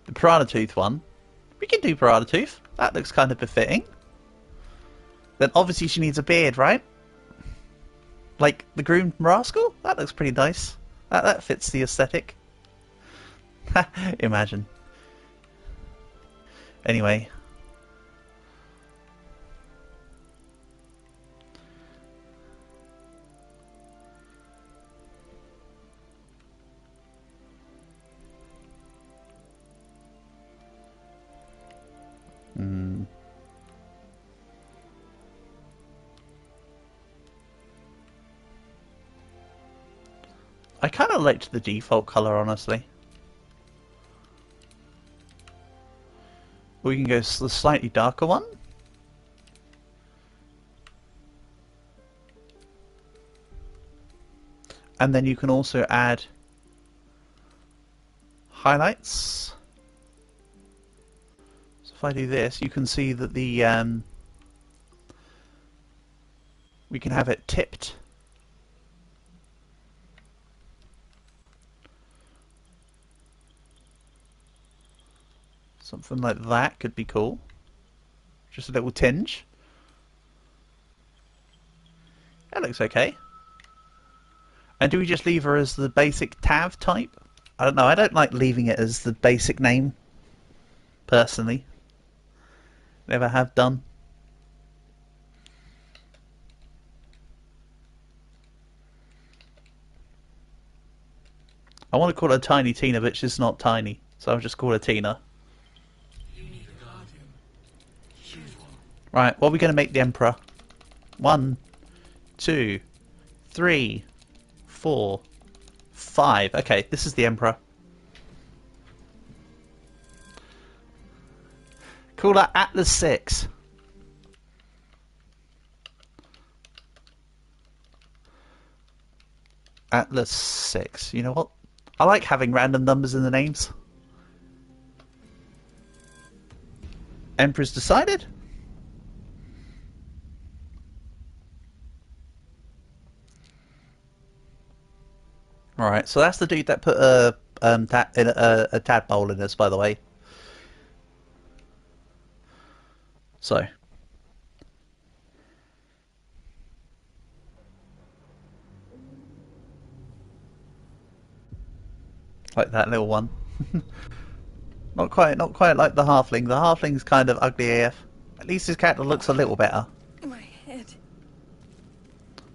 The Piranha Tooth one. We can do Piranha Tooth. That looks kind of befitting. Then obviously she needs a beard, right? Like the Groomed Rascal? That looks pretty nice. That fits the aesthetic. Imagine. Anyway. I kind of liked the default colour, honestly. We can go the slightly darker one. And then you can also add highlights. So if I do this, you can see that the we can have it tipped. Something like that could be cool. Just a little tinge. That looks okay. And do we just leave her as the basic Tav type? I don't know, I don't like leaving it as the basic name. Personally. Never have done. I want to call her Tiny Tina, but she's not tiny. So I'll just call her Tina. Right, what are we going to make the Emperor? 1, 2, 3, 4, 5. Okay, this is the Emperor. Call that Atlas 6. Atlas 6. You know what? I like having random numbers in the names. Emperor's decided. Alright, so that's the dude that put a tadpole in us, by the way. So. Like that little one. Not quite like the halfling. The halfling's kind of ugly AF. At least his character looks a little better. My head.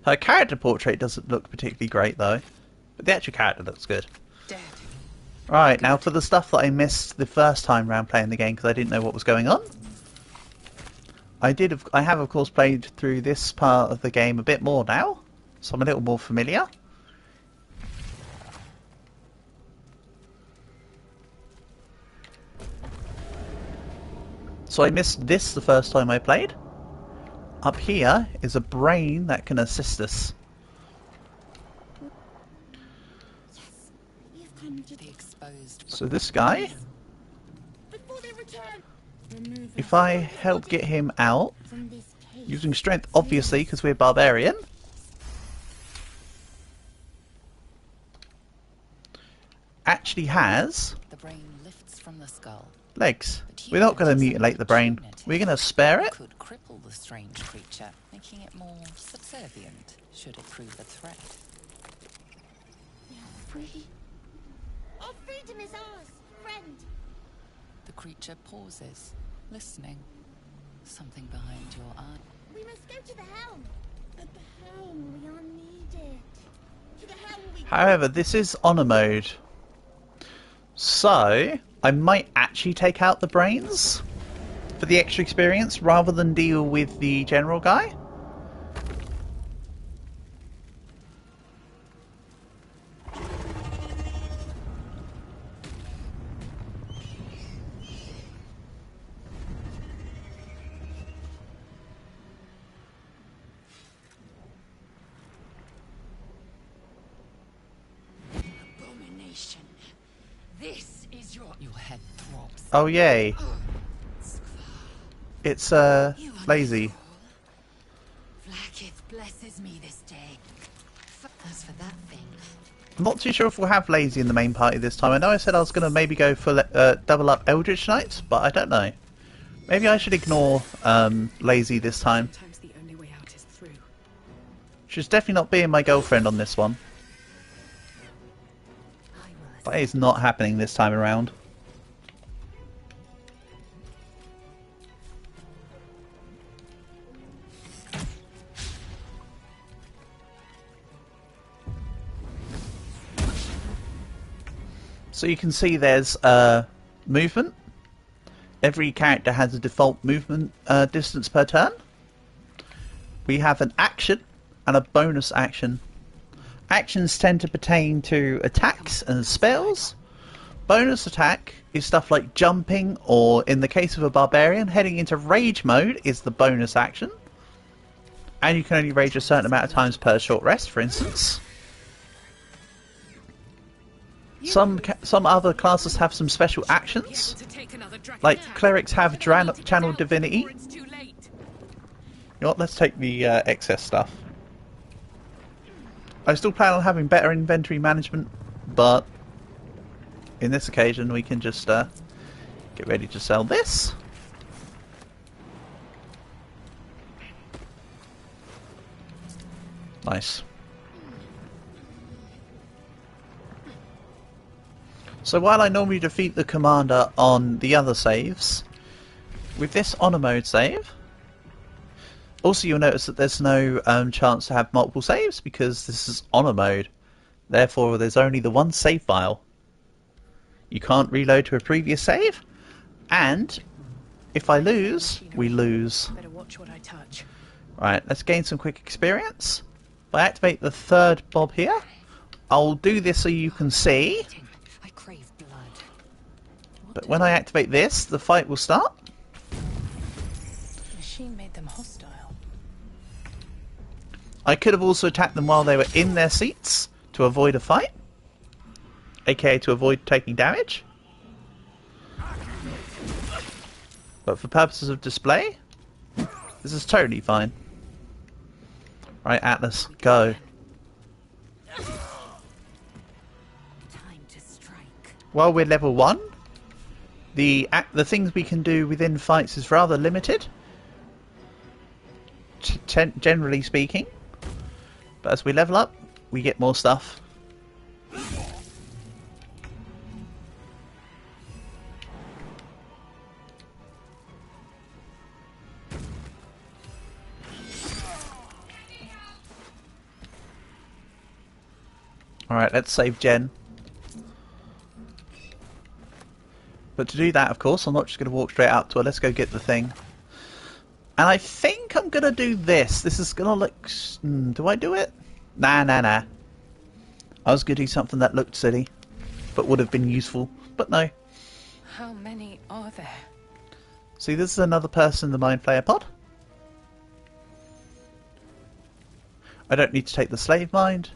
Her character portrait doesn't look particularly great though. But the actual character looks good. Dead. Right, now for the stuff that I missed the first time round playing the game because I didn't know what was going on. I have of course played through this part of the game a bit more now. So I'm a little more familiar. So I missed this the first time I played. Up here is a brain that can assist us. So this guy, if I help get him out, using strength obviously because we're barbarian, actually has The brain lifts from the skull. legs. We're not going to mutilate the brain. We're going to spare it. Could cripple the strange creature, making it more subservient should it prove a threat. We are free. Our freedom is ours, friend. The creature pauses, listening. Something behind your eye. We must go to the helm. At the helm, we are needed. To the helm we go. However, this is honor mode. So, I might actually take out the brains for the extra experience rather than deal with the general guy. Abomination. This is your head throbs. Oh yay. It's lazy. Blackith blesses me this day. As for that thing, I'm not too sure if we'll have lazy in the main party this time. I know I said I was going to maybe go for double up Eldritch Knights, but I don't know. Maybe I should ignore lazy this time. Sometimes the only way out is through. She's definitely not being my girlfriend on this one. That is not happening this time around. So you can see there's movement. Every character has a default movement distance per turn. We have an action and a bonus action. Actions tend to pertain to attacks and spells. Bonus attack is stuff like jumping, or in the case of a barbarian, heading into rage mode is the bonus action. And you can only rage a certain amount of times per short rest, for instance. Some other classes have some special actions, like clerics have channel divinity. You know what, let's take the excess stuff. I still plan on having better inventory management, but in this occasion we can just get ready to sell this. Nice. So while I normally defeat the commander on the other saves, with this honor mode save, also you'll notice that there's no chance to have multiple saves because this is honor mode. Therefore there's only the one save file. You can't reload to a previous save, and if I lose, we lose. Better watch what I touch. Right, let's gain some quick experience. I activate the third bob here, I'll do this so you can see. I crave blood. But when I activate this, the fight will start. The machine made them hostile. I could have also attacked them while they were in their seats to avoid a fight, aka to avoid taking damage. But for purposes of display, this is totally fine. Right, Atlas, go. Time to strike. While we're level 1, the things we can do within fights is rather limited, generally speaking. But as we level up, we get more stuff. Alright, let's save Jen. But to do that, of course, I'm not just going to walk straight up to her. Let's go get the thing. And I think I'm going to do this. This is going to look... do I do it? Nah. I was going to do something that looked silly, but would have been useful. But no. How many are there? See, this is another person in the Mind Flayer pod. I don't need to take the Slave Mind.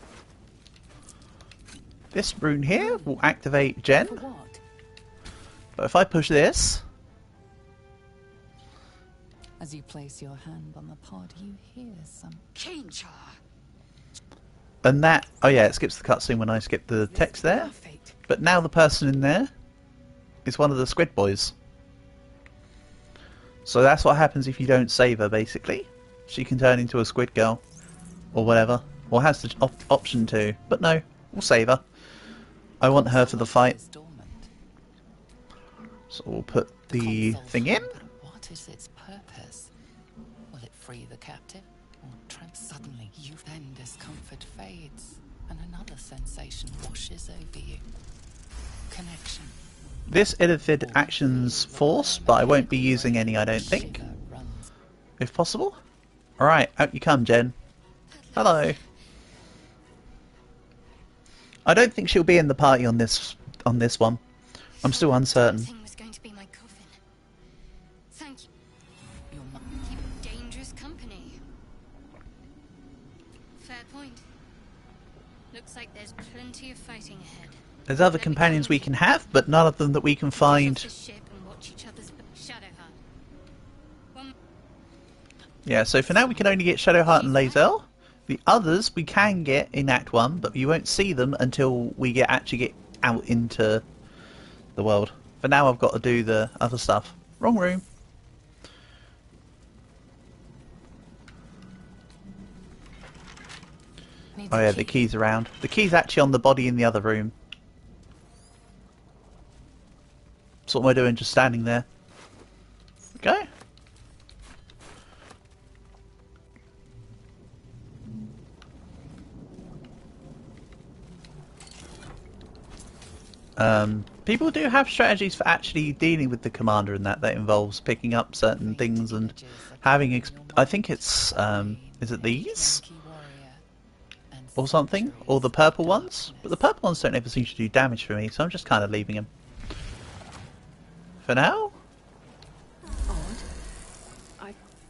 This rune here will activate Jen. For what? But if I push this... As you place your hand on the pod, you hear some Change her. And that... Oh yeah, it skips the cutscene when I skip the text there. But now the person in there is one of the Squid Boys. So that's what happens if you don't save her, basically. She can turn into a Squid Girl. Or whatever. Or has the option to. But no, we'll save her. I want her for the fight. So we'll put the thing in. what is its purpose? Will it free the captive? Or suddenly then discomfort fades and another sensation washes over you. Connection. This edited actions force, but I won't be using any, I don't think. If possible. Alright, out you come, Jen. Hello. I don't think she'll be in the party on this one. I'm still uncertain. Was going to be my coffin. Thank you. Keep dangerous company. Fair point. Looks like there's plenty of fighting ahead. There's other companions we can have, but none of them that we can find. Yeah, so for now we can only get Shadowheart and Lae'zel. The others we can get in Act 1, but you won't see them until we actually get out into the world. For now I've got to do the other stuff. Wrong room. Oh yeah, the key's around. The key's actually on the body in the other room. So what am I doing? Just standing there. Okay. People do have strategies for actually dealing with the commander, and that involves picking up certain things and having. I think it's is it these or something, or the purple ones? But the purple ones don't ever seem to do damage for me, so I'm just kind of leaving them for now.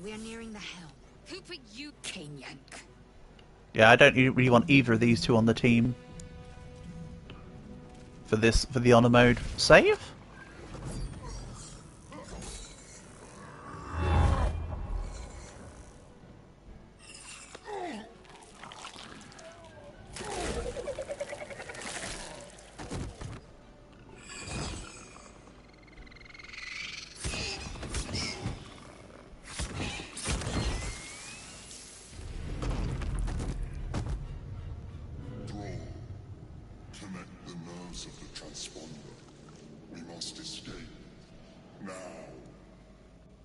We're nearing the helm. Who put you, Cane Yank? Yeah, I don't really want either of these two on the team for the honor mode save.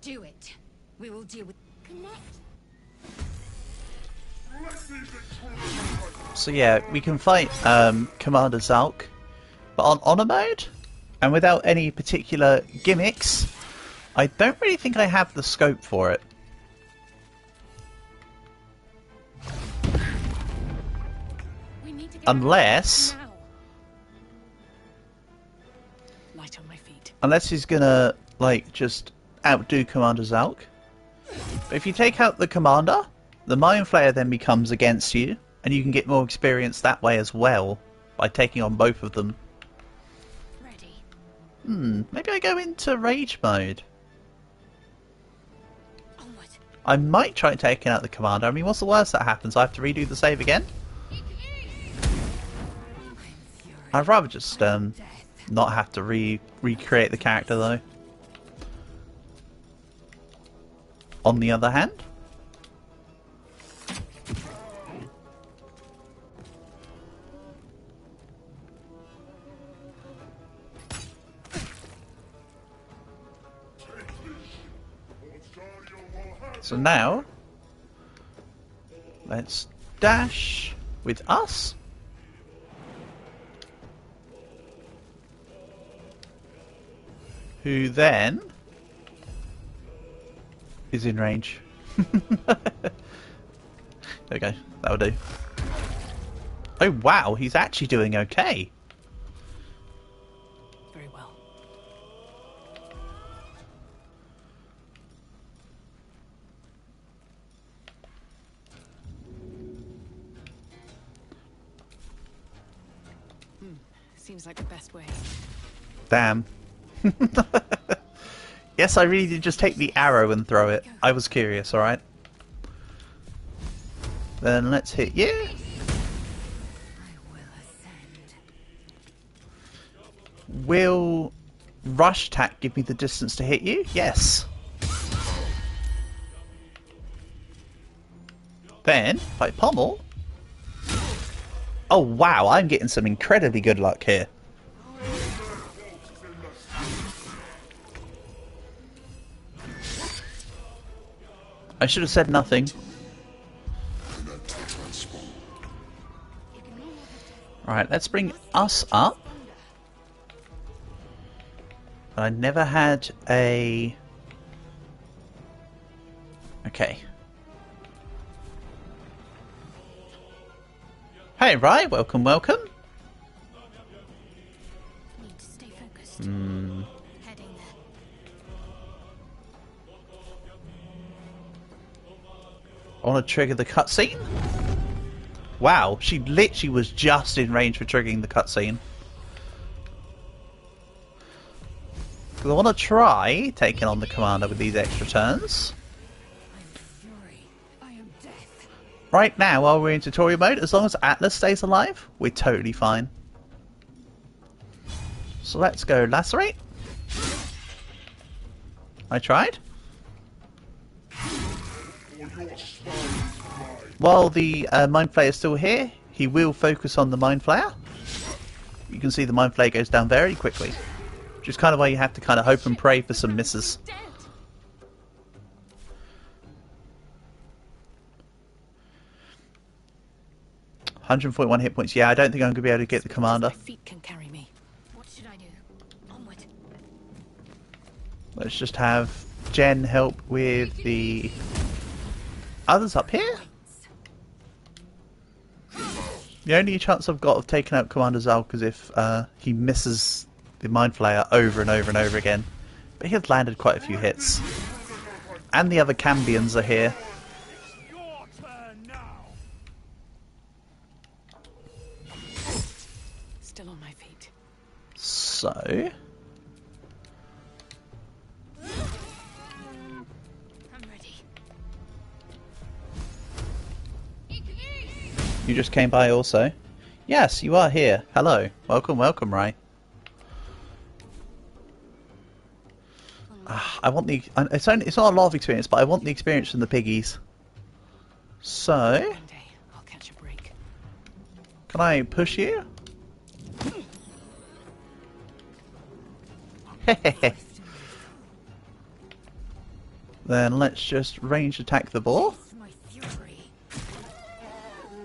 Do it. We will deal with connect. So yeah, we can fight Commander Zalk, but on honor mode and without any particular gimmicks. I don't really think I have the scope for it. Unless... Light on my feet. Unless he's gonna, like, just outdo Commander Zalk. But if you take out the Commander, the Mind Flayer then becomes against you, and you can get more experience that way as well, by taking on both of them. Maybe I go into Rage mode. I might try taking out the Commander. I mean, what's the worst that happens? I have to redo the save again? I'd rather just not have to recreate the character though. On the other hand, so now let's dash with us. Who then is in range. There we go, that'll do. Oh wow, he's actually doing okay. Very well. Seems like the best way. Damn. Yes, I really did just take the arrow and throw it. I was curious, alright? Then let's hit you. Will rush attack give me the distance to hit you? Yes. Then, if I pommel... Oh wow, I'm getting some incredibly good luck here. I should have said nothing. Right, let's bring us up. I never had a... Okay. Hey, Rai, welcome, welcome. Need to stay focused. Hmm. Heading there. I want to trigger the cutscene. Wow, she literally was just in range for triggering the cutscene. Because I want to try taking on the Commander with these extra turns. Right now, while we're in tutorial mode, as long as Atlas stays alive, we're totally fine. So let's go lacerate. I tried. While the Mind Flayer is still here, he will focus on the Mind Flayer. You can see the Mind Flayer goes down very quickly. Which is kind of why you have to kind of hope and pray for some misses. 141 hit points. Yeah, I don't think I'm going to be able to get the Commander. My feet can carry me. What should I do? Onward. Let's just have Jen help with the others up here. The only chance I've got of taking out Commander Zalk is if he misses the Mind Flayer over and over and over again. But he has landed quite a few hits. And the other Cambions are here. Still on my feet. So... I'm ready. You just came by also? Yes, you are here. Hello. Welcome, welcome, Rai. I want the... It's not a lot of experience, but I want the experience from the piggies. So... One day I'll catch a break. Can I push you? Then let's just range attack the ball.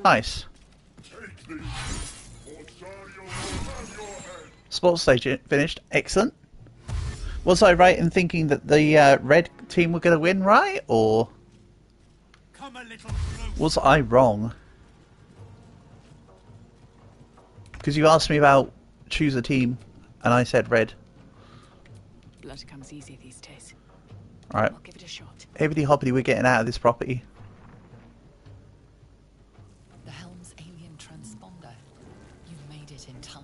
Nice. Sports stage finished. Excellent. Was I right in thinking that the red team were going to win, right? Or was I wrong? Because you asked me about choose a team, and I said red. Blood comes easy these days. Alright. I'll give it a shot. Hibbity hoppity, we're getting out of this property. The helm's alien transponder. You've made it in time.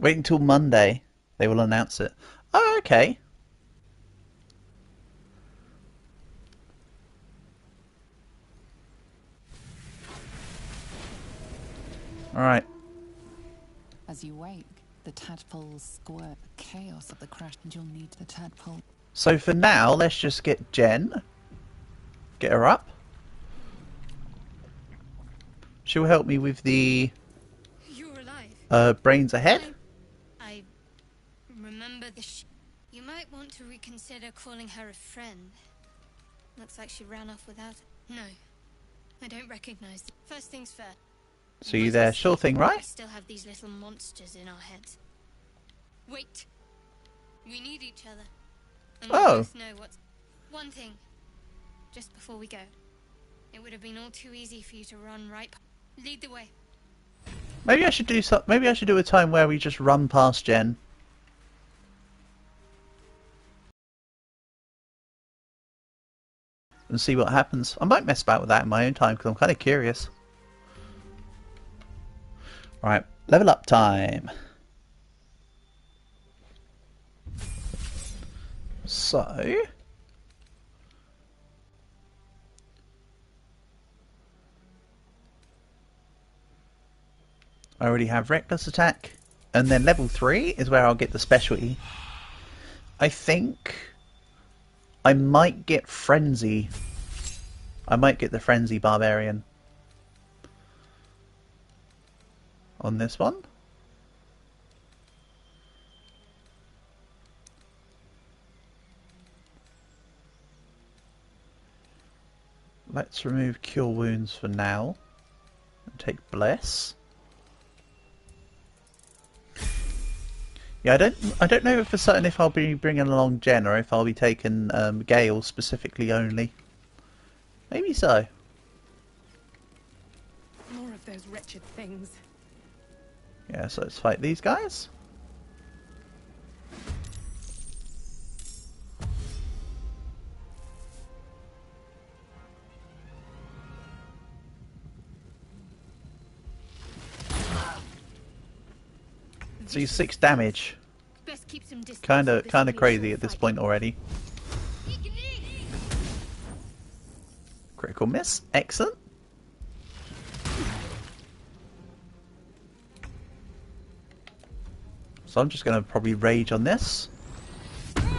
Wait until Monday. They will announce it. Oh, okay. Alright. As you wake, the tadpoles squirt the chaos of the crash, and you'll need the tadpole. So for now, let's just get Jen. Get her up. She'll help me with the You're alive. brains ahead. I remember you might want to reconsider calling her a friend. Looks like she ran off without it. No, I don't recognize it. First things first. So you there? Sure thing, right? We still have these little monsters in our heads. Wait. We need each other. And we both know what's... One thing. Just before we go. It would have been all too easy for you to run right... Lead the way. Maybe I should do some. Maybe I should do a time where we just run past Jen. And see what happens. I might mess about with that in my own time because I'm kind of curious. Alright, level up time. So... I already have reckless attack. And then level 3 is where I'll get the specialty. I think... I might get Frenzy. I might get the Frenzy Barbarian. On this one. Let's remove Cure Wounds for now. And take Bless. Yeah, I don't know for certain if I'll be bringing along Jen or if I'll be taking Gale specifically only. Maybe so. More of those wretched things. Yeah, so let's fight these guys. So he's 6 damage. Kinda crazy at this point already. Critical miss. Excellent. So I'm just going to probably rage on this. And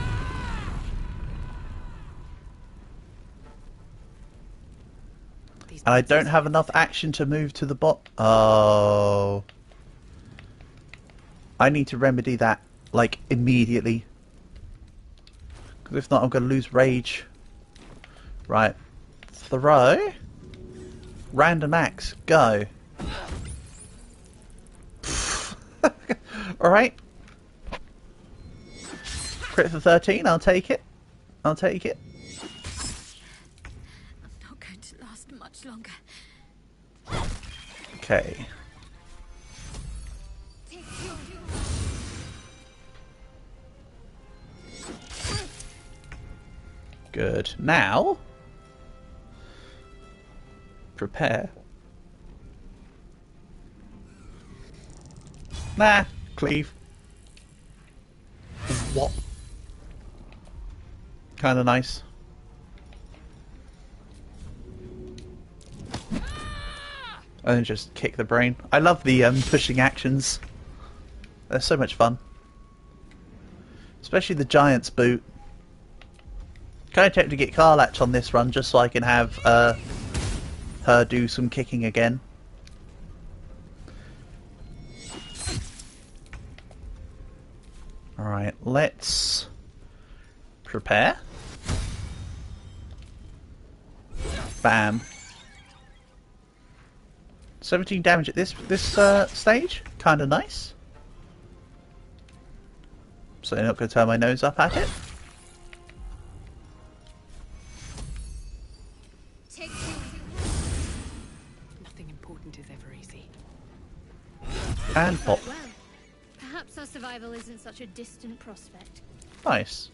I don't have enough action to move to the bot. Oh. I need to remedy that, like, immediately. Because if not, I'm going to lose rage. Right. Throw. Random axe. Go. Alright. Crit for 13. I'll take it. I'll take it. I'm not going to last much longer. Okay. Good. Now, prepare. Nah, cleave. What? Kind of nice. And then just kick the brain. I love the pushing actions. They're so much fun. Especially the Giant's Boot. Kind of tempted to get Karlach on this run just so I can have her do some kicking again. Alright, let's prepare. Bam. 17 damage at this stage. Kind of nice. So you're not going to turn my nose up at it. Nothing important is ever easy. And pop. Well, perhaps our survival isn't such a distant prospect. Nice.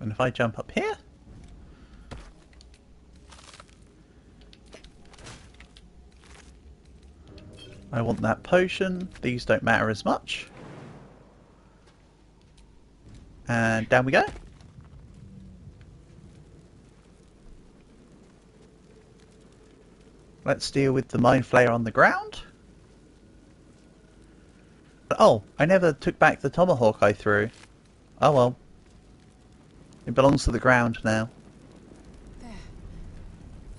And if I jump up here, I want that potion. These don't matter as much. And down we go. Let's deal with the Mind Flayer on the ground. Oh, I never took back the tomahawk I threw. Oh well. It belongs to the ground now. There.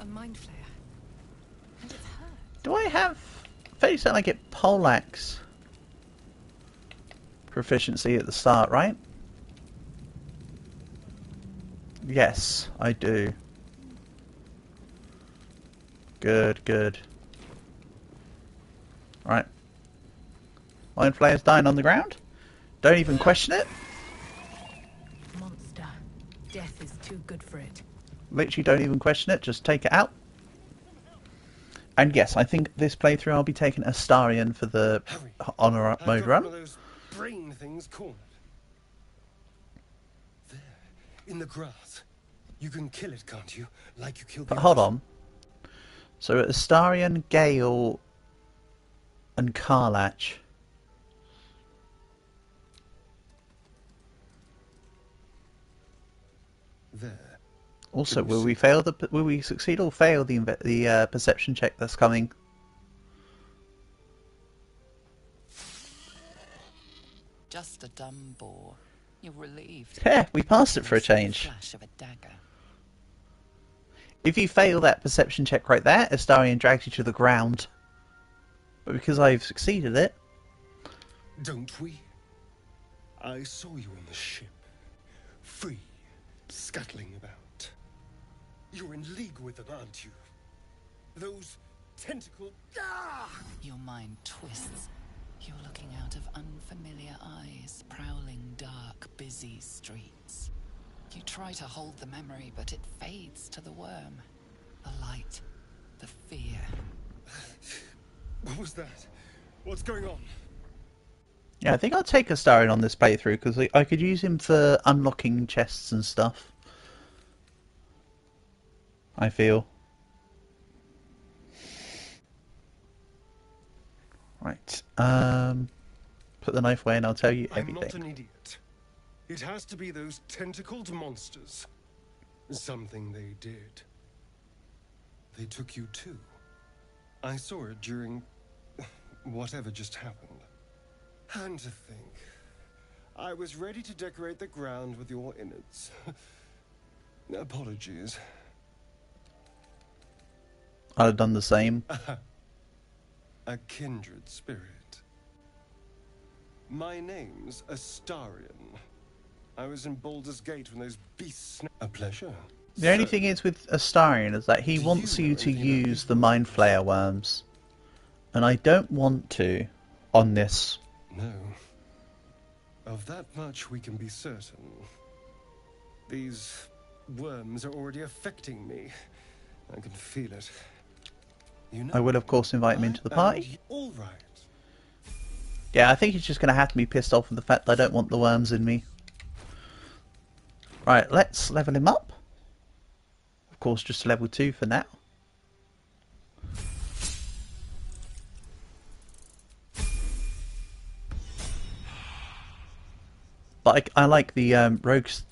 A mind flayer. And it's hurt. Do I have... fairly certain I get poleaxe proficiency at the start, right? Yes, I do. Good, good. Right. Mind Flayer's dying on the ground. Don't even question it. Monster. Death is too good for it. Literally don't even question it, just take it out. And yes, I think this playthrough I'll be taking Astarion for the Honor Up mode run. One of those brain things cornered. There, in the grass. You can kill it, can't you? Like you killed the But hold others. on. So Astarion, Gale, and Karlach. There. Also, will we succeed or fail the perception check that's coming? Just a dumb bore. You're relieved. Yeah, we passed it for a change. Flash of a dagger. If you fail that perception check right there, Astarion drags you to the ground. But because I've succeeded it... Don't we? I saw you on the ship. Free. Scuttling about. You're in league with them, aren't you? Those tentacles... Ah! Your mind twists. You're looking out of unfamiliar eyes, prowling dark, busy streets. You try to hold the memory, but it fades to the worm. The light. The fear. What was that? What's going on? Yeah, I think I'll take Astarion on this playthrough, because I could use him for unlocking chests and stuff. I feel. Right. Put the knife away and I'll tell you everything. I'm not an idiot. It has to be those tentacled monsters. Something they did. They took you too. I saw it during whatever just happened. And to think, I was ready to decorate the ground with your innards. Apologies. I'd have done the same. A kindred spirit. My name's Astarion. I was in Baldur's Gate when those beasts... A pleasure. The only thing is with Astarion is that he wants you to use the Mind Flayer worms. And I don't want to on this. No. Of that much we can be certain. These worms are already affecting me. I can feel it. You know, I will of course invite him into the party. All right. Yeah, I think he's just going to have to be pissed off with the fact that I don't want the worms in me. Right, let's level him up. Of course, just level 2 for now. But I like the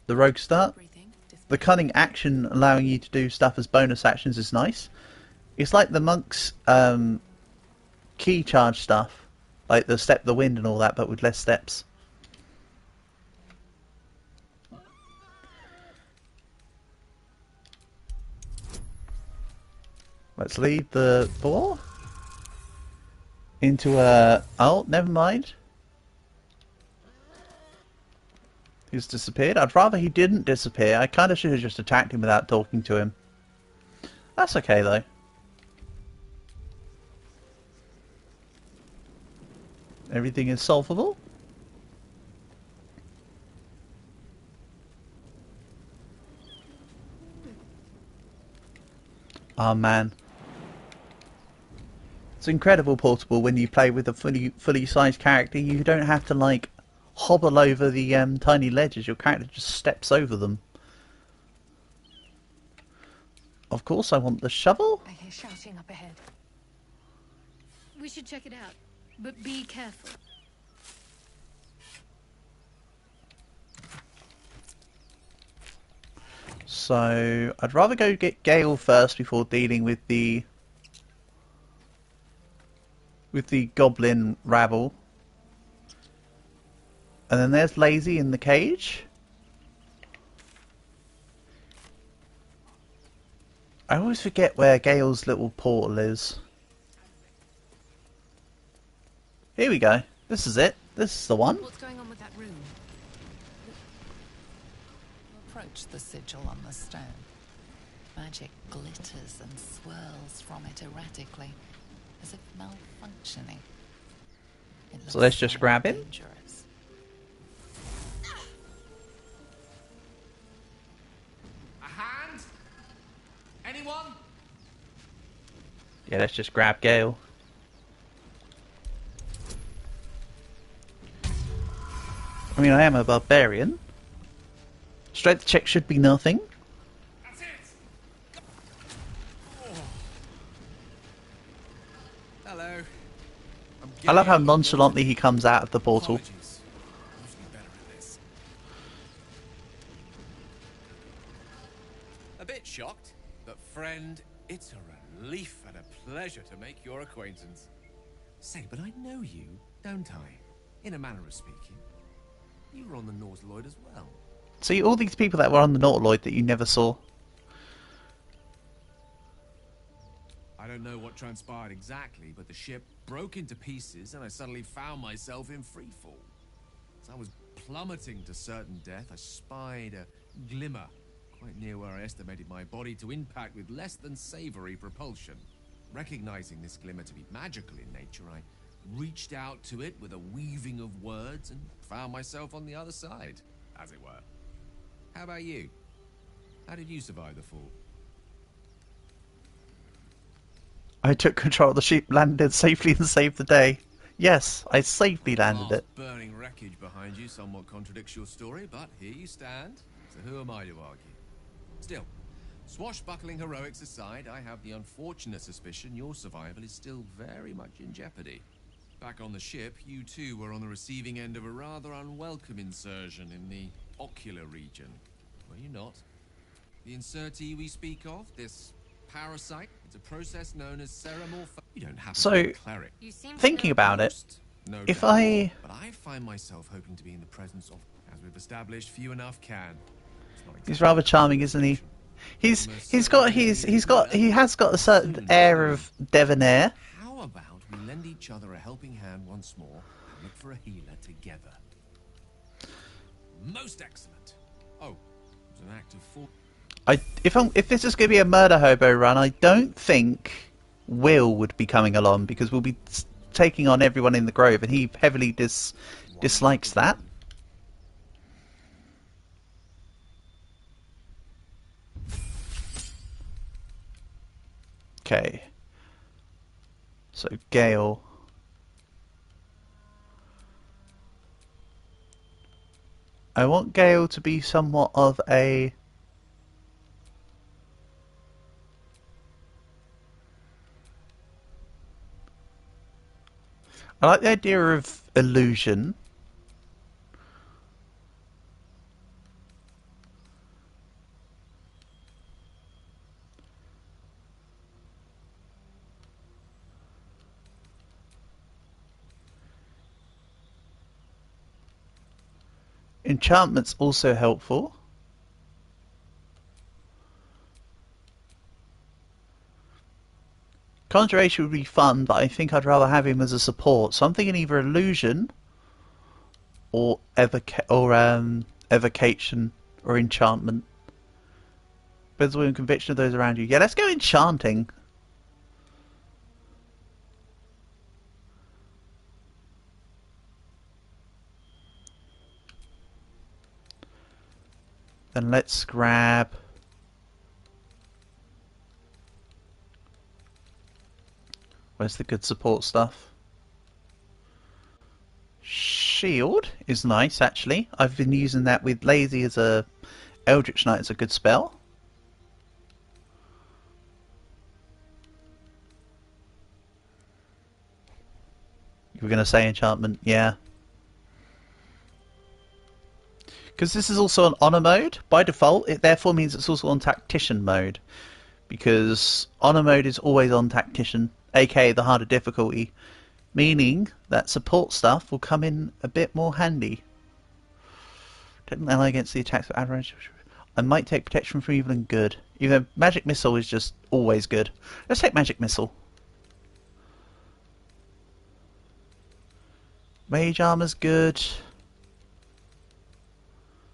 rogue start. The cunning action allowing you to do stuff as bonus actions is nice. It's like the monk's key charge stuff, like the step the wind and all that, but with less steps. Let's leave the boar into a... Oh, never mind. He's disappeared. I'd rather he didn't disappear. I kind of should have just attacked him without talking to him. That's okay, though. Everything is solvable. Oh, man. It's incredible portable when you play with a fully sized character. You don't have to, like, hobble over the tiny ledges. Your character just steps over them. Of course, I want the shovel. I hear shouting up ahead. We should check it out, but be careful. So, I'd rather go get Gale first before dealing with the goblin rabble. And then there's Lazy in the cage. I always forget where Gale's little portal is. Here we go. This is it. This is the one. What's going on with that room? Approach the sigil on the stone. Magic glitters and swirls from it erratically, as if malfunctioning. So let's just grab him. Dangerous. A hand? Anyone? Yeah, let's just grab Gale. I mean, I am a barbarian. Strength check should be nothing. That's it. Hello. I love how nonchalantly he comes out of the portal. Apologies. Usually better at this. A bit shocked, but friend, it's a relief and a pleasure to make your acquaintance. Say, but I know you, don't I? In a manner of speaking. You were on the Nautiloid as well. See, all these people that were on the Nautiloid that you never saw. I don't know what transpired exactly, but the ship broke into pieces and I suddenly found myself in freefall. As I was plummeting to certain death, I spied a glimmer quite near where I estimated my body to impact with less than savory propulsion. Recognizing this glimmer to be magical in nature, I reached out to it with a weaving of words and found myself on the other side, as it were. How about you? How did you survive the fall? I took control of the ship, landed safely and saved the day. Yes, I safely landed it. Burning wreckage behind you somewhat contradicts your story, but here you stand. So who am I to argue? Still, swashbuckling heroics aside, I have the unfortunate suspicion your survival is still very much in jeopardy. Back on the ship, you too were on the receiving end of a rather unwelcome insertion in the ocular region. Were you not? The insertee we speak of, this parasite, it's a process known as ceramorph. You don't have to be a cleric. Thinking about it, No if doubt. I... But I find myself hoping to be in the presence of, as we've established, few enough can. He's rather charming, isn't he? He has got a certain air of debonair. How about we lend each other a helping hand once more and look for a healer together? Most excellent. Oh, it was an act of force. If this is going to be a murder hobo run, I don't think Will would be coming along because we'll be taking on everyone in the Grove, and he heavily dislikes that. Okay. So Gale. I want Gale to be somewhat of a... I like the idea of illusion. Enchantment's also helpful. Conjuration would be fun, but I think I'd rather have him as a support. So I'm thinking either illusion or evocation or enchantment. Builds with conviction of those around you. Yeah, let's go enchanting. Then let's grab... Where's the good support stuff? Shield is nice, actually. I've been using that with Lazy as a Eldritch Knight as a good spell. You were going to say enchantment, yeah. Because this is also on honor mode. By default, it therefore means it's also on tactician mode. Because honor mode is always on tactician, aka the harder difficulty. Meaning that support stuff will come in a bit more handy. Technical ally against the attacks of average. I might take protection from evil and good. Even magic missile is just always good. Let's take magic missile. Mage armor's good.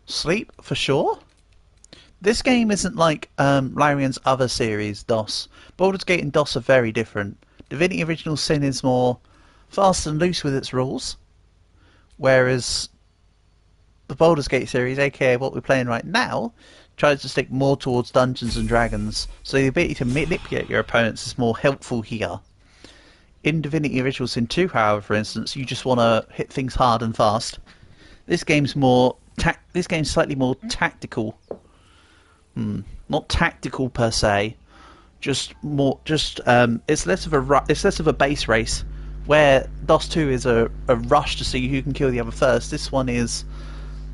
Sleep for sure. This game isn't like Larian's other series, DOS. Baldur's Gate and DOS are very different. Divinity Original Sin is more fast and loose with its rules, whereas the Baldur's Gate series, aka what we're playing right now, tries to stick more towards Dungeons and Dragons, so the ability to manipulate your opponents is more helpful here. In Divinity Original Sin 2, however, for instance, you just want to hit things hard and fast. This game's slightly more tactical. Not tactical per se, it's less of a base race. Where DOS 2 is a rush to see who can kill the other first, this one is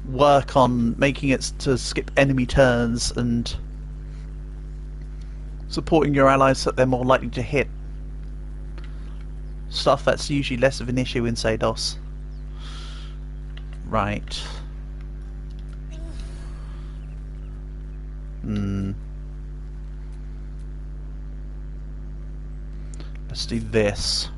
work on making it to skip enemy turns and supporting your allies so that they're more likely to hit. Stuff that's usually less of an issue in, say, DOS. Right. Let's do this.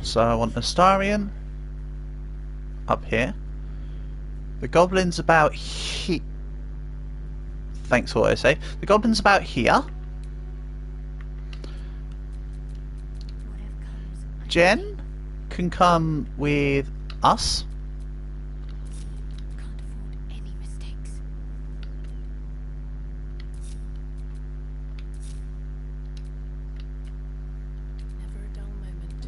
So I want Astarion up here. The goblin's about here. Thanks for what I say. The goblin's about here. Jen can come with us. Can't afford any mistakes. Never a dull moment.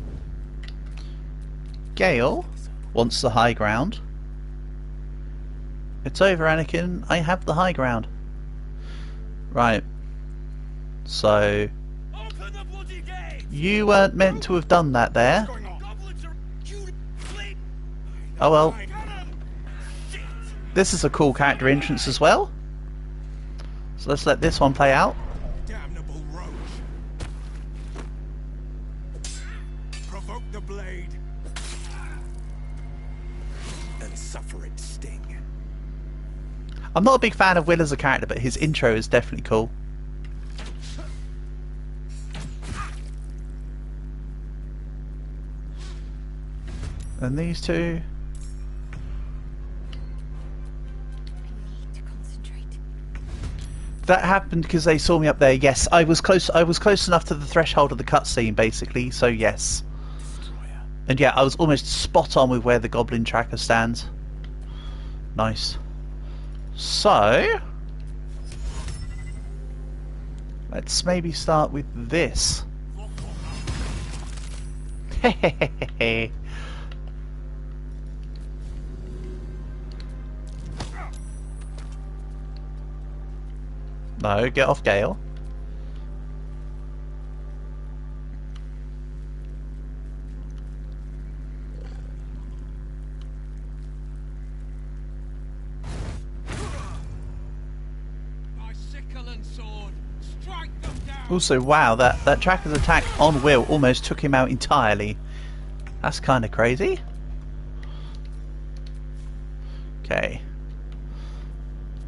Gale wants the high ground. It's over, Anakin. I have the high ground. Right. So... You weren't meant to have done that there. Oh well. This is a cool character entrance as well. So let's let this one play out. Damnable roach. Provoke the blade. And suffer its sting. I'm not a big fan of Will as a character, but his intro is definitely cool. And these two. That happened because they saw me up there. Yes, I was close enough to the threshold of the cutscene, basically. So yes. And yeah, I was almost spot on with where the goblin tracker stands. Nice. So let's maybe start with this. Hehehehe. No, get off Gale. My sickle and sword, strike them down. Also, wow, that tracker's attack on Will almost took him out entirely. That's kind of crazy. Okay.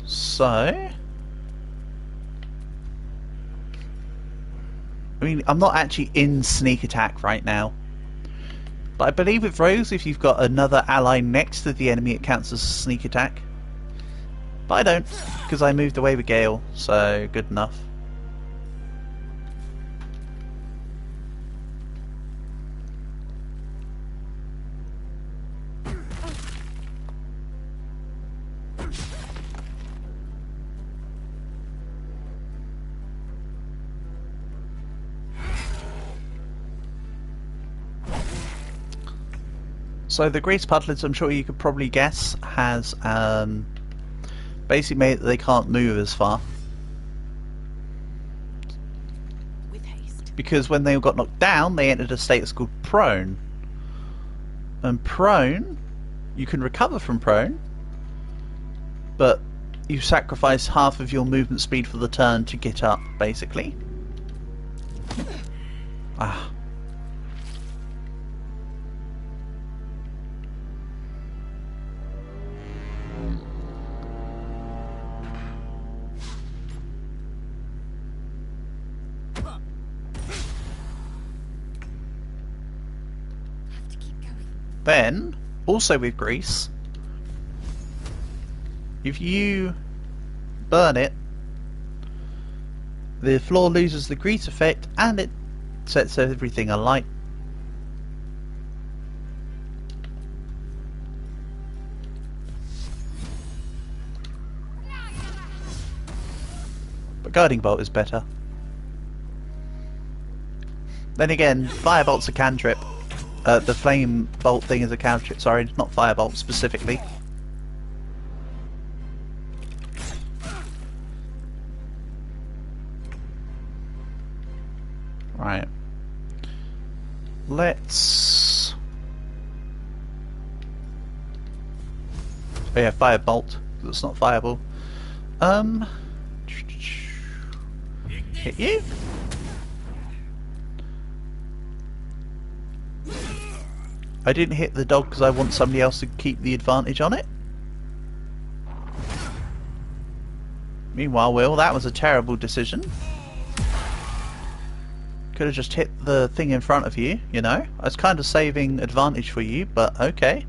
So... I mean, I'm not actually in sneak attack right now. But I believe with rogues, if you've got another ally next to the enemy, it counts as a sneak attack. But I don't, because I moved away with Gale, so good enough. So the grease puddlers, I'm sure you could probably guess, has basically made that they can't move as far. With haste. Because when they got knocked down, they entered a status called prone. And prone, you can recover from prone, but you sacrifice half of your movement speed for the turn to get up, basically. Ah. Then, also with grease, if you burn it, the floor loses the grease effect and it sets everything alight. But guiding bolt is better. Then again, firebolt's a cantrip. The flame bolt thing is a cantrip, sorry, not firebolt specifically. Right. Let's... Oh yeah, firebolt. That's not fireball. Hit you? I didn't hit the dog because I want somebody else to keep the advantage on it. Meanwhile, Will, that was a terrible decision. Could have just hit the thing in front of you, you know. I was kind of saving advantage for you, but okay.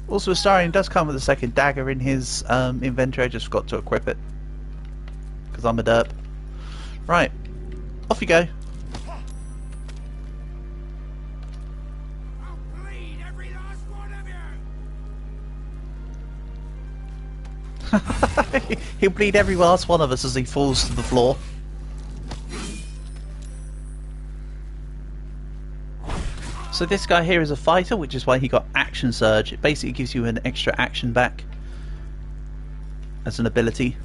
Also, Astarion does come with a second dagger in his inventory. I just forgot to equip it. Because I'm a derp. Right. Off you go. He'll bleed every last one of us as he falls to the floor. So this guy here is a fighter, which is why he got Action Surge. It basically gives you an extra action back as an ability.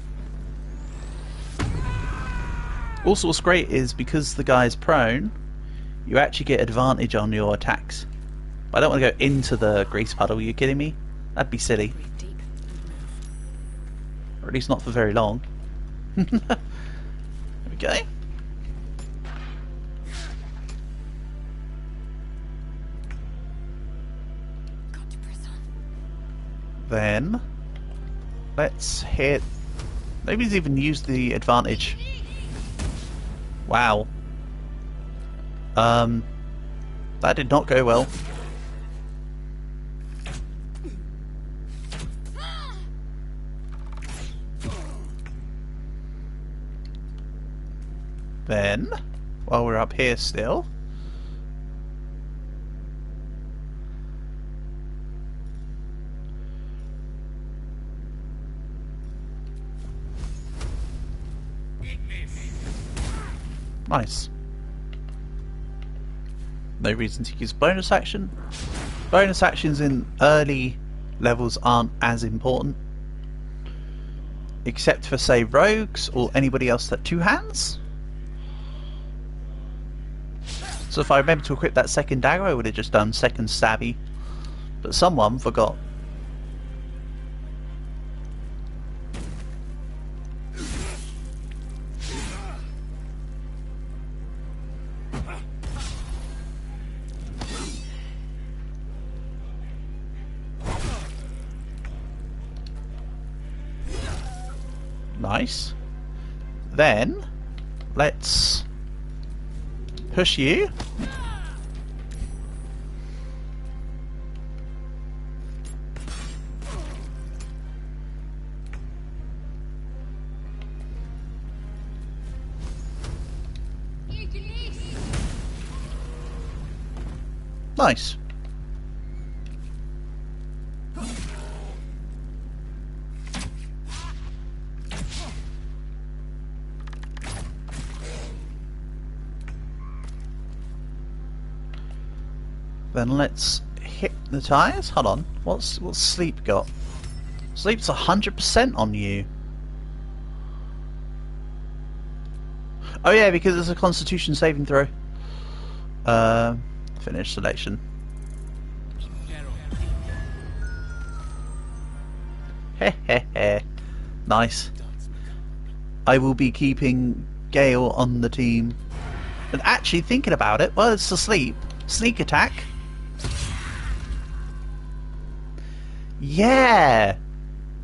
Also what's great is because the guy is prone, you actually get advantage on your attacks. But I don't want to go into the grease puddle, are you kidding me? That'd be silly. Or at least not for very long. There we go. Then let's hit. Maybe he's even used the advantage. Wow. That did not go well. Then, while we're up here still, nice. No reason to use bonus action. Bonus actions in early levels aren't as important, except for, say, rogues or anybody else that two hands. So if I remember to equip that second dagger, I would have just done second stabby. But someone forgot. Nice. Then, let's push you. Nice. Then let's hypnotize. Hold on. What's sleep got? Sleep's 100% on you. Oh yeah, because it's a Constitution saving throw. Finish selection. Hehehe. Nice. I will be keeping Gale on the team. And actually, thinking about it, well, it's asleep. Sneak attack. Yeah!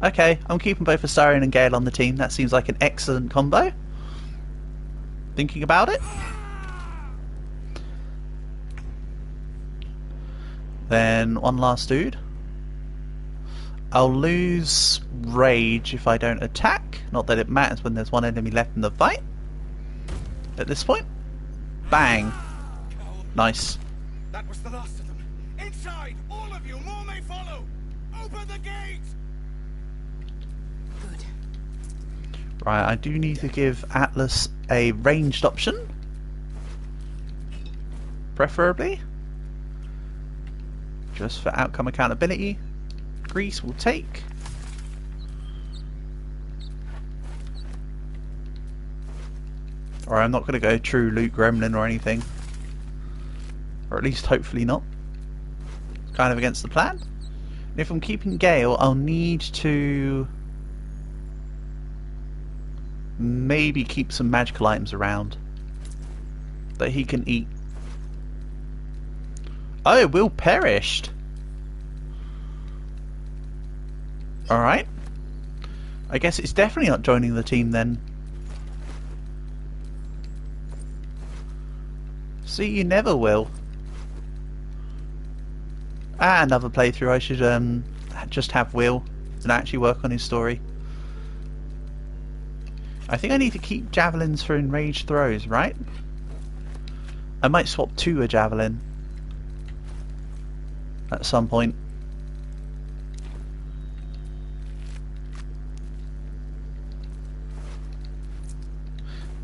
Okay, I'm keeping both Astarion and Gale on the team. That seems like an excellent combo. Thinking about it. Then one last dude. I'll lose rage if I don't attack. Not that it matters when there's one enemy left in the fight. At this point. Bang. Nice. That was the last of them. Inside, all of you. More may follow. Open the gate. Good. Right, I do need to give Atlas a ranged option. Preferably. Just for outcome accountability. Grease will take. Or I'm not going to go true loot gremlin or anything. Or at least hopefully not. Kind of against the plan. And if I'm keeping Gale, I'll need to maybe keep some magical items around that he can eat. Oh, Will perished. Alright. I guess it's definitely not joining the team then. See, you never will. Ah, another playthrough. I should just have Will and actually work on his story. I think I need to keep javelins for enraged throws, right? I might swap to a javelin at some point.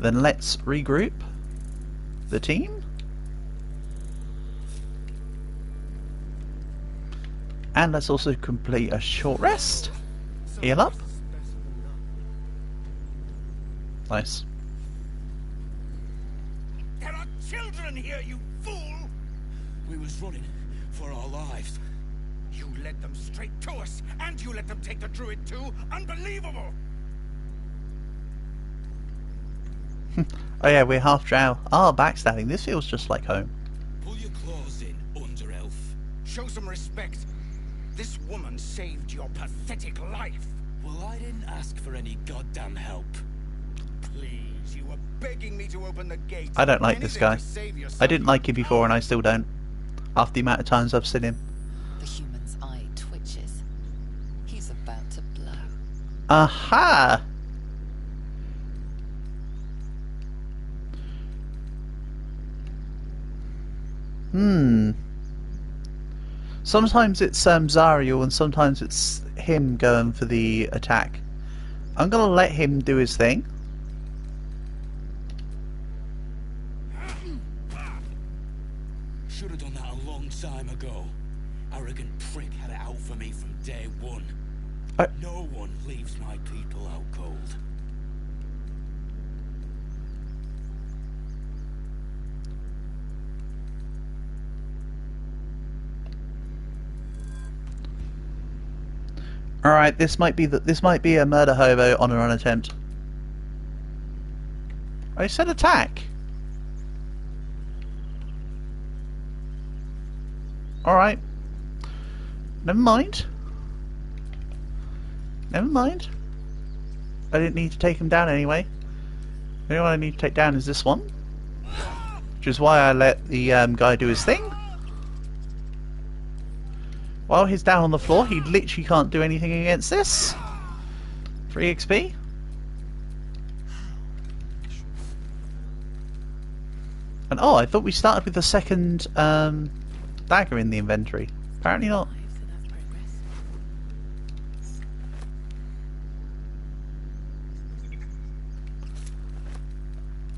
Then let's regroup the team. And let's also complete a short rest. Heal up. Nice. There are children here, you fool! We was running for our lives. You led them straight to us, and you let them take the druid too? Unbelievable! Oh yeah, we're half drow. Ah, backstabbing. This feels just like home. Pull your claws in, under elf. Show some respect. This woman saved your pathetic life. Well, I didn't ask for any goddamn help. Please, you were begging me to open the gate. I don't like this guy. I didn't like him before and I still don't. After the amount of times I've seen him. The human's eye twitches. He's about to blow. Aha! Sometimes it's Zariel and sometimes it's him going for the attack. I'm gonna let him do his thing. Should have done that a long time ago. Arrogant prick had it out for me from day one. No one leaves my people out cold. Alright, this might be a murder hobo on a run attempt. I said attack. Alright. Never mind. Never mind. I didn't need to take him down anyway. The only one I need to take down is this one. Which is why I let the guy do his thing. While he's down on the floor, he literally can't do anything against this. 3 XP. And oh, I thought we started with the second dagger in the inventory. Apparently not.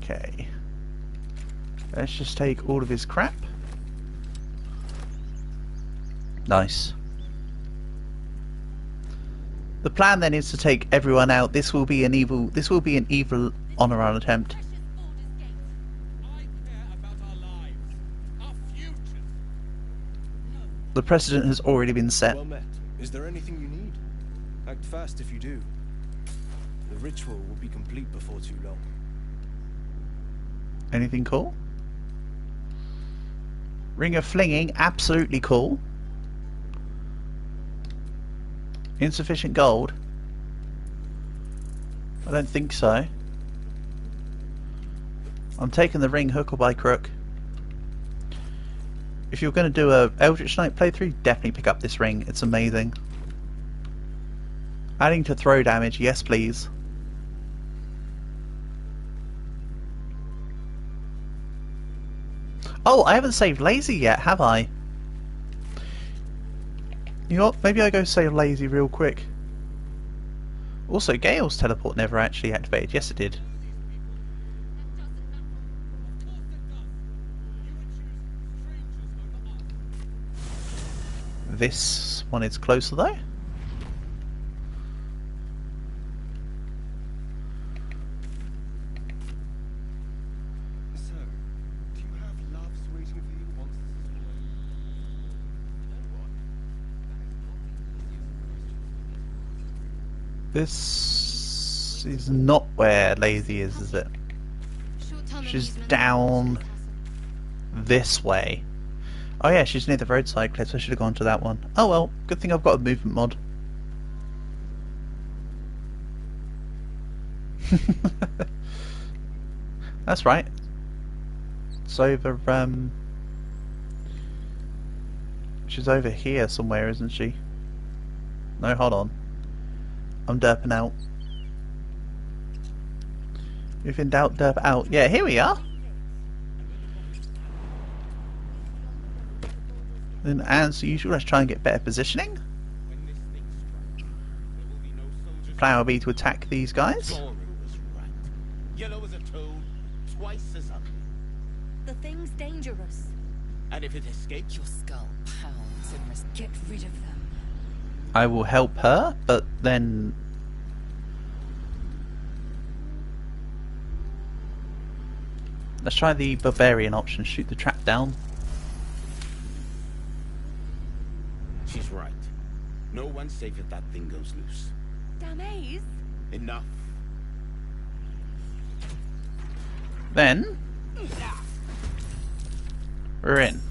Okay. Let's just take all of his crap. Nice. The plan then is to take everyone out. This will be an evil honor roll attempt. The precedent has already been set. Well met. Is there anything you need? Act fast if you do. The ritual will be complete before too long. Anything cool? Ring of Flinging, absolutely cool. Insufficient gold? I don't think so. I'm taking the ring hook or by crook. If you're going to do a Eldritch Knight playthrough, definitely pick up this ring. It's amazing. Adding to throw damage, yes please. Oh, I haven't saved Lazy yet, have I? You know what? Maybe I go save Lazy real quick. Also, Gale's teleport never actually activated. Yes, it did. This one is closer though. This is not where Lazy is it? She's down this way. Oh yeah, she's near the roadside cliffs. I should have gone to that one. Oh well, good thing I've got a movement mod. That's right. It's over, she's over here somewhere, isn't she? No, hold on. I'm derping out. If in doubt, derp out. Yeah, here we are. Then, as usual, let's try and get better positioning. The plan will be to attack these guys. Yellow as a toad, twice as ugly. The thing's dangerous. And if it escapes, your skull pounds in risk. Get rid of them. I will help her, but then let's try the barbarian option. Shoot the trap down. she's right. No one's safe if that thing goes loose. Damaze? Enough. Then we're in.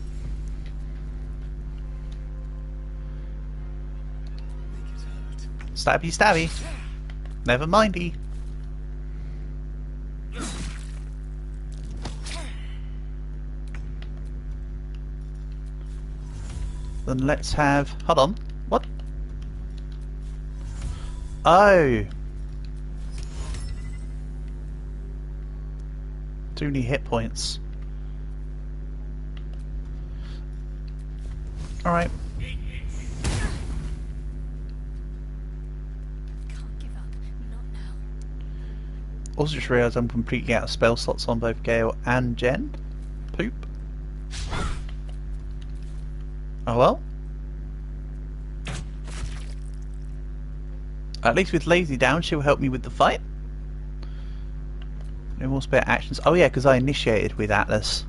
Stabby stabby. Never mindy. Then let's have... Hold on. What? Oh. Too many hit points. Alright. Also just realised I'm completely out of spell slots on both Gale and Jen. Poop. Oh well. At least with Lazy down, she'll help me with the fight. No more spare actions. Oh yeah, because I initiated with Atlas.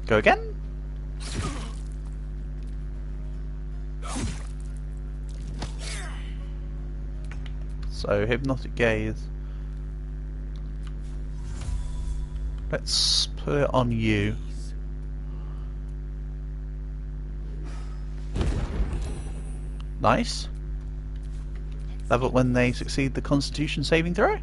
Go again. So hypnotic gaze. Let's put it on you. Nice. Love it when they succeed the Constitution saving throw.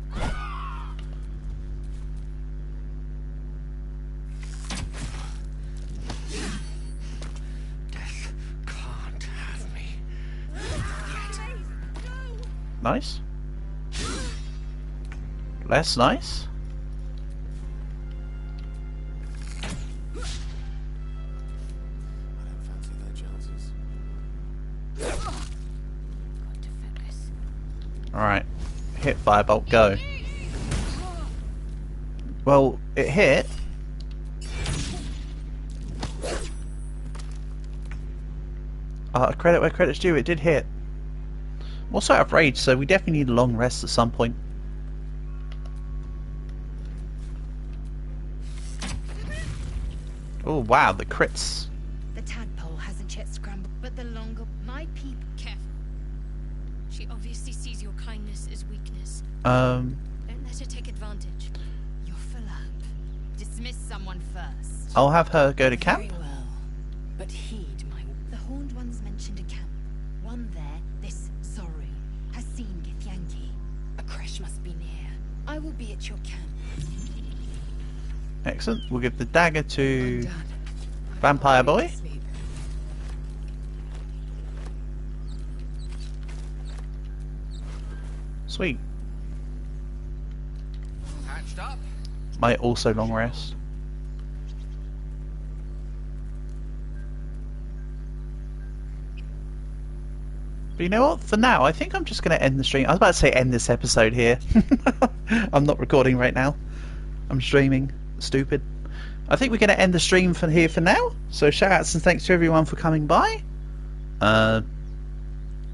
Death can't have me. Nice. Less nice. Alright. Hit firebolt, go. Well, it hit. Credit where credit's due, it did hit. I'm also out of rage, so we definitely need a long rest at some point. Oh wow, the crits. The tadpole hasn't yet scrambled, but the longer my people. Careful. She obviously sees your kindness as weakness. Don't let her take advantage. You're full up. Dismiss someone first. I'll have her go to camp. Very well, but heed my. The horned ones mentioned a camp. One there, this Sorry, has seen Githyanki. A crash must be near. I will be at your camp. Excellent. We'll give the dagger to Vampire Boy. Sweet. Patched up. Might also long rest. But you know what? For now, I think I'm just going to end the stream. I was about to say end this episode here. I'm not recording right now. I'm streaming. Stupid. I think we're going to end the stream from here for now. So shout outs and thanks to everyone for coming by. I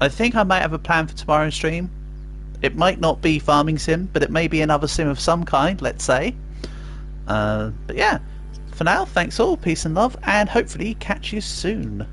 think I might have a plan for tomorrow's stream. It might not be Farming Sim, but it may be another sim of some kind, let's say. But yeah, for now, thanks all, peace and love, and hopefully catch you soon.